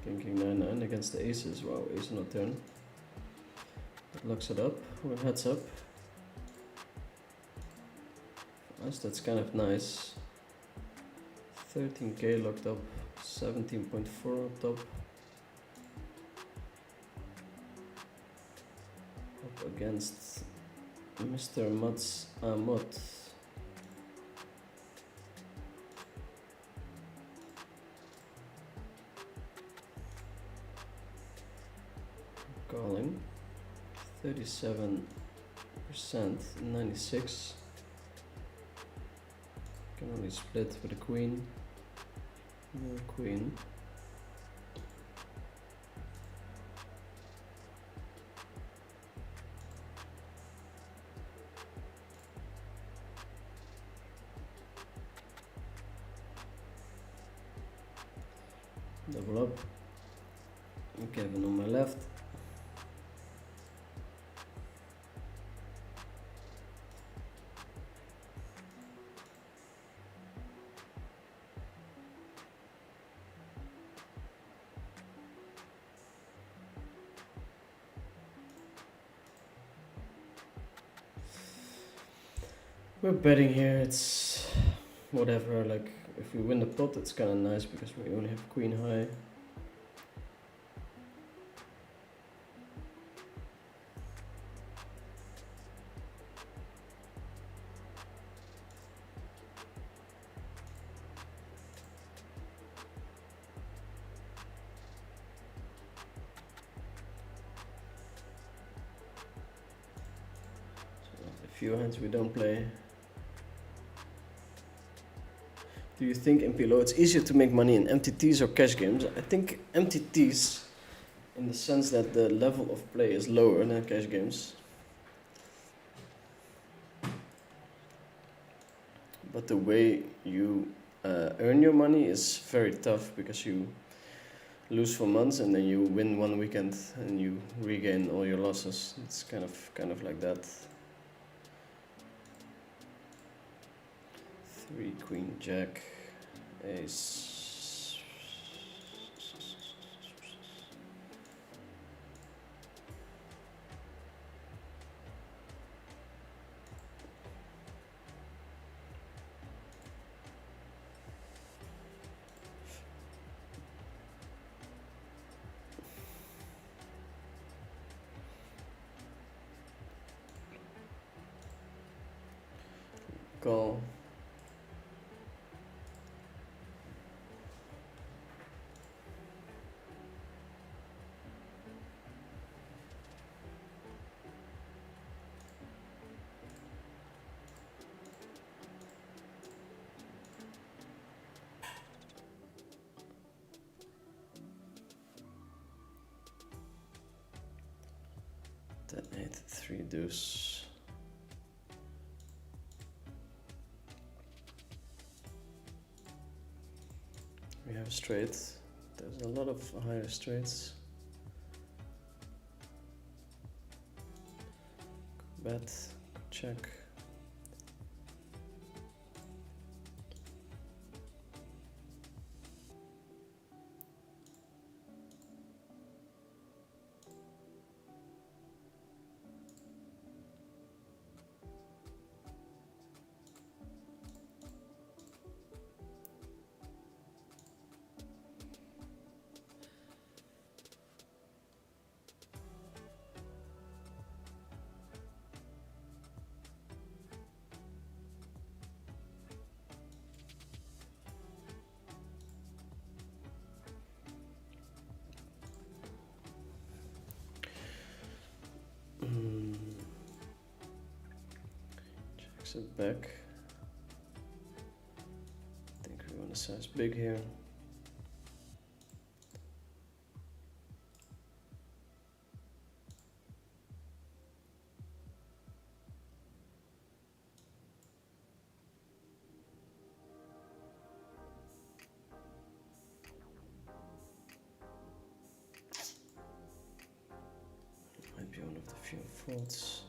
King 9 9 against the aces. Wow, ace on a turn. That locks it up. We're heads up. For us, that's kind of nice. 13k locked up. 17.4 on top. Against Mr. Mats Amot. Calling 37%, 96. Can only split with a queen. No queen. Double up. Kevin on my left. We're betting here, it's whatever, like if we win the pot it's kinda nice because we only have queen high. So a few hands we don't play. Do you think in PLO it's easier to make money in MTTs or cash games? I think MTTs, in the sense that the level of play is lower than cash games. But the way you earn your money is very tough because you lose for months and then you win one weekend and you regain all your losses. It's kind of like that. 3 queen jack ace. Call. 10, 8, 3 deuce. We have a straight. There's a lot of higher straights. Bet, check. Checks it back. I think we want to size big here. Might be one of the few faults.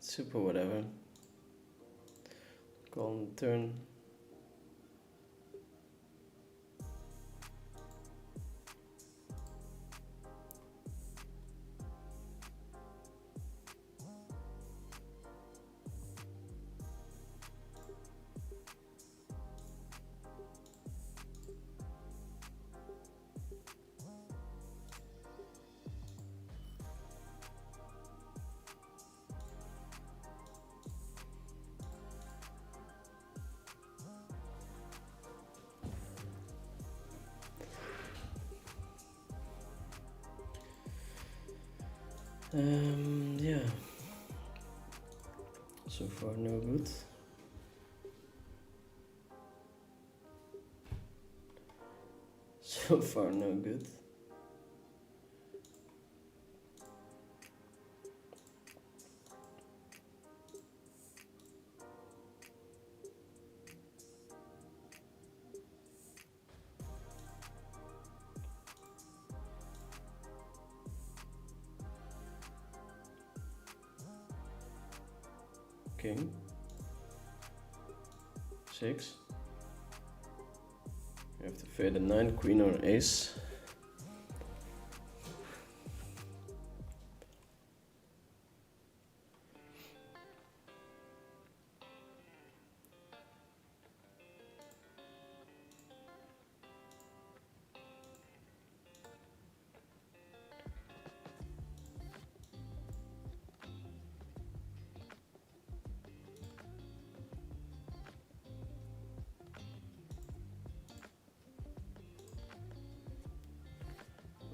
Super whatever. Call on the turn. Yeah. So far, no good. So far, no good. King. 6. You have to fade a 9, queen or ace.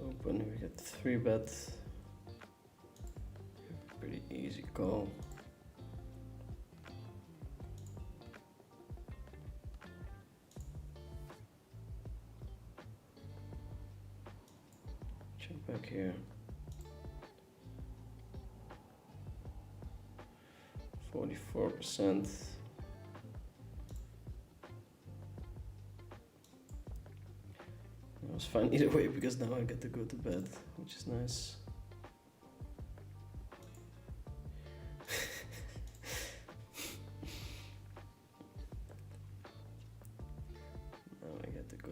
Open, we get 3 bet. Pretty easy call. Check back here. 44%. It was fine either way because now I get to go to bed, which is nice.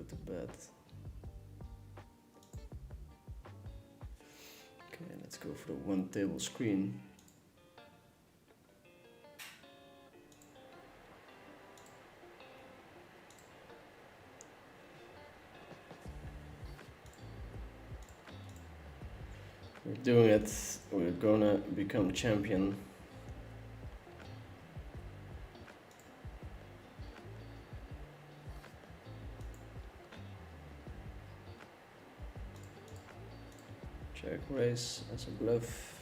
go to bed. Okay, let's go for the one table screen. We're doing it, we're gonna become champion. Check raise as a bluff.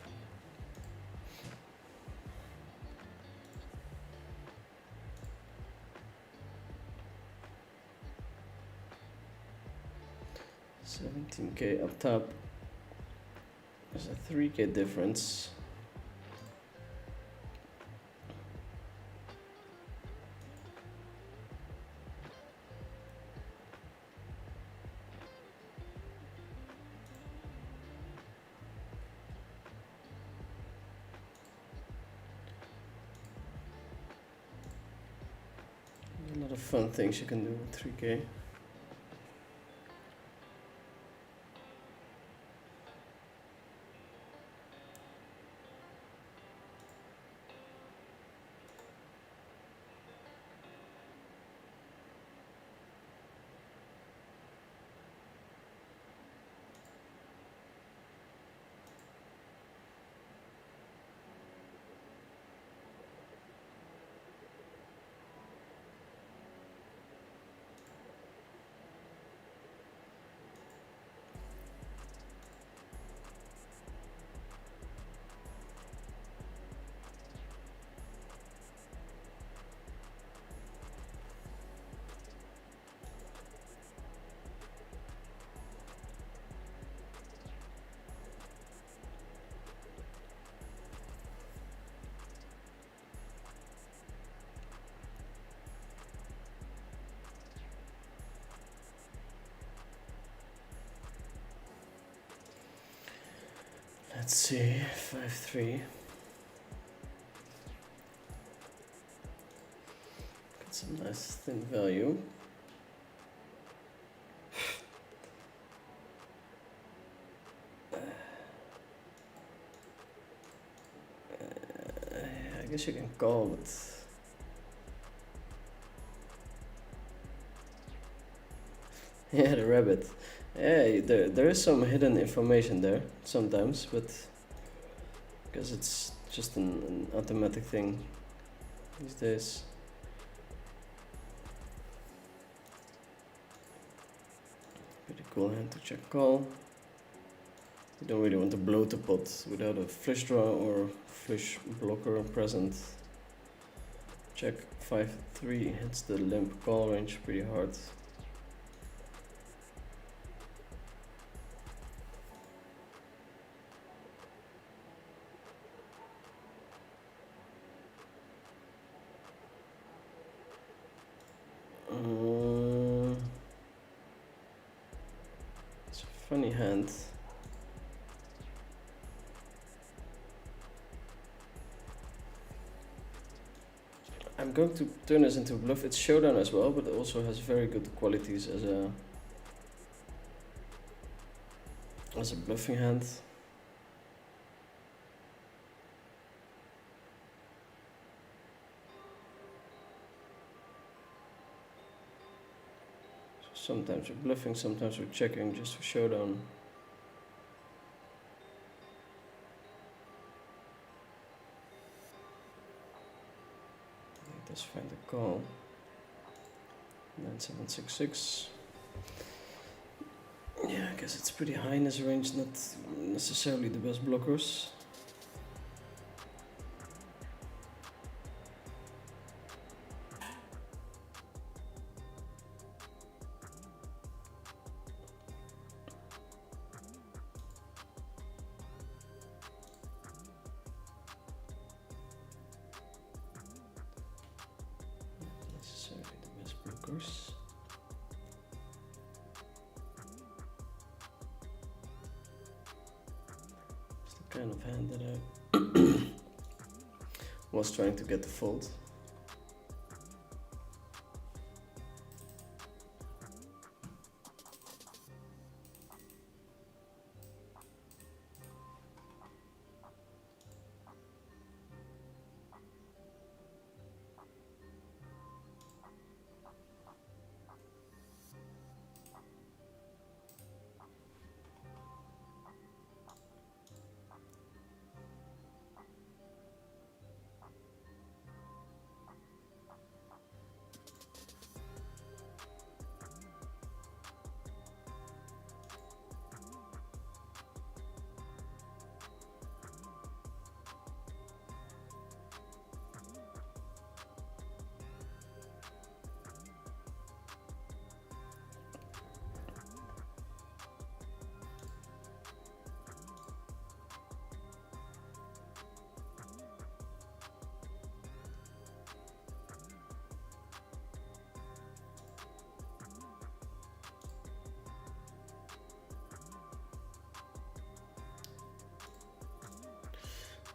$17K up top. There's a 3K difference. A lot of fun things you can do with 3K. Let's see, 5-3. Got some nice thin value. I guess you can call, but yeah, the rabbit. Yeah, there is some hidden information there sometimes, but because it's just an automatic thing these days. Pretty cool hand to check call. You don't really want to blow the pot without a flush draw or flush blocker present. Check 5-3 hits the limp call range pretty hard. It's a funny hand. I'm going to turn this into a bluff. It's showdown as well, but it also has very good qualities as a bluffing hand. So sometimes we're bluffing, sometimes we're checking just for showdown. Let's find the call. 9766. Yeah, I guess it's pretty high in this range, not necessarily the best blockers. Necessarily the best blockers. It's the kind of hand that I was trying to get to fold.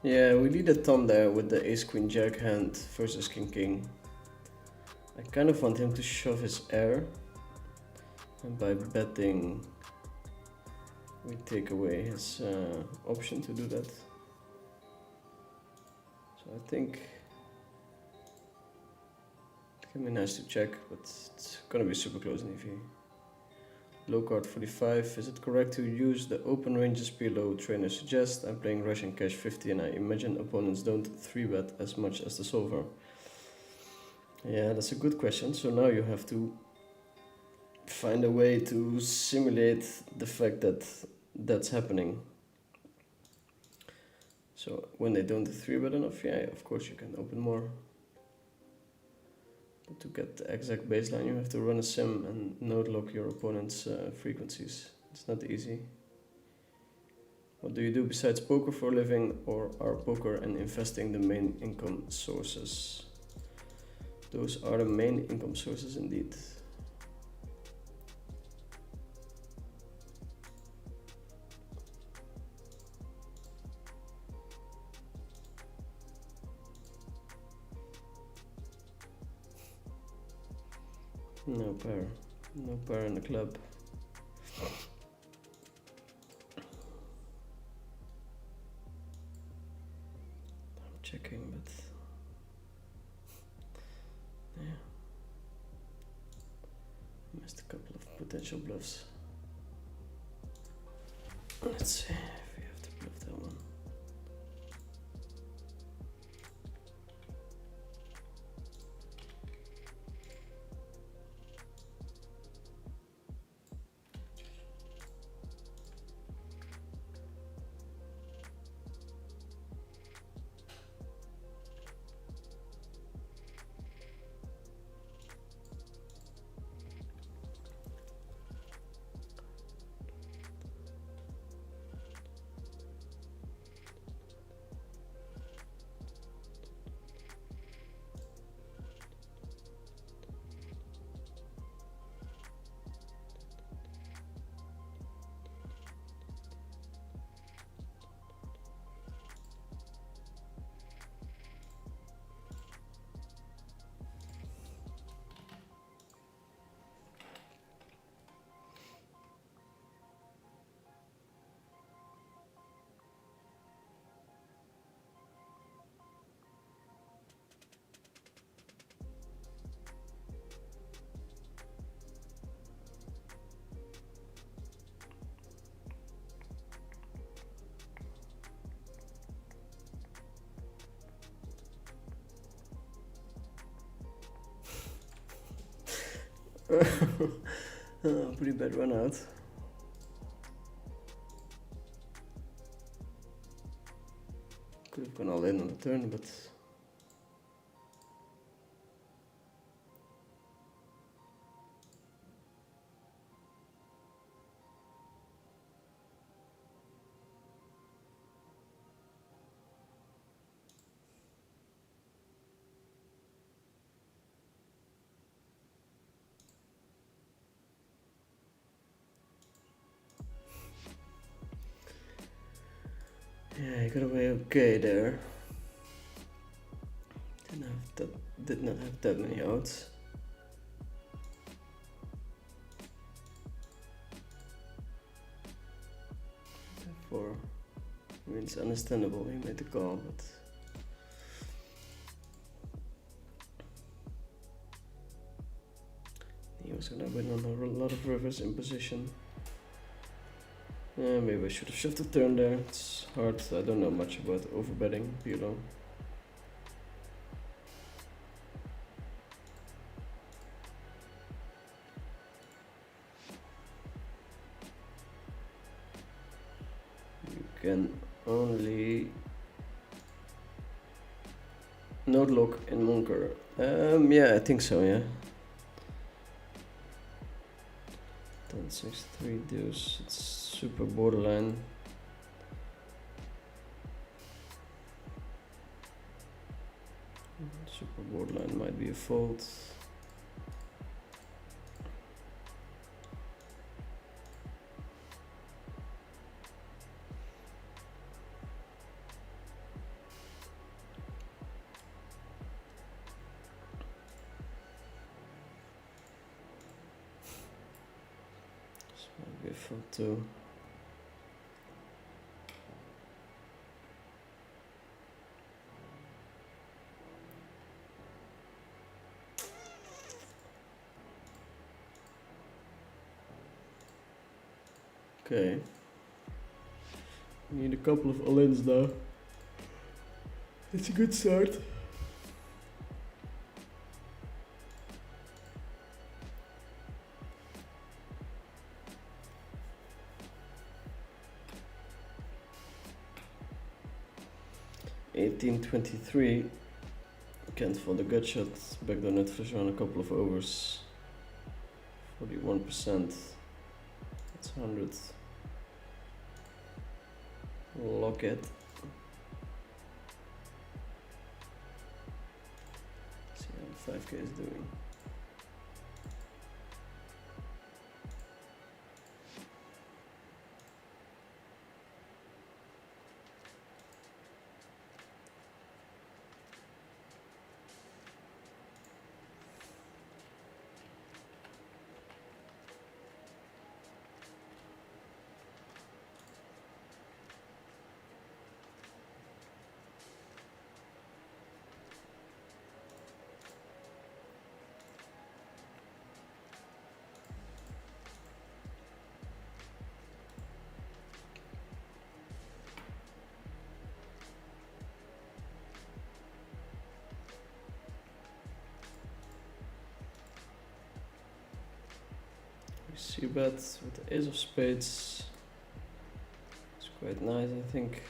Yeah, we need a Tom there with the ace queen jack hand versus king king. I kind of want him to shove his air, and by betting we take away his option to do that. So I think it can be nice to check, but it's gonna be super close in EV. Low card 45. Is it correct to use the open ranges below trainer suggest? I'm playing Russian cash 50 and I imagine opponents don't 3-bet as much as the solver. Yeah, that's a good question. So now you have to find a way to simulate the fact that that's happening. So when they don't 3-bet enough, yeah, of course you can open more. But to get the exact baseline, you have to run a sim and node lock your opponent's frequencies. It's not easy. What do you do besides poker for a living, or are poker and investing the main income sources? Those are the main income sources indeed. No pair. No pair in the club. I'm checking, but yeah. Missed a couple of potential bluffs. Let's see if we have to bluff that one. Pretty bad run out. Could have gone all in on the turn, but yeah, I got away okay there. Did not have that many outs. Therefore, I mean, it's understandable he made the call, but he was gonna win on a lot of rivers in position. Maybe I should have shoved the turn there. It's hard. I don't know much about overbetting PLO. You can only node lock in Monker. Yeah, I think so. Yeah. 10, 6, 3 deuce. It's super borderline. Super borderline might be a fold. Maybe 4-2. Okay. Need a couple of all-ins now. It's a good start. $18.23. Can't fold the gut shot. Backdoor net flush on a couple of overs. 41%. That's 100. Lock it. See how the 5K is doing. See bets with the ace of spades. It's quite nice, I think.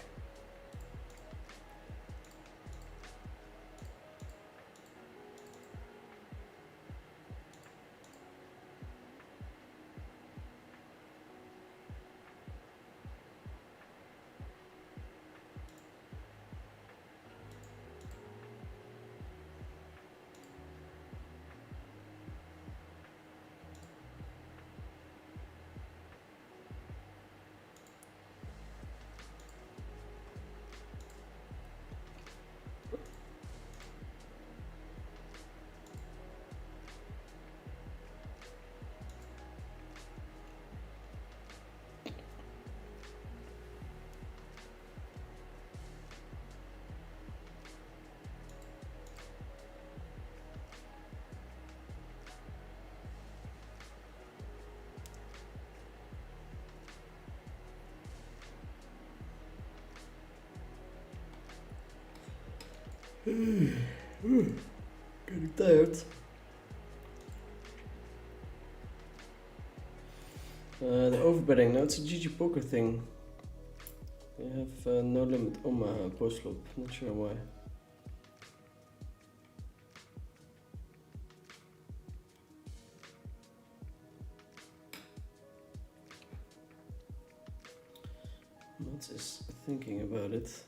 Getting tired. The overbetting, no, it's a GG poker thing. You have no limit on my post flop, not sure why. Mats is thinking about it.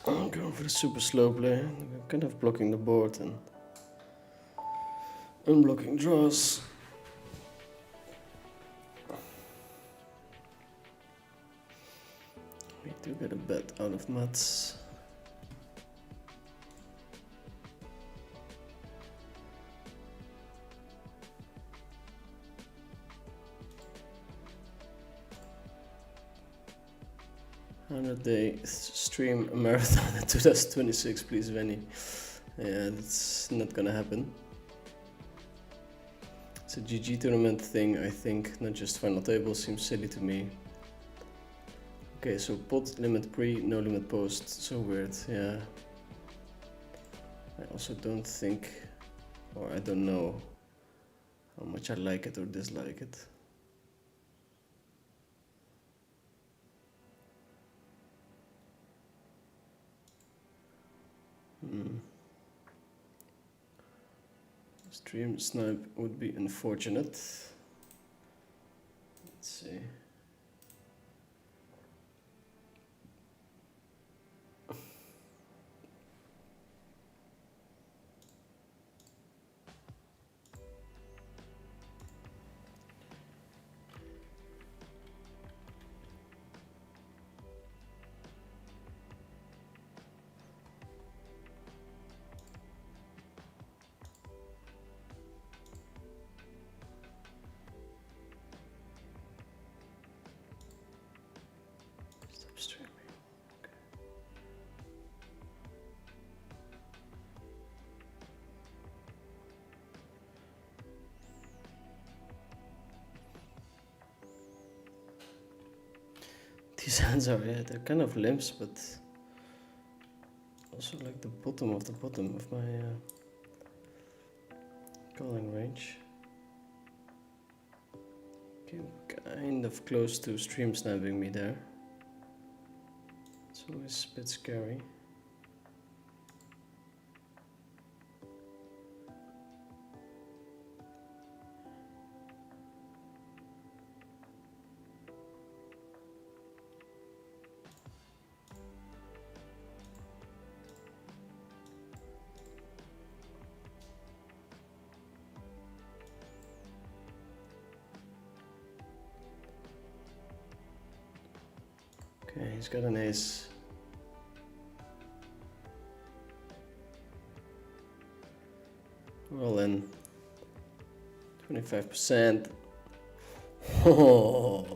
I'm going for the super slow play. I'm kind of blocking the board and unblocking draws. We do get a bet out of Mats. 100-day stream marathon in 2026, please, Venny. Yeah, that's not gonna happen. It's a GG tournament thing, I think, not just final table, seems silly to me. Okay, so pot limit pre, no limit post, so weird, yeah. I also don't think, or I don't know how much I like it or dislike it. Stream snipe would be unfortunate. Let's see. Stop streaming. These hands are, yeah, they're kind of limps, but also like the bottom of my calling range. Okay, kind of close to stream sniping me there. It's always a bit scary. Okay, he's got an ace. Well then, 25%. Oh,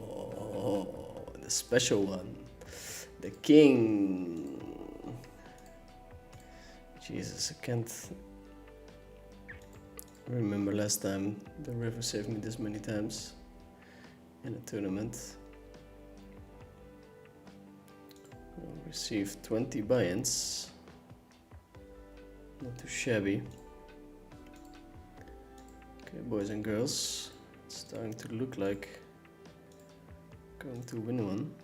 the special one. The king. Jesus, I can't remember last time the river saved me this many times in a tournament. We'll receive 20 buy-ins. Not too shabby. Okay, boys and girls, it's starting to look like going to win one.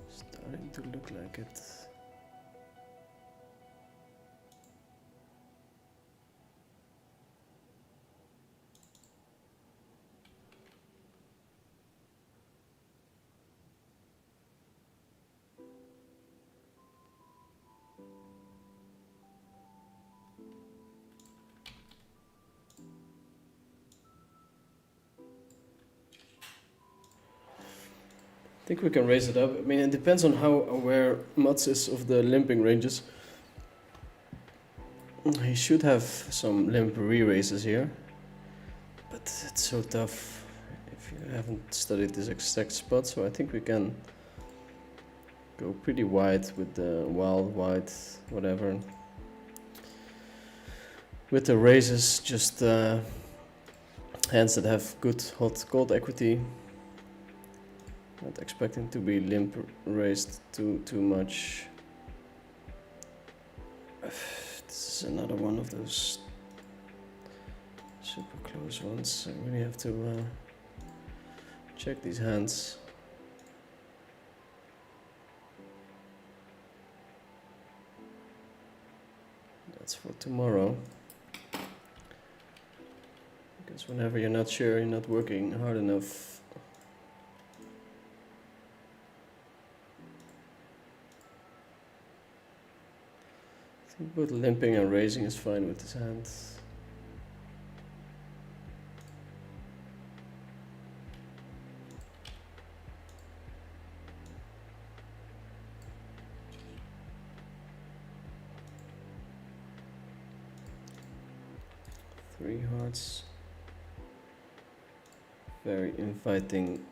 Starting to look like it. I think we can raise it up. I mean, it depends on how aware Mats is of the limping ranges. He should have some limp re-raises here, but it's so tough if you haven't studied this exact spot, so I think we can go pretty wide with the wild, wide, whatever. With the raises, just hands that have good hot cold equity. Not expecting to be limp raised too much. This is another one of those super close ones. I really have to check these hands. That's for tomorrow. Because whenever you're not sure, you're not working hard enough. I think both limping and raising is fine with his hand. 3 hearts. Very inviting.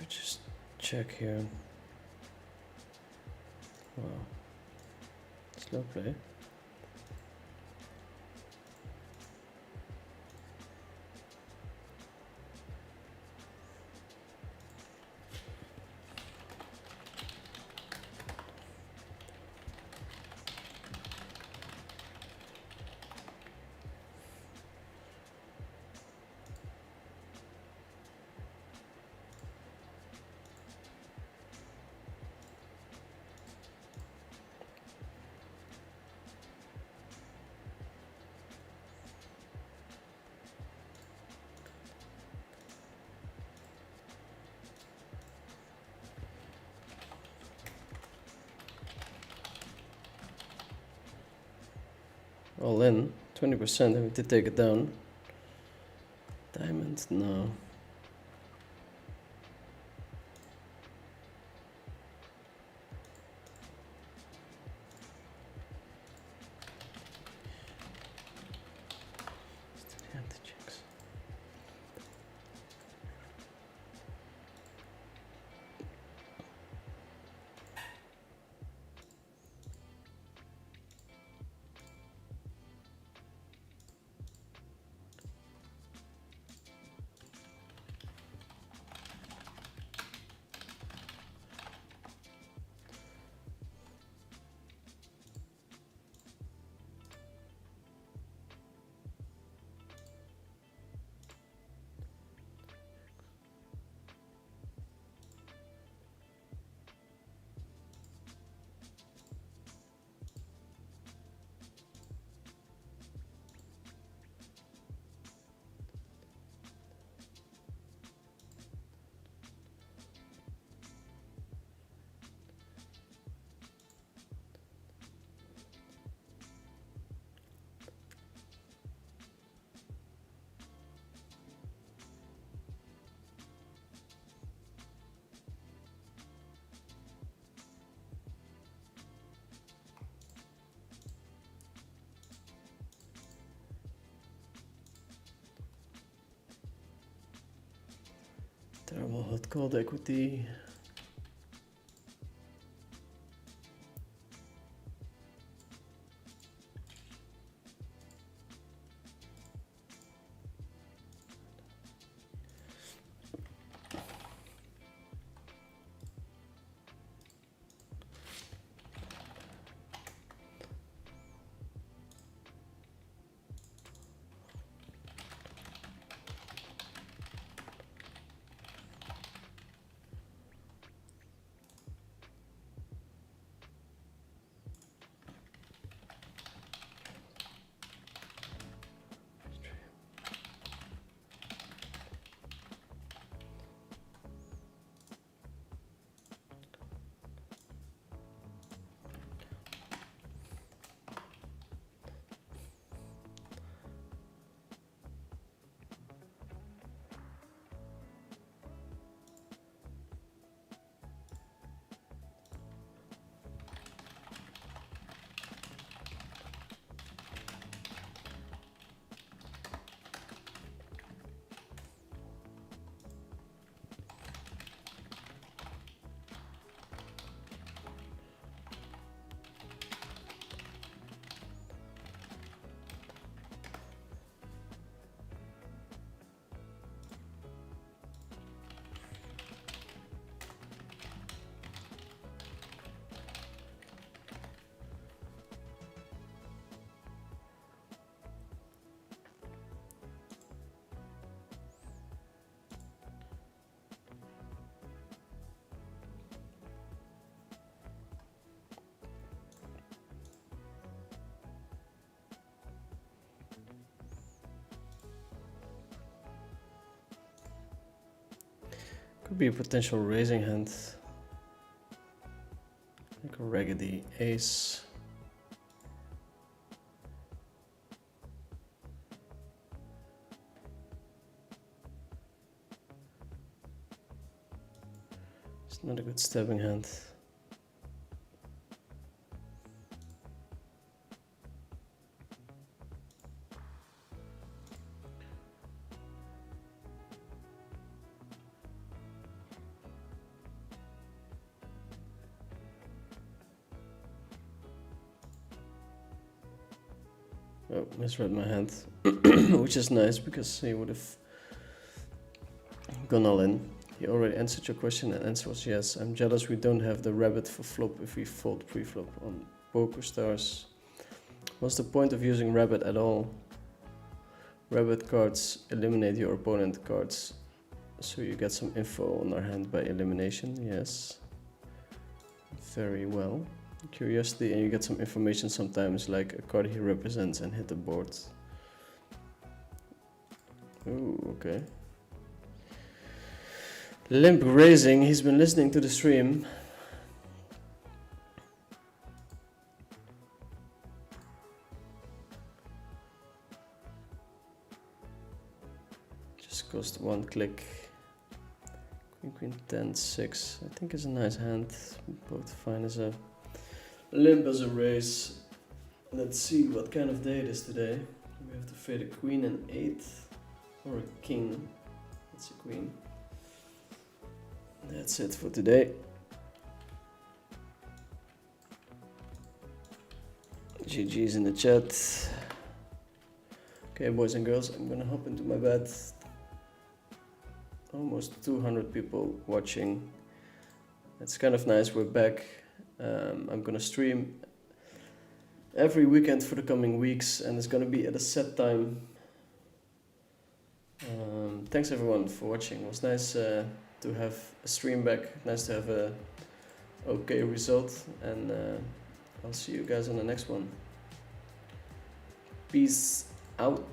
Just check here. Wow. Slow play. All in, 20%, having to take it down. Diamond, no. Terrible hot cold equity. Could be a potential raising hand. Like a raggedy ace. It's not a good stabbing hand. Oh, misread my hand, which is nice because he would have gone all in. He already answered your question and answer was yes. I'm jealous we don't have the rabbit for flop if we fold pre-flop on poker stars. What's the point of using rabbit at all? Rabbit cards eliminate your opponent cards, so you get some info on our hand by elimination. Yes, very well. Curiosity, and you get some information sometimes, like a card he represents and hit the board. Ooh, okay. Limp raising, he's been listening to the stream. Just cost one click. Queen, queen, 10, 6. I think it's a nice hand. Both fine as a limp as a raise. Let's see what kind of day it is today. We have to fade a queen and 8 or a king. That's a queen. That's it for today. GG's in the chat. Okay, boys and girls, I'm gonna hop into my bed. Almost 200 people watching. It's kind of nice, we're back. I'm gonna stream every weekend for the coming weeks, and it's gonna be at a set time. Thanks everyone for watching. It was nice to have a stream back. Nice to have a okay result, and I'll see you guys on the next one. Peace out.